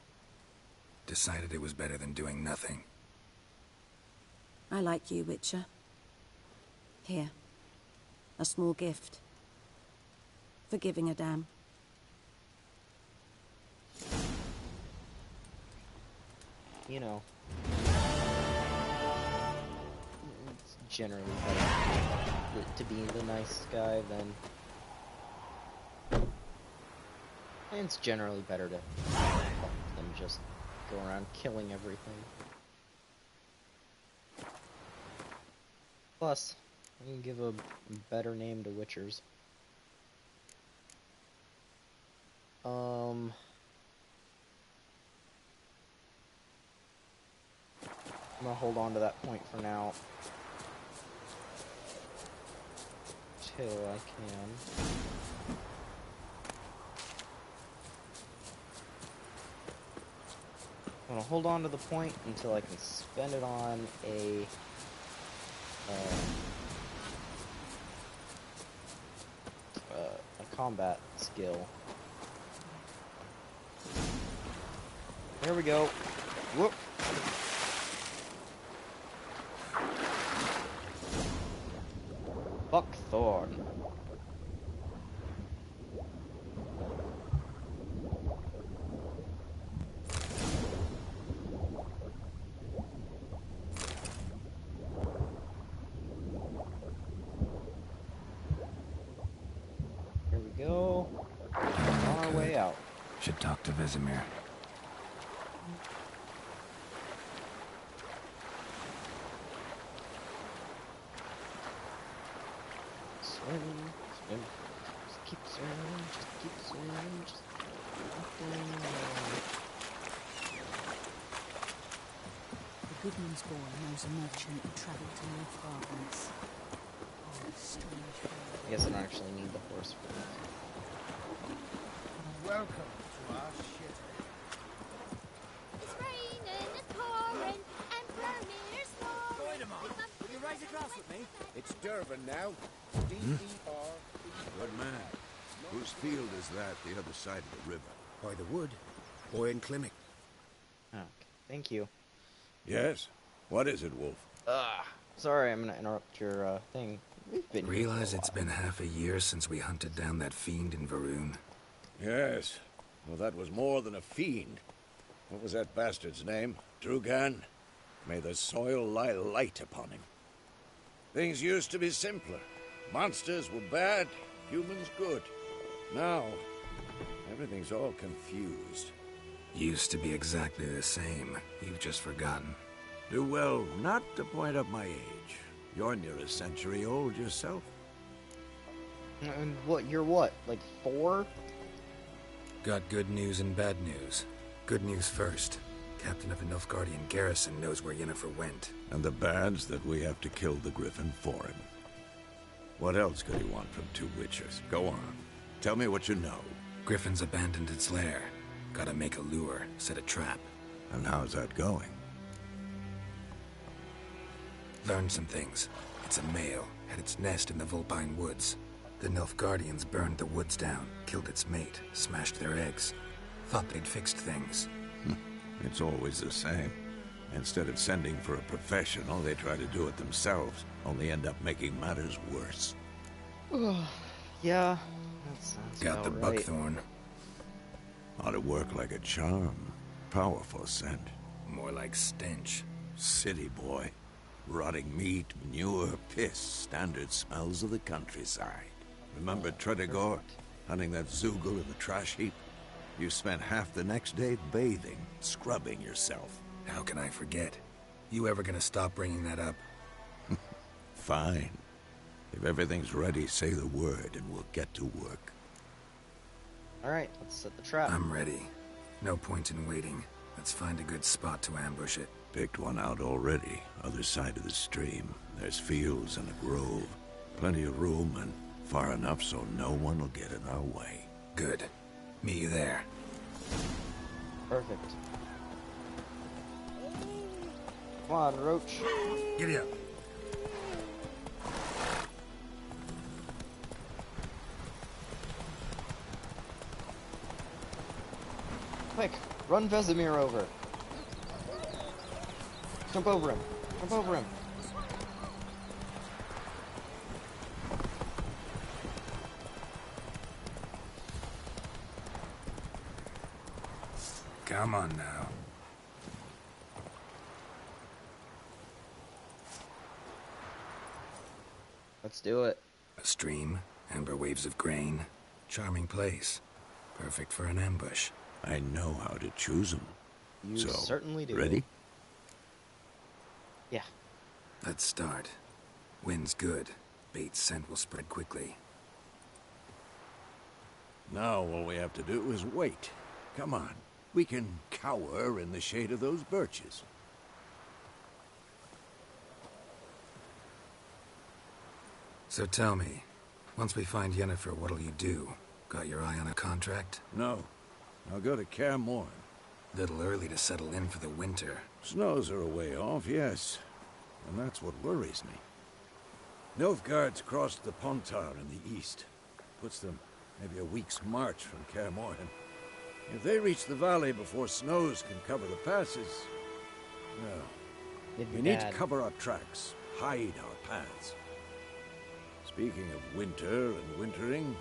Decided it was better than doing nothing. I like you, Witcher. Here. A small gift. For giving a damn. You know, it's generally better to be the nice guy than... And it's generally better to than just go around killing everything. Plus, I can give a better name to Witchers. I'm gonna hold on to that point for now. Till I can. I'm gonna hold on to the point until I can spend it on a combat skill. There we go. Whoop. Buckthorn. Here we go. On our way out. Should talk to Vesemir. Swim, swim. Just keep swimming, just keep swimming, just keep The Goodman's boy knows a merchant who travelled to North Gardens. Oh, strange world. I guess I don't actually need the horse for that. Welcome to our shitty. It's raining, it's pouring, and Vermeer's snoring. Wait a moment. Will you raise a glass with me? It's Durban now. D-E-R. Good man. Whose field is that, the other side of the river? By the wood. Boy and Klimek. Okay, thank you. Yes? What is it, Wolf? Sorry, I'm gonna interrupt your thing. We've been Realize it's been half a year since we hunted down that fiend in Varun. Yes. Well, that was more than a fiend. What was that bastard's name? Drugan? May the soil lie light upon him. Things used to be simpler. Monsters were bad, humans good. Now, everything's all confused. Used to be exactly the same. You've just forgotten. Do well not to point up my age. You're near a century old yourself. And what? You're what? Like 4? Got good news and bad news. Good news first. Captain of a Nilfgaardian garrison knows where Yennefer went. And the bad's that we have to kill the Griffin for him. What else could he want from 2 witchers? Go on. Tell me what you know. Griffin's abandoned its lair. Gotta make a lure, set a trap. And how's that going? Learned some things. It's a male, had its nest in the Vulpine Woods. The Nilfgaardians burned the woods down, killed its mate, smashed their eggs. Thought they'd fixed things. It's always the same. Instead of sending for a professional, they try to do it themselves, only end up making matters worse. Yeah, that sounds Got the about right. buckthorn. Ought to work like a charm. Powerful scent. More like stench. City boy. Rotting meat, manure, piss. Standard smells of the countryside. Remember Tredegor? Hunting that Zoogle in the trash heap? You spent half the next day bathing, scrubbing yourself. How can I forget? You ever gonna stop bringing that up? Fine. If everything's ready, say the word and we'll get to work. Alright, let's set the trap. I'm ready. No point in waiting. Let's find a good spot to ambush it. Picked one out already. Other side of the stream. There's fields and a grove. Plenty of room and far enough so no one will get in our way. Good. Meet you there. Perfect. Come on, Roach. Giddy up. Quick, run Vesemir over. Jump over him. Jump over him. Come on now. Let's do it. A stream, amber waves of grain. Charming place. Perfect for an ambush. I know how to choose them. You certainly do. Ready? Yeah. Let's start. Wind's good. Bait's scent will spread quickly. Now all we have to do is wait. Come on. We can cower in the shade of those birches. So tell me, once we find Yennefer, what'll you do? Got your eye on a contract? No. I'll go to Kaer Morhen. Little early to settle in for the winter. Snows are a way off, yes. And that's what worries me. Nilfgaard's crossed the Pontar in the east. Puts them maybe a week's march from Kaer Morhen. If they reach the valley before snows can cover the passes, well, we need to cover our tracks, hide our paths. Speaking of winter and wintering,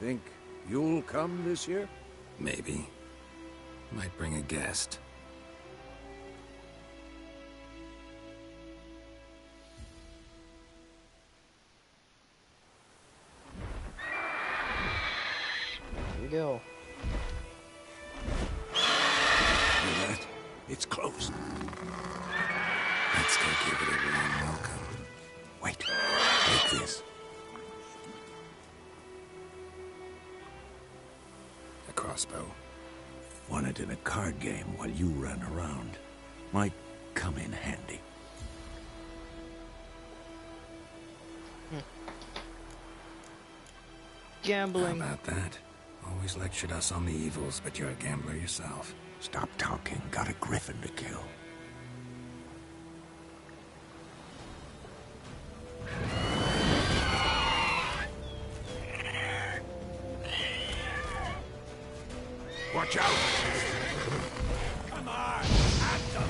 think you'll come this year? Maybe. Might bring a guest. Here we go. Hear that? It's close. Let's go give it a warm welcome. Wait. Take this. A crossbow. Won it in a card game while you ran around. Might come in handy. Gambling. How about that? Always lectured us on the evils, but you're a gambler yourself. Stop talking. Got a griffin to kill. Watch out! Come on! At them!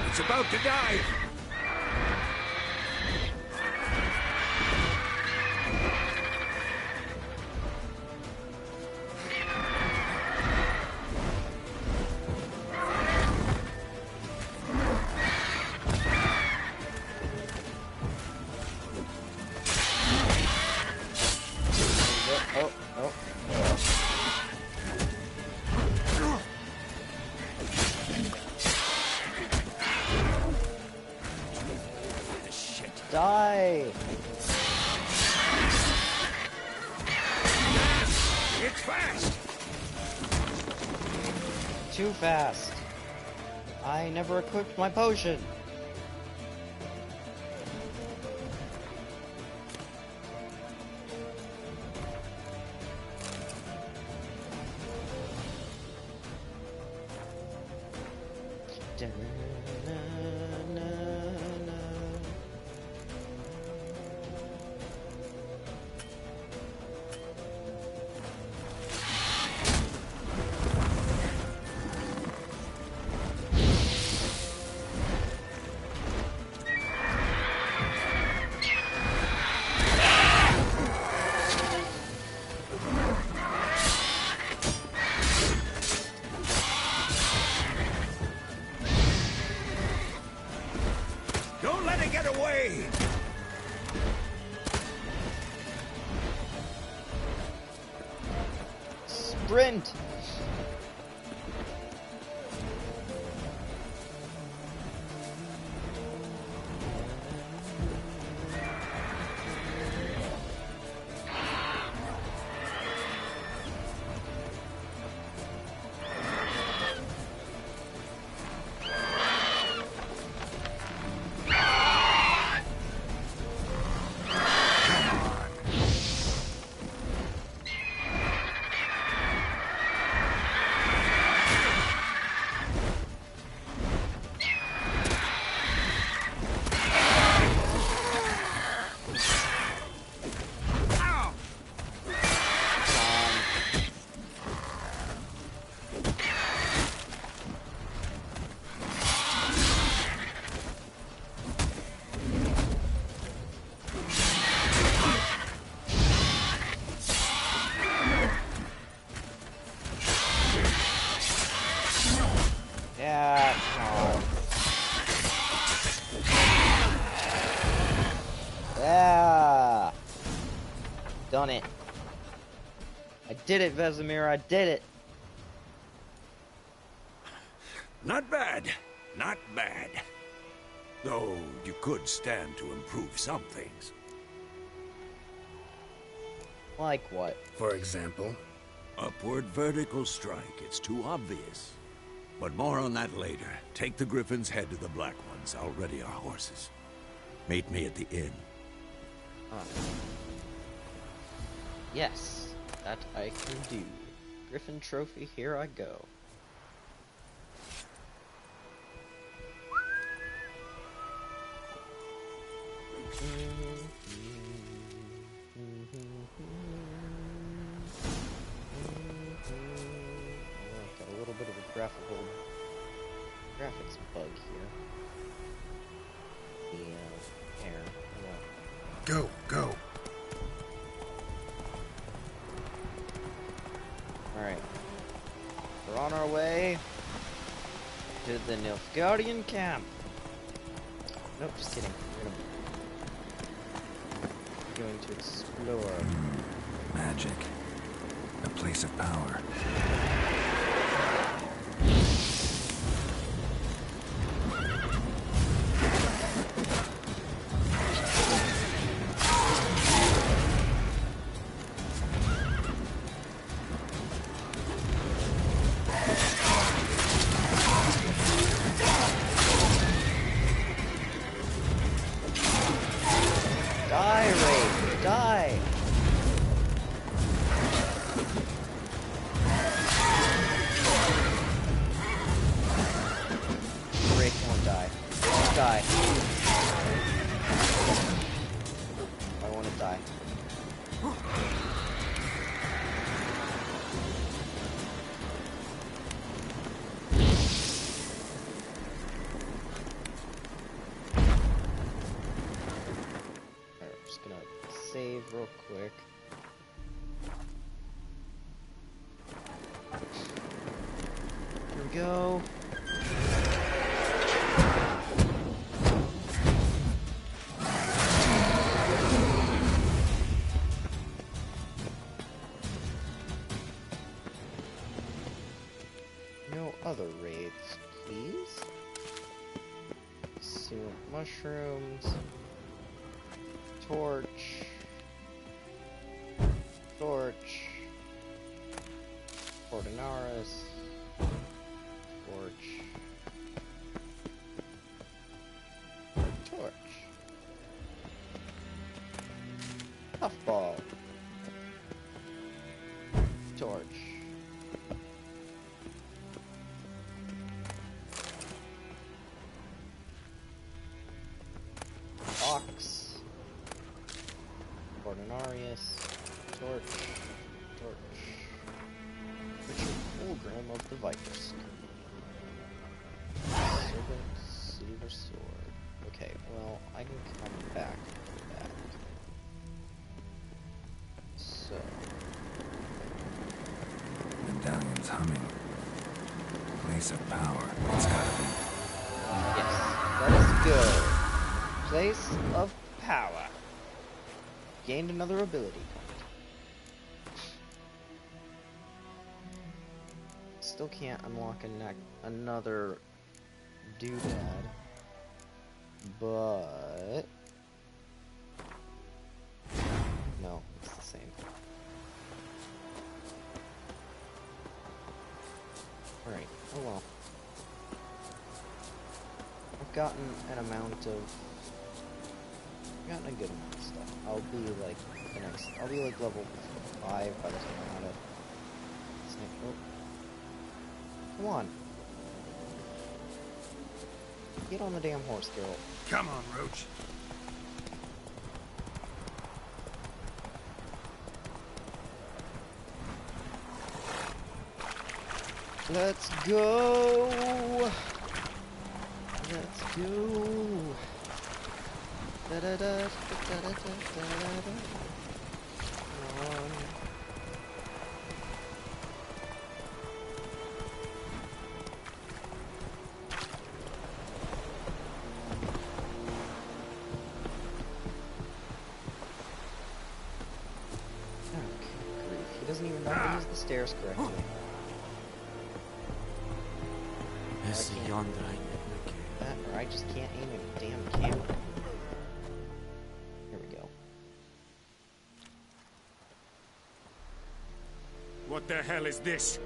It's about to dive! Die! It's fast! Too fast. I never equipped my potion. sprint! Yeah, come on. Yeah! Done it. I did it, Vesemir, I did it! Not bad. Not bad. Though you could stand to improve some things. Like what? For example? Upward vertical strike. It's too obvious. But more on that later. Take the Griffin's head to the Black Ones. I'll ready our horses. Meet me at the inn. Yes, that I can do. Griffin trophy, here I go. Got a little bit of a graphics bug here. The air. Go, go. Alright. We're on our way to the Nilfgaardian camp. Nope, just kidding. We're going to explore. Magic. A place of power. Die, Wraith! Die! Wraith won't die. Won't die. I want to die. Save real quick. Here we go. No other raids, please. Sewer mushrooms. Torch. Ordinaris. Torch. Puffball. Torch. Ox. Ordinarius. Torch. Richard Fulgrim of the Viper's. Servant Silver Sword. Okay, well, I can come back for that. So. Medallion's humming. Place of power. It's gotta be. Yes, let us go. Place of power. Gained another ability point. still can't unlock another doodad, but no, it's the same. Alright, oh well. I've gotten a good amount of stuff. I'll be like level 5 by the time I'm out of Snake. Oh. Come on. Get on the damn horse, Geralt. Come on, Roach. Let's go! Let's go! Da da da da da da da da. Come on. He doesn't even know how to use the stairs correctly. It's yonder, that, or I just can't aim a damn camera. Here we go. What the hell is this?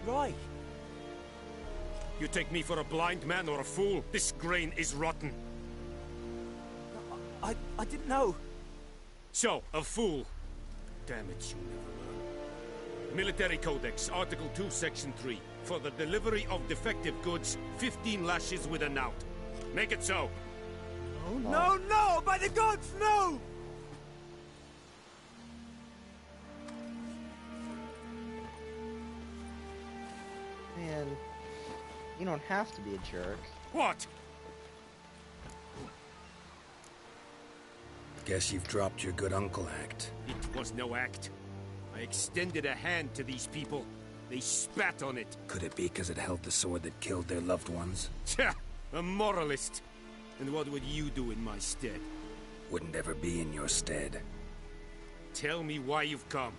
Right. You take me for a blind man or a fool? This grain is rotten. I didn't know. So, a fool. Damn it, you never learn. Military Codex, Article 2, Section 3. For the delivery of defective goods, 15 lashes with a knout. Make it so. Oh, no, no! By the gods, no! Man, you don't have to be a jerk. What? Guess you've dropped your good uncle act. It was no act. I extended a hand to these people. They spat on it. Could it be because it held the sword that killed their loved ones? Tja, a moralist. And what would you do in my stead? Wouldn't ever be in your stead. Tell me why you've come.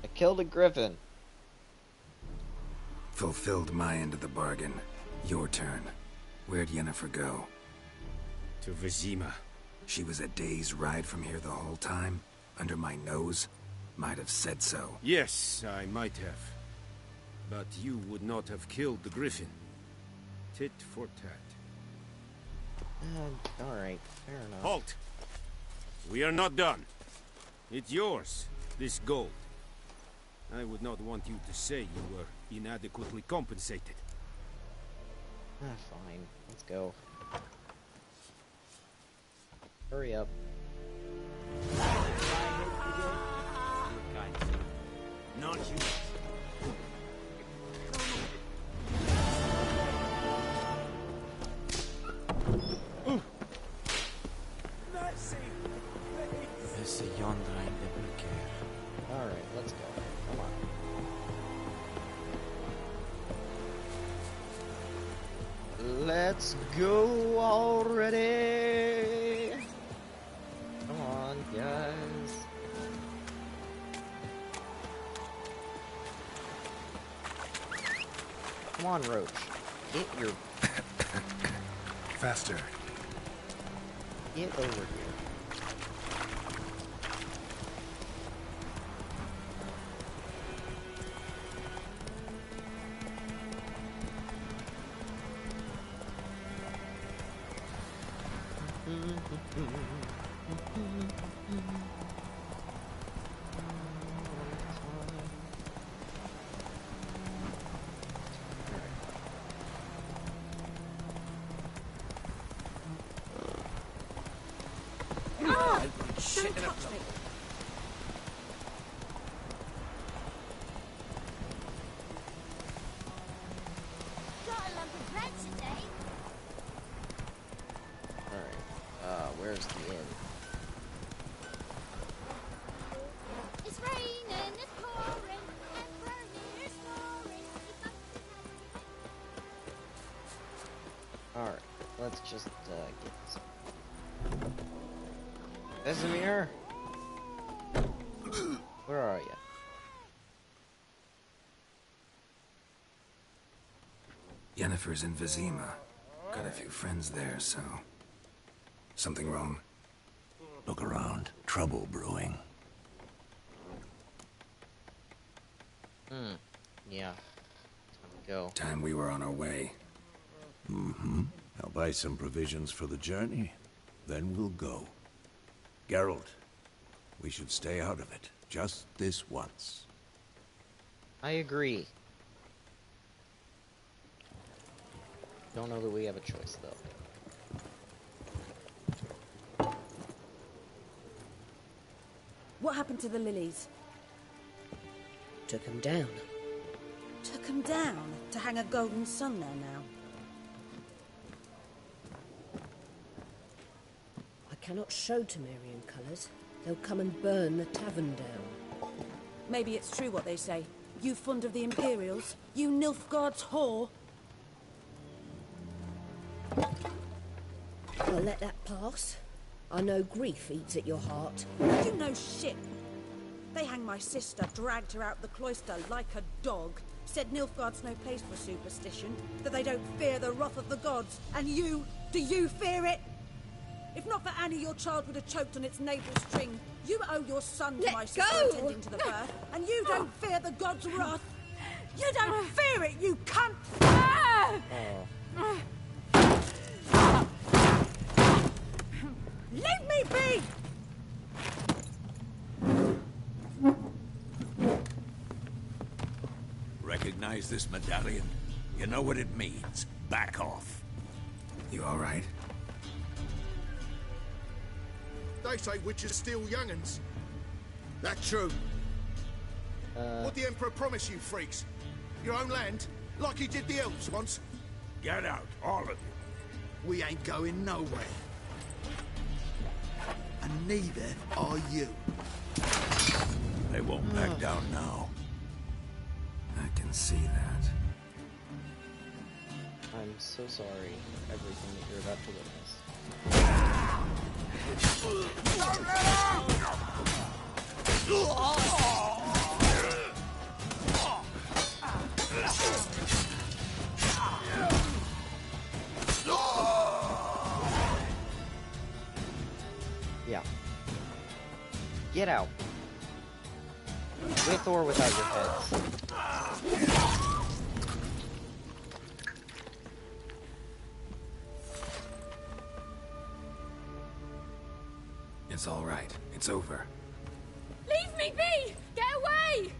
I killed a griffin. Fulfilled my end of the bargain. Your turn. Where'd Yennefer go? To Vizima. She was a day's ride from here the whole time? Under my nose? Might have said so. Yes, I might have. But you would not have killed the griffin. Tit for tat. Alright, fair enough. Halt! We are not done. It's yours, this gold. I would not want you to say you were inadequately compensated. Fine. Let's go. Hurry up. Not you. It's a yonder ain't the blue care. Alright, let's go. Come on. Let's go already! Come on, guys. Come on, Roach. Get your... Faster. Get over here. Shit in a... Got a lump of bread today. Alright, where's the inn? It's raining, it's pouring, and burning, it's roaring. Alright, let's just, get this. Vesemir! Where are you? Yennefer's in Vizima. Got a few friends there, so... Something wrong? Look around. Trouble brewing. Yeah. Time to go. Time we were on our way. Mm-hmm. I'll buy some provisions for the journey. Then we'll go. Geralt, we should stay out of it. Just this once. I agree. Don't know that we have a choice, though. What happened to the lilies? Took him down. Took them down to hang a golden sun there now. I cannot show Temerian colours. They'll come and burn the tavern down. Maybe it's true what they say. You fond of the Imperials? You Nilfgaard's whore? I'll let that pass. I know grief eats at your heart. You know shit. They hanged my sister, dragged her out the cloister like a dog. Said Nilfgaard's no place for superstition, that they don't fear the wrath of the gods. And you, do you fear it? If not for Annie, your child would have choked on its navel string. You owe your son to my sister attending to the birth, and you don't fear the gods' wrath. You don't fear it, you cunt! Leave me be! Recognize this medallion? You know what it means. Back off. You all right? They say witches steal young'uns. That true? What the Emperor promise you, freaks? Your own land? Like he did the elves once? Get out, all of you. We ain't going nowhere. And neither are you. They won't back down now. I can see that. I'm so sorry for everything that you're about to witness. Yeah. Get out. With or without your heads. It's all right. It's over. Leave me be! Get away!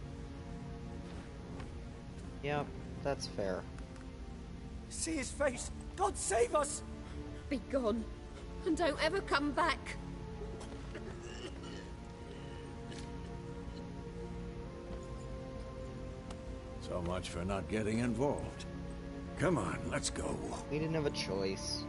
Yep, that's fair. See his face! God save us! Be gone, and don't ever come back. So much for not getting involved. Come on, let's go. We didn't have a choice.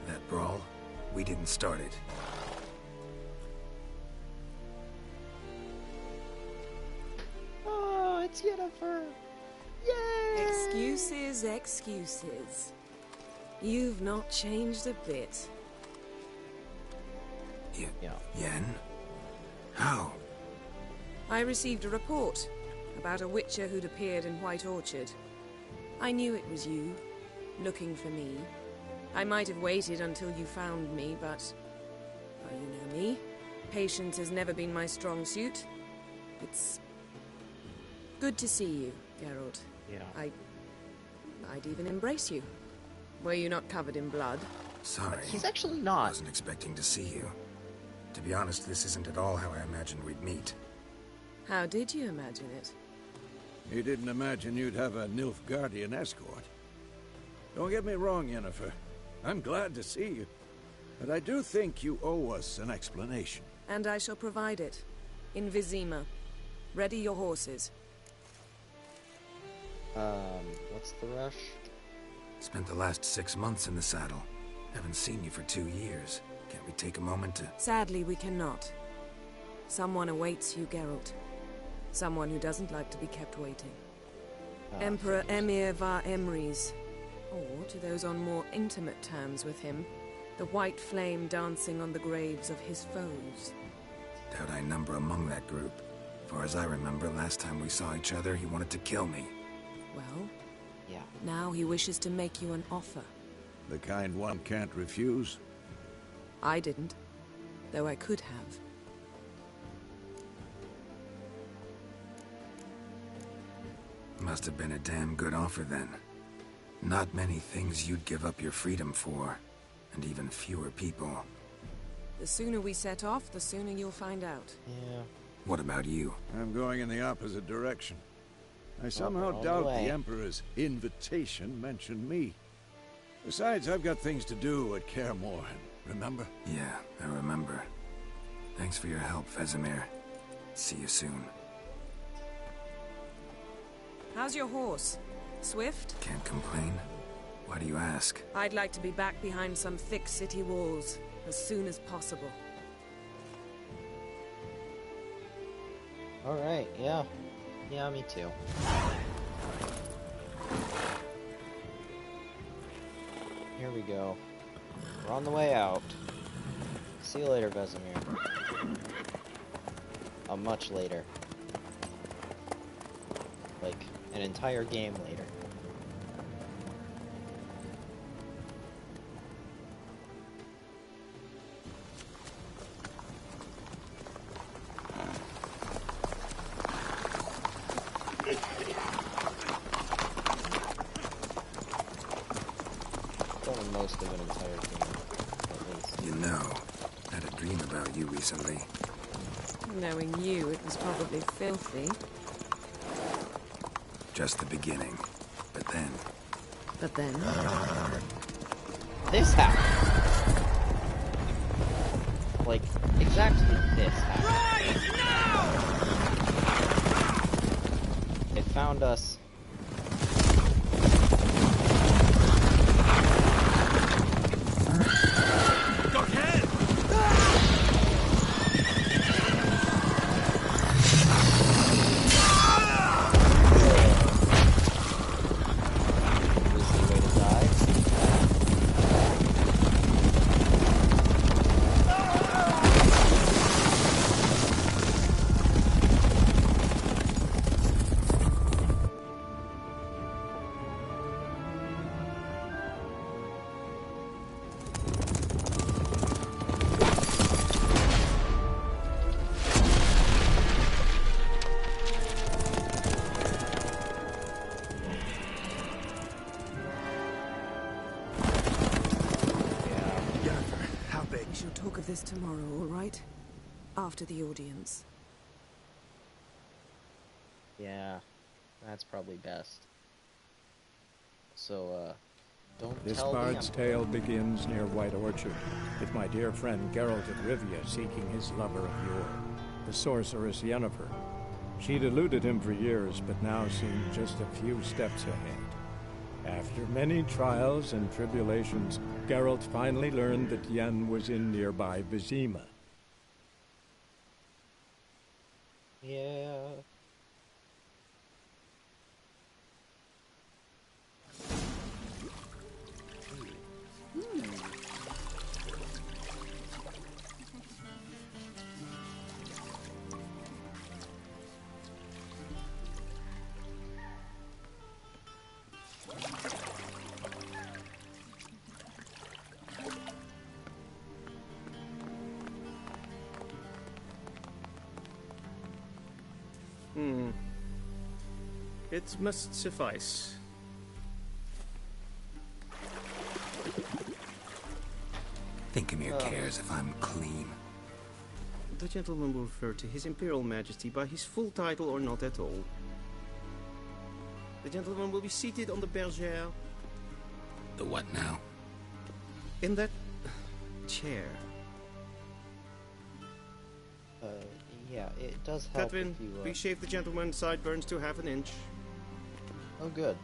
That brawl, we didn't start it. Oh, it's Yennefer! Yay! Excuses, excuses. You've not changed a bit. Yen? How? I received a report about a witcher who'd appeared in White Orchard. I knew it was you, looking for me. I might have waited until you found me, but... well, you know me. Patience has never been my strong suit. It's... good to see you, Geralt. Yeah. I'd even embrace you. Were you not covered in blood? Sorry. He's actually not. I wasn't expecting to see you. To be honest, this isn't at all how I imagined we'd meet. How did you imagine it? You didn't imagine you'd have a Nilfgaardian escort. Don't get me wrong, Yennefer. I'm glad to see you. But I do think you owe us an explanation. And I shall provide it. In Vizima. Ready your horses. What's the rush? Spent the last 6 months in the saddle. Haven't seen you for 2 years. Can't we take a moment to... Sadly, we cannot. Someone awaits you, Geralt. Someone who doesn't like to be kept waiting. Emperor Emir var Emrys, Or to those on more intimate terms with him, the white flame dancing on the graves of his foes. Doubt I number among that group. Far as I remember, last time we saw each other, he wanted to kill me. Well, yeah. Now he wishes to make you an offer. The kind one can't refuse? I didn't, though I could have. Must have been a damn good offer then. Not many things you'd give up your freedom for, and even fewer people. The sooner we set off, the sooner you'll find out. Yeah. What about you? I'm going in the opposite direction. I somehow doubt the Emperor's invitation mentioned me. Besides, I've got things to do at Kaer Morhen, remember? Yeah, I remember. Thanks for your help, Vesemir. See you soon. How's your horse? Swift? Can't complain. Why do you ask? I'd like to be back behind some thick city walls as soon as possible. Alright, yeah. Yeah, me too. Here we go. We're on the way out. See you later, Vesemir. Much later. Like, an entire game later. Most of an entire game, at least. You know, I had a dream about you recently. Knowing you, it was probably filthy. Just the beginning. But then... This happened! Like, exactly this happened. Rise now! It found us... This tomorrow, all right? After the audience. Yeah, that's probably best. So, don't This tell bard's tale begins near White Orchard, with my dear friend Geralt of Rivia seeking his lover of yore, the sorceress Yennefer. She'd eluded him for years, but now seemed just a few steps ahead. After many trials and tribulations, Geralt finally learned that Yen was in nearby Vizima. Yeah. It must suffice. Thinkamir cares if I'm clean. The gentleman will refer to His Imperial Majesty by his full title or not at all. The gentleman will be seated on the bergère. The what now? In that chair. Yeah, it does help Tatwin, if you, please shave the gentleman's sideburns to ½ an inch. Oh, good.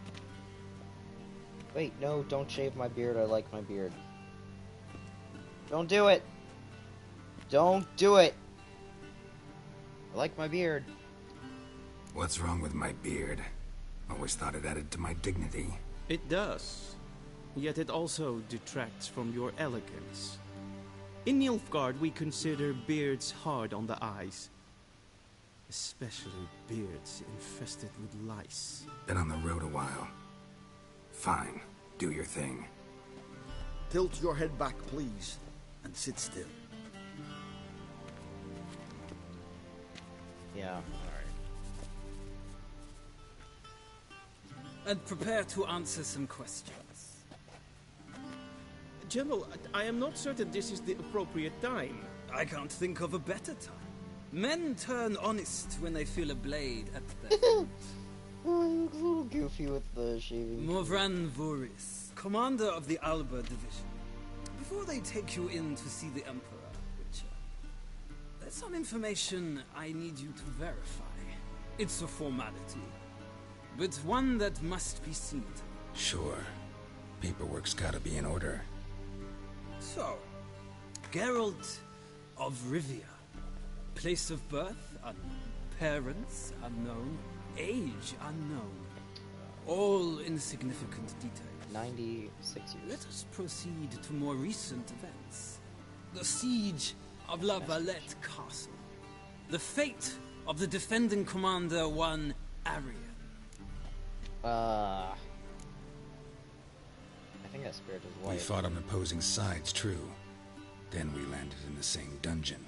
Wait, no, don't shave my beard. I like my beard. Don't do it! Don't do it! I like my beard. What's wrong with my beard? Always thought it added to my dignity. It does. yet it also detracts from your elegance. In Nilfgaard, we consider beards hard on the eyes. Especially beards infested with lice. Been on the road a while. Fine, do your thing. Tilt your head back, please, and sit still. Yeah, alright. And prepare to answer some questions. General, I am not certain this is the appropriate time. I can't think of a better time. Men turn honest when they feel a blade at their feet. Oh, a little goofy with the shaving. Morvran Voorhis, commander of the Alba division. Before they take you in to see the Emperor, Witcher, there's some information I need you to verify. It's a formality, but one that must be seen to. Sure. Paperwork's gotta be in order. So, Geralt of Rivia. Place of birth unknown. Parents unknown. Age unknown. All insignificant details. 96 years. Let us proceed to more recent events. The siege of La Valette Castle. The fate of the defending commander, one Arian. I think I spared his We life. fought on opposing sides, true. Then we landed in the same dungeon.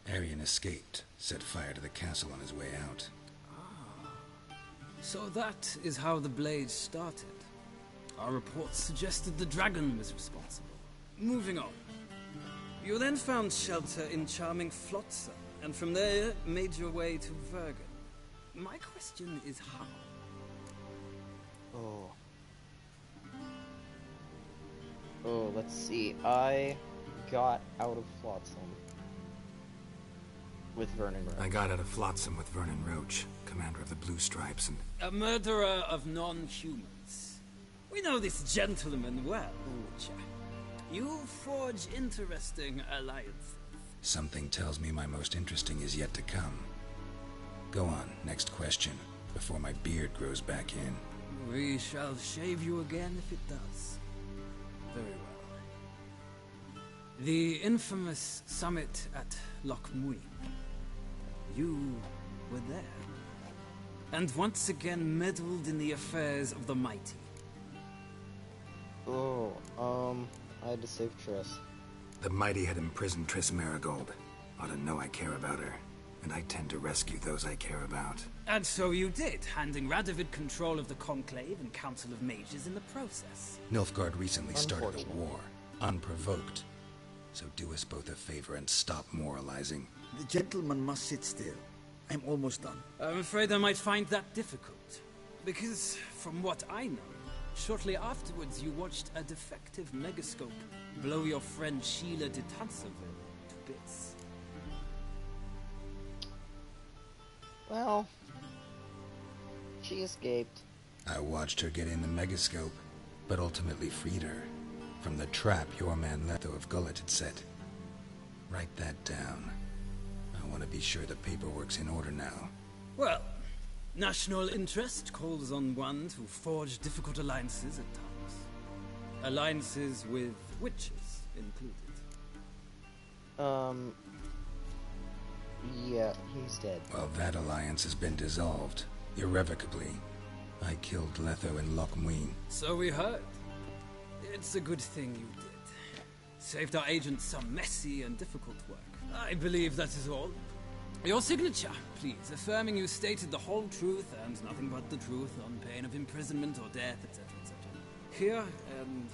Arian escaped, set fire to the castle on his way out. So that is how the Blade started. Our reports suggested the dragon was responsible. Moving on. You then found shelter in charming Flotsam, and from there made your way to Vergen. My question is how? Oh, let's see. I got out of Flotsam with Vernon Roach. I got out of Flotsam with Vernon Roach, commander of the Blue Stripes, and... A murderer of non-humans. We know this gentleman well, Witcher. You forge interesting alliances. Something tells me my most interesting is yet to come. Go on, next question, before my beard grows back in. We shall shave you again if it does. Very well. The infamous summit at Loch Muin. You were there. And once again meddled in the affairs of the mighty. I had to save Triss. The mighty had imprisoned Triss Merigold. Ought to know I care about her, and I tend to rescue those I care about. And so you did, handing Radovid control of the Conclave and Council of Mages in the process. Nilfgaard recently started a war, unprovoked. So do us both a favor and stop moralizing. The gentleman must sit still. I'm almost done. I'm afraid I might find that difficult. Because, from what I know, shortly afterwards you watched a defective megascope blow your friend Sheila de Tanserville to bits. Well, she escaped. I watched her get in the megascope, but ultimately freed her from the trap your man Letho of Gullet had set. Write that down. I want to be sure the paperwork's in order now. Well, national interest calls on one to forge difficult alliances at times. Alliances with witches included. Yeah, he's dead. Well, that alliance has been dissolved, irrevocably. I killed Letho in Loch Muin. So we heard. It's a good thing you did. Saved our agents some messy and difficult work. I believe that is all. Your signature, please, affirming you stated the whole truth and nothing but the truth on pain of imprisonment or death, etc., etc. Here and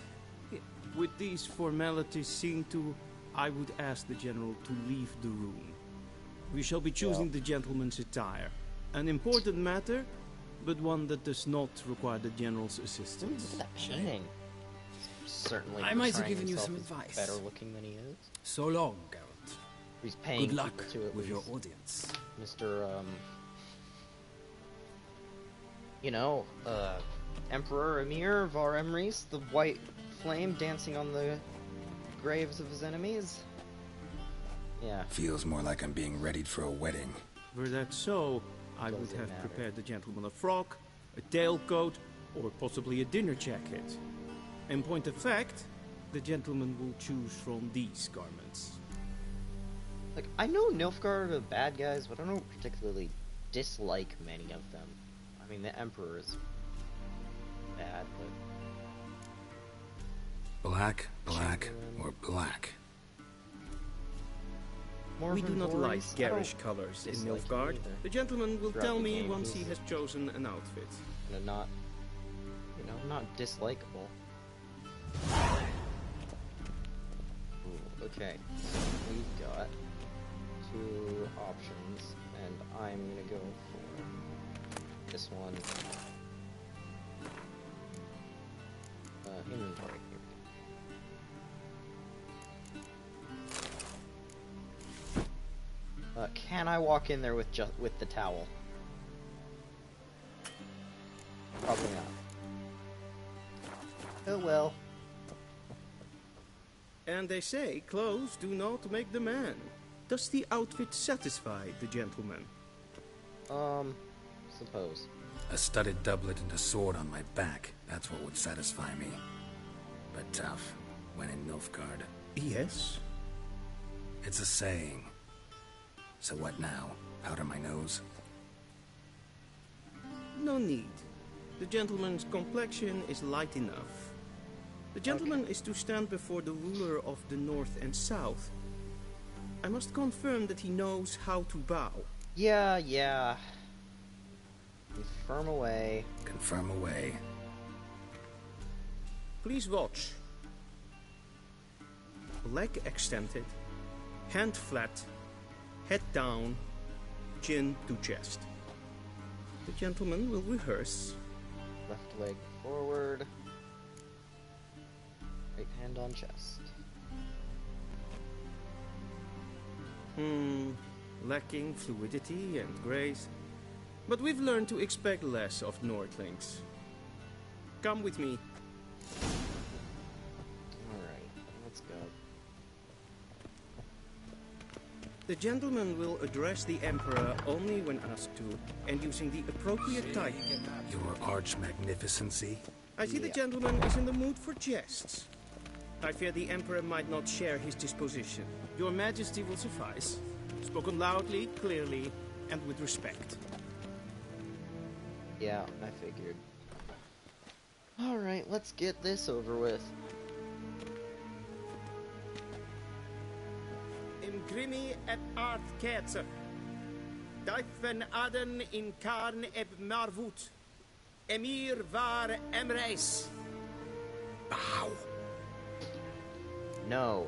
here. With these formalities seen to, I would ask the General to leave the room. We shall be choosing the gentleman's attire. An important matter, but one that does not require the General's assistance. Look at that painting. Certainly, I might have portraying given you himself some as advice. Better looking than he is. So long, Geralt. He's paying Good luck people to it with your audience. Mr. Emperor Emir Var Emrys, the white flame dancing on the graves of his enemies. Yeah. Feels more like I'm being readied for a wedding. Were that so, I would have prepared the gentleman a frock, a tailcoat, or possibly a dinner jacket. In point of fact, the gentleman will choose from these garments. Like, I know Nilfgaard are bad guys, but I don't particularly dislike many of them. I mean, the Emperor is bad, but... Black, black, or black? We do not like Morvengories? I garish don't colors in dislike them Nilfgaard. either. The gentleman will Throughout tell the me game, once he he's- has chosen an outfit. And not, you know, not dislikable. Ooh, okay, we've got 2 options, and I'm gonna go for this one. Inventory. Here we go. Can I walk in there with the towel? Probably not. Oh well. And they say clothes do not make the man. Does the outfit satisfy the gentleman? Suppose. A studded doublet and a sword on my back. That's what would satisfy me. But tough, when in Nilfgaard. Yes? It's a saying. So what now? Powder my nose? No need. The gentleman's complexion is light enough. The gentleman is to stand before the ruler of the North and South. I must confirm that he knows how to bow. Yeah. Confirm away. Confirm away. Please watch. Leg extended, hand flat, head down, chin to chest. The gentleman will rehearse. Left leg forward. Right hand on chest. Lacking fluidity and grace. But we've learned to expect less of Nordlings. Come with me. Alright, let's go. The gentleman will address the Emperor only when asked to, and using the appropriate title. Your arch magnificency? I see the gentleman is in the mood for jests. I fear the Emperor might not share his disposition. Your Majesty will suffice. Spoken loudly, clearly, and with respect. Yeah, I figured. Alright, let's get this over with. Imgrimi et art ketzer. Daifen aden in karn eb marvut. Emir var emreis. Bow. No.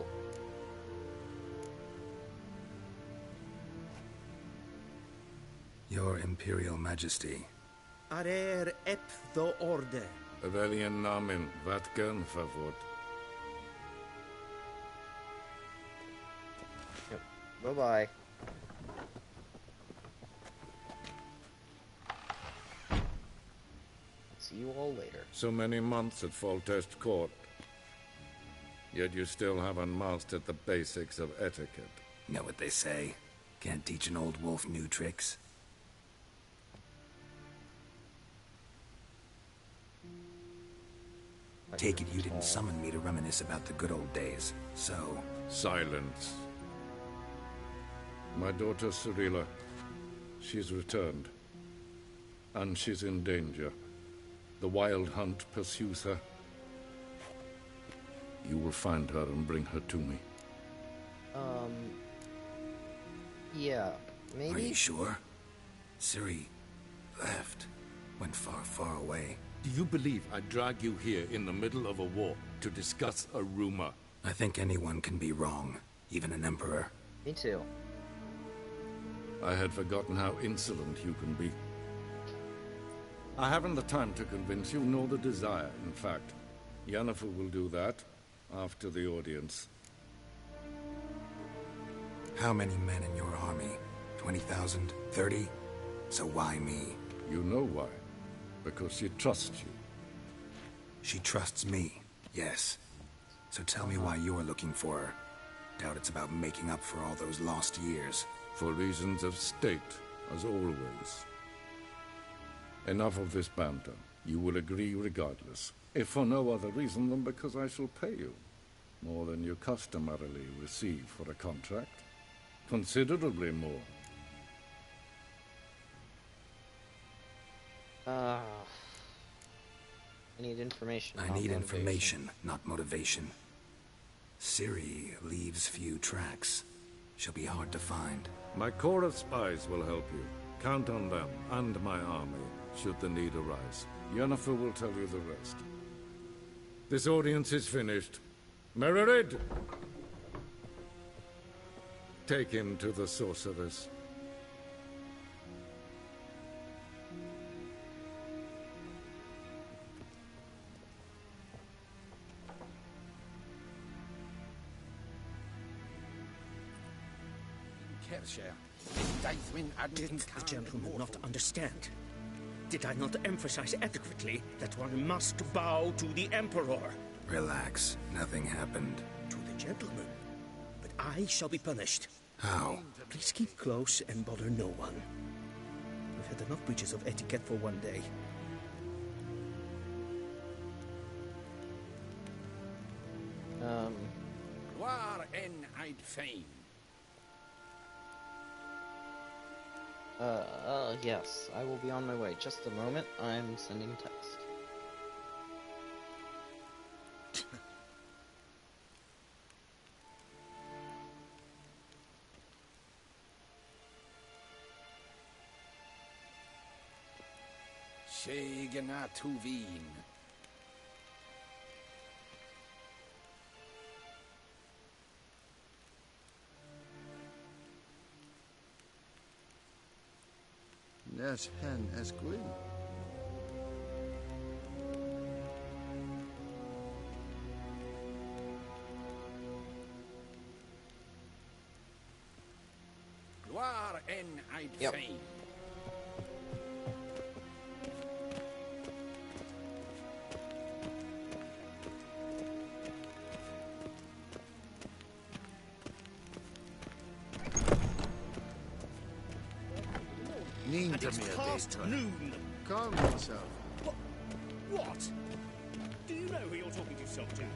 Your Imperial Majesty. Arer ep the orde. Weljen namen, wat kan favort? Yep. Bye-bye. See you all later. So many months at Foltest Court. Yet you still haven't mastered the basics of etiquette. Know what they say? Can't teach an old wolf new tricks. Take it you didn't summon me to reminisce about the good old days, so... Silence. My daughter Cirilla, she's returned. And she's in danger. The Wild Hunt pursues her. You will find her and bring her to me. Yeah, maybe? Are you sure? Ciri left. Went far, far away. Do you believe I drag you here in the middle of a war to discuss a rumor? I think anyone can be wrong, even an emperor. Me too. I had forgotten how insolent you can be. I haven't the time to convince you, nor the desire, in fact. Yennefer will do that after the audience. How many men in your army? 20,000? 30? So why me? You know why. Because she trusts you. She trusts me, yes. So tell me why you're looking for her. Doubt it's about making up for all those lost years. For reasons of state, as always. Enough of this banter. You will agree regardless, if for no other reason than because I shall pay you. More than you customarily receive for a contract. Considerably more. I need information. I not need motivation. information, not motivation. Ciri leaves few tracks. She'll be hard to find. My corps of spies will help you. Count on them, and my army, should the need arise. Yennefer will tell you the rest. This audience is finished. Mererid! Take him to the sorceress. Did the gentleman not understand? Did I not emphasize adequately that one must bow to the Emperor? Relax. Nothing happened. To the gentleman. But I shall be punished. How? Please keep close and bother no one. I've had enough breaches of etiquette for one day. War en I'd fame. Yes, I will be on my way. Just a moment, I'm sending a text. Shegana Tuvin. Nes hen esquin. War en I'd Yep. fame. Need And to it's me a past bit. noon. Calm yourself. What? Do you know who you're talking to, soldier?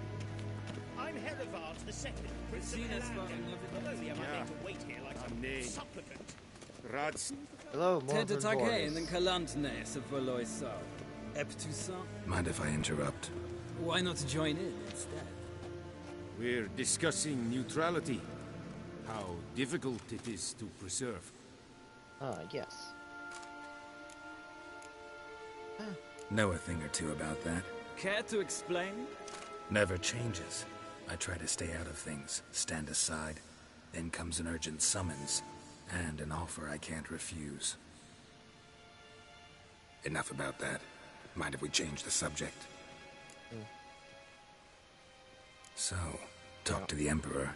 I'm Herivard II, Prince of Helanda. Not only am I made to wait here like some supplicant. Hello, more Tedetake and Kalantne se Voloisa. Eptusa. Mind if I interrupt? Why not join in instead? We're discussing neutrality. How difficult it is to preserve. Yes. Know a thing or two about that. Care to explain? Never changes. I try to stay out of things, stand aside. Then comes an urgent summons, and an offer I can't refuse. Enough about that. Mind if we change the subject? So, talk to the Emperor.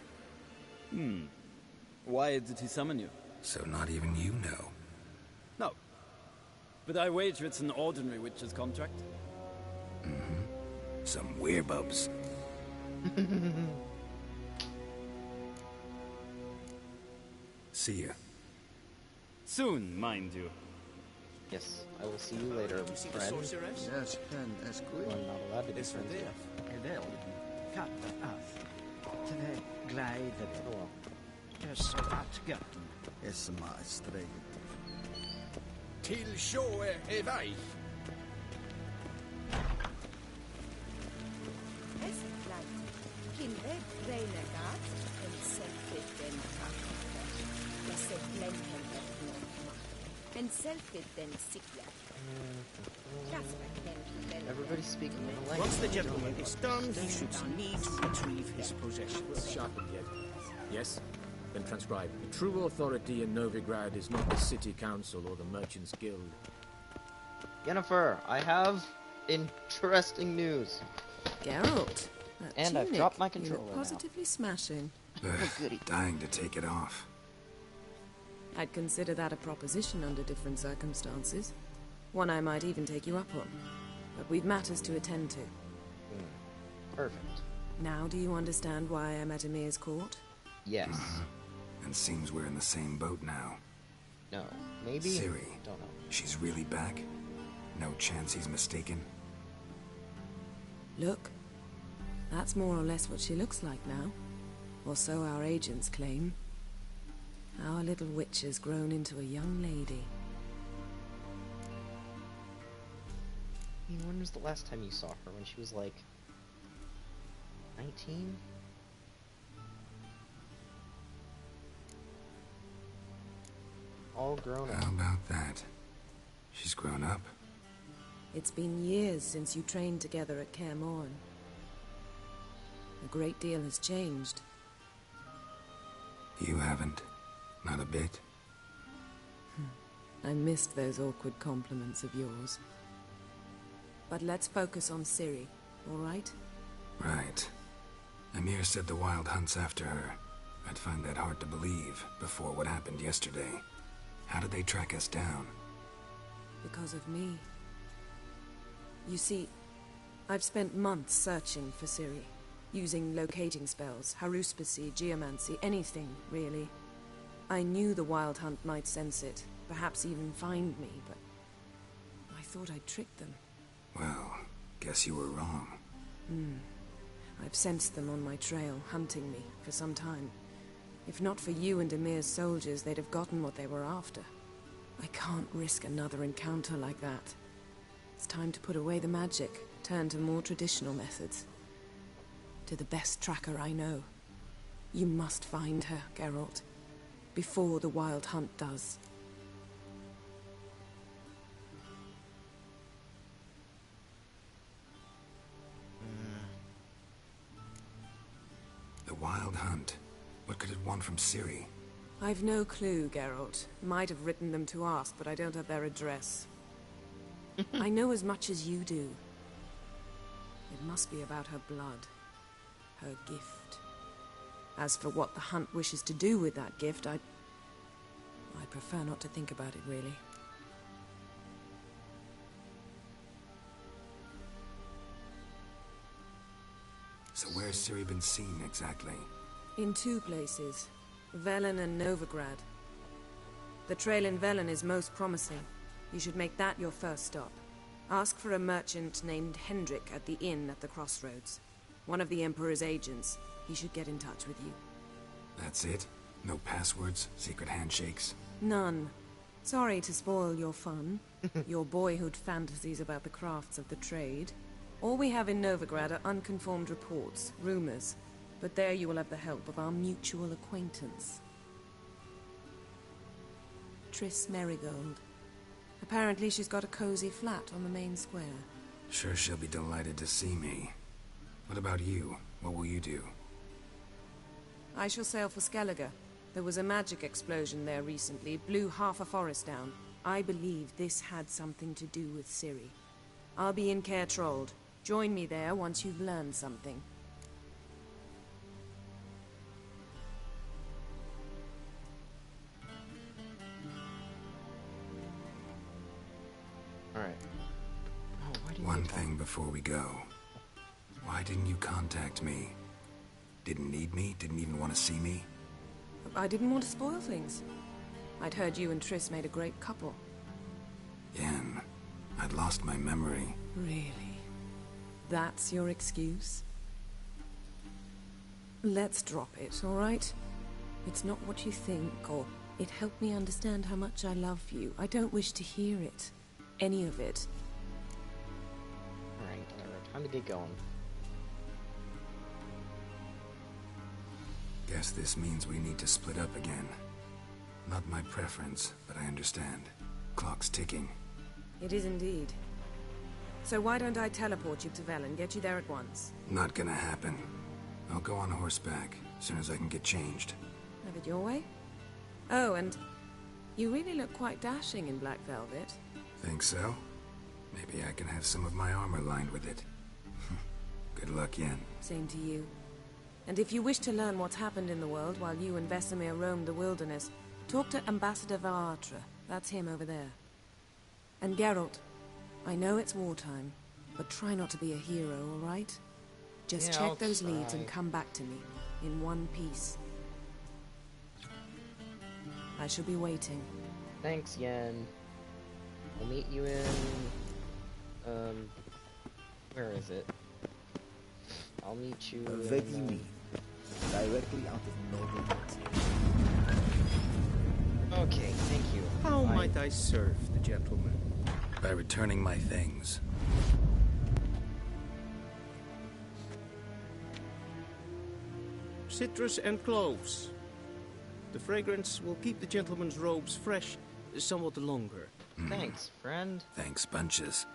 Why did he summon you? So not even you know. No. But I wager it's an ordinary witch's contract. Some werebubs. See ya. Soon, mind you. Yes, I will see you later, You see the friend. sorceress? Nes hen esquin. I'm not allowed to be It's for friends there. with. Edel, katta ath. Tene gleider. Oh, Dessa atgatten. Esma strej. Till sjå evej. Everybody's speaking in a language. Once the gentleman is done, he should need to retrieve his possessions. Sharpened yet? Yes? Then transcribe. The true authority in Novigrad is not the city council or the merchants guild. Yennefer, I have interesting news. Geralt, that And I've tunic, dropped my you controller look now. positively smashing. Ugh, dying to take it off. I'd consider that a proposition under different circumstances. One I might even take you up on. But we've matters to attend to. Perfect. Now do you understand why I'm at Emir's court? Yes. And seems we're in the same boat now. No. Maybe? Ciri. Don't know. She's really back? No chance he's mistaken? Look. That's more or less what she looks like now. Or so our agents claim. Our little witch has grown into a young lady. I mean, when was the last time you saw her? When she was like 19? All grown up. How about that? She's grown up. It's been years since you trained together at Kaer Morhen. A great deal has changed. You haven't. Not a bit. I missed those awkward compliments of yours. But let's focus on Ciri, all right? Right. Emir said the Wild Hunt's after her. I'd find that hard to believe before what happened yesterday. How did they track us down? Because of me. You see, I've spent months searching for Ciri. Using locating spells, haruspicy, geomancy, anything, really. I knew the Wild Hunt might sense it, perhaps even find me, but I thought I'd tricked them. Well, guess you were wrong. I've sensed them on my trail, hunting me, for some time. If not for you and Emir's soldiers, they'd have gotten what they were after. I can't risk another encounter like that. It's time to put away the magic, turn to more traditional methods. To the best tracker I know. You must find her, Geralt. Before the Wild Hunt does. The Wild Hunt. What could it want from Ciri? I've no clue, Geralt. Might have written them to ask, but I don't have their address. I know as much as you do. It must be about her blood. Her gift. As for what the Hunt wishes to do with that gift, I prefer not to think about it, really. So where's Ciri been seen, exactly? In two places. Velen and Novigrad. The trail in Velen is most promising. You should make that your first stop. Ask for a merchant named Hendrik at the inn at the crossroads. One of the Emperor's agents. He should get in touch with you. That's it? No passwords? Secret handshakes? None. Sorry to spoil your fun. Your boyhood fantasies about the crafts of the trade. All we have in Novigrad are unconfirmed reports, rumors. But there you will have the help of our mutual acquaintance. Triss Merigold. Apparently she's got a cozy flat on the main square. Sure she'll be delighted to see me. What about you? What will you do? I shall sail for Skellige. There was a magic explosion there recently, blew half a forest down. I believe this had something to do with Ciri. I'll be in Caer Trolde. Join me there once you've learned something. Alright. One thing before we go. Why didn't you contact me? Didn't need me? Didn't even want to see me? I didn't want to spoil things. I'd heard you and Triss made a great couple. Yen, I'd lost my memory. Really? That's your excuse? Let's drop it, all right? It's not what you think, or it helped me understand how much I love you. I don't wish to hear it. Any of it. Alright, time to get going. Guess this means we need to split up again. Not my preference, but I understand. Clock's ticking. It is indeed. So why don't I teleport you to Velen, get you there at once? Not gonna happen. I'll go on horseback, as soon as I can get changed. Have it your way? Oh, and you really look quite dashing in black velvet. Think so? Maybe I can have some of my armor lined with it. Good luck, Yen. Same to you. And if you wish to learn what's happened in the world while you and Vesemir roamed the wilderness, talk to Ambassador Varatra. That's him over there. And Geralt, I know it's wartime, but try not to be a hero, all right? Just Yeah, check I'll those try. leads and come back to me, in one piece. I shall be waiting. Thanks, Yen. We'll meet you in Where is it? I'll meet you Vegini, directly out of Noble. Okay, thank you. How might I serve the gentleman? By returning my things. Citrus and cloves. The fragrance will keep the gentleman's robes fresh somewhat longer. Thanks, friend. Thanks, bunches.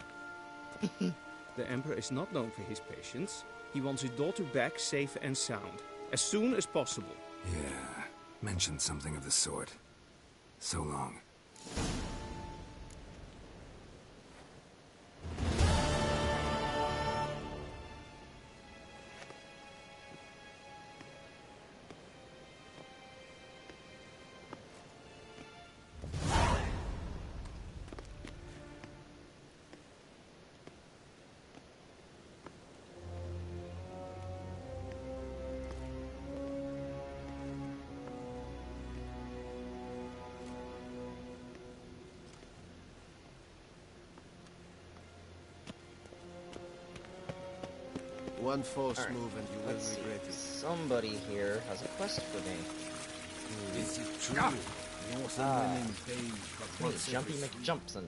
The Emperor is not known for his patience. He wants his daughter back safe and sound, as soon as possible. Yeah, mentioned something of the sort. So long. One false Alright, move and you will let's see. regret it. Somebody here has a quest for me. Is it true? Ah. You're Ah. someone in pain, but Me, what's Jumpy everything? McJumpson.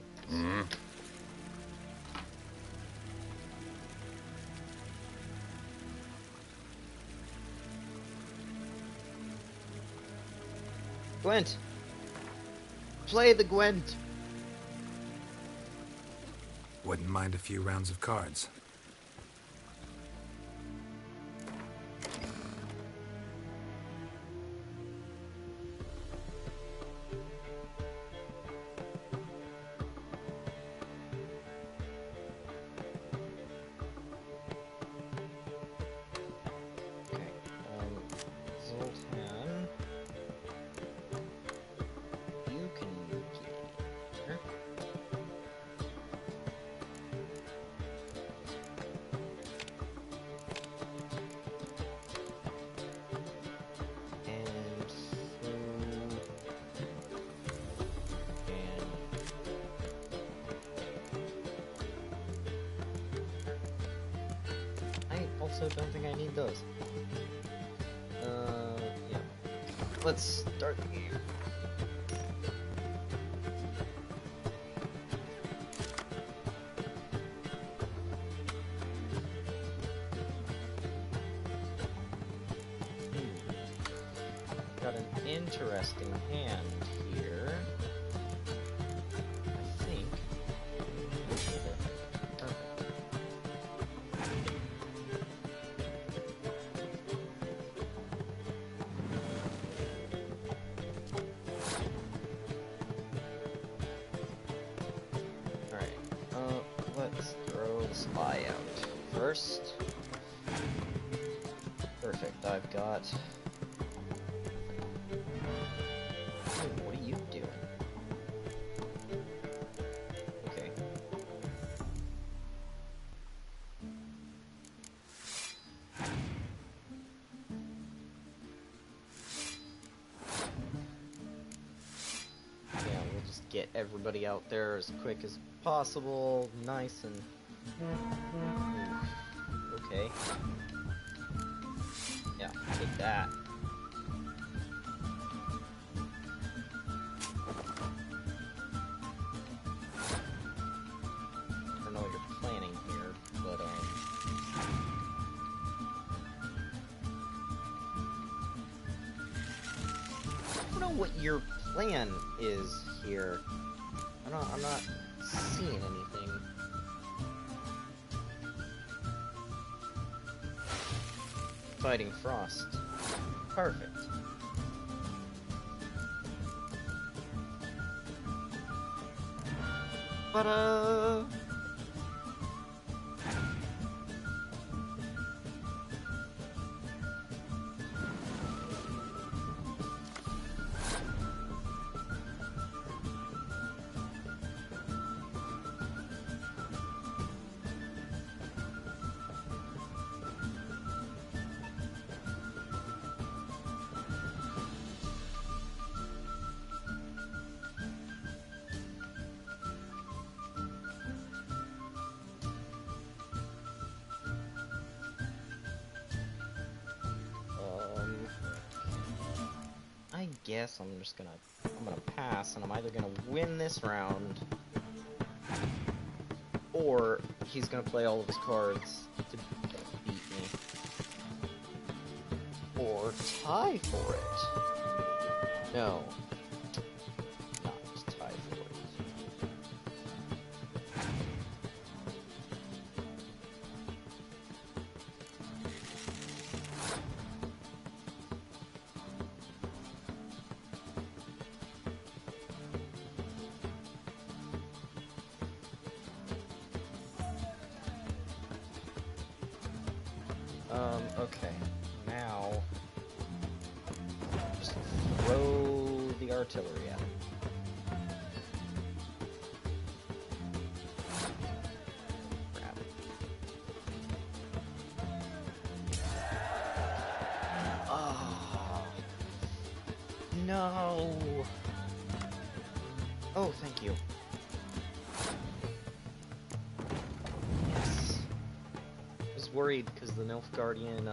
Gwent! Play the Gwent! Wouldn't mind a few rounds of cards. Okay, Zoltan. You can play here. And I also don't think I need those. Yeah. Let's start the game. Got an interesting hand here. I think. Perfect. Alright, let's throw the spy out first. Perfect, I've got... Hey, what are you doing? Okay. Yeah, we'll just get everybody out there as quick as possible, nice and... Okay. Yeah, take that. I don't know what you're planning here, but, I don't know what your plan is here. I'm not seeing anything. Fighting Frost. Perfect. But, guess I'm gonna pass, and I'm either gonna win this round, or he's gonna play all of his cards to beat me, or tie for it. No, not tie for it. Okay, now just throw the artillery at him. Crap. Oh, no. Oh, thank you. Yes. I was worried because the Nilfgaardian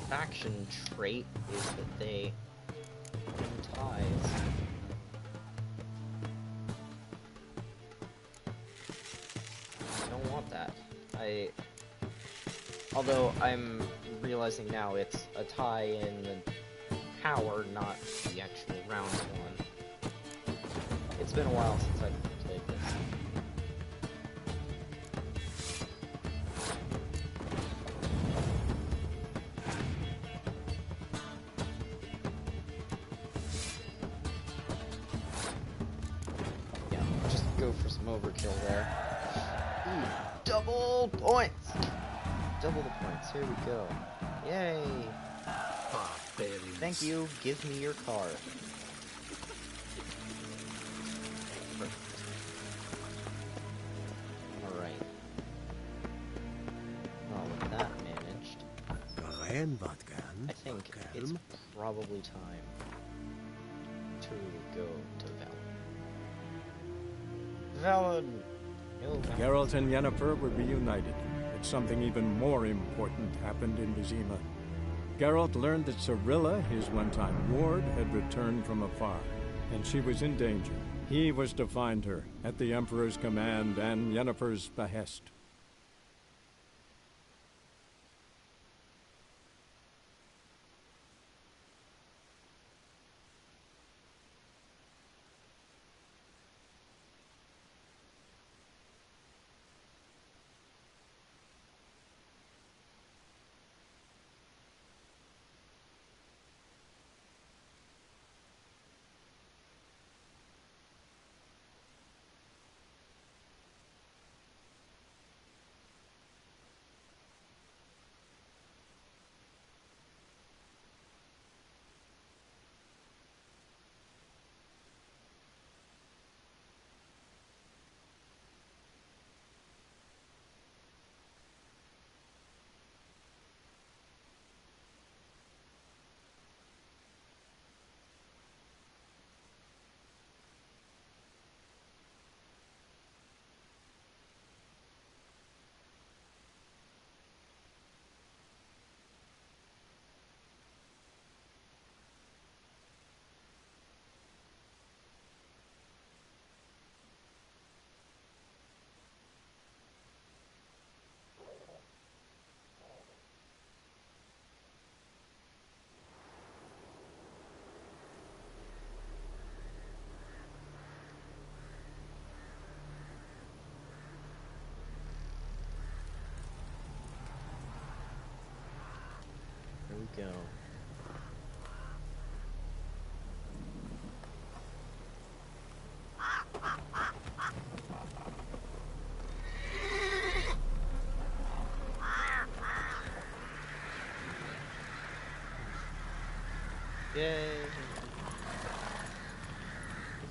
faction trait is that they win ties. I don't want that. Although I'm realizing now it's a tie in the power, not the actual round one. It's been a while since I've played this. Yeah, just go for some overkill there. Ooh, double points! Double the points, here we go. Yay! Thank you, give me your car. Alright. Well, with that managed, I think it's probably time to go to Velen. No, Geralt and Yennefer were reunited, but something even more important happened in Vizima. Geralt learned that Cirilla, his one-time ward, had returned from afar, and she was in danger. He was to find her, at the Emperor's command and Yennefer's behest. Here we go. Yay!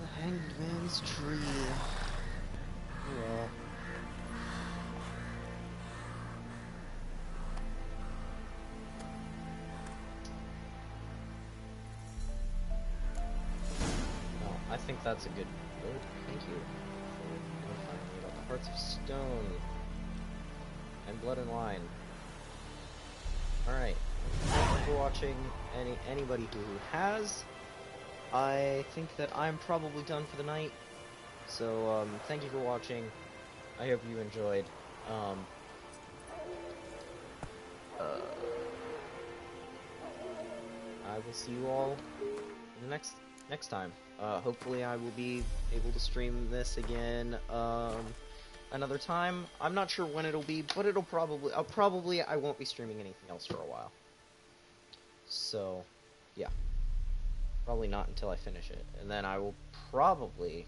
The Hanged Man's Tree. Oh well. Well, I think that's a good. Oh, thank you for notifying me about the Hearts of Stone and Blood and Wine. All right. thank you for watching. Anybody who has, I think that I'm probably done for the night. So thank you for watching. I hope you enjoyed. I will see you all in the next time. Hopefully I will be able to stream this again another time. I'm not sure when it'll be, but it'll probably I won't be streaming anything else for a while. So, yeah. Probably not until I finish it. And then I will probably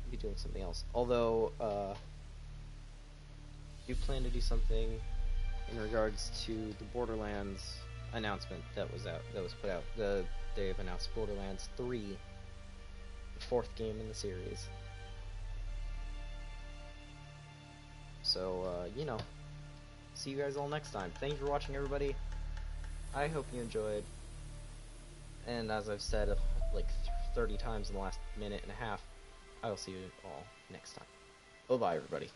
be doing something else. Although, I do plan to do something in regards to the Borderlands announcement that was put out. They've announced Borderlands 3, the 4th game in the series. So, you know, see you guys all next time. Thank you for watching, everybody. I hope you enjoyed. And as I've said like 30 times in the last minute and a half, I will see you all next time. Bye-bye, everybody.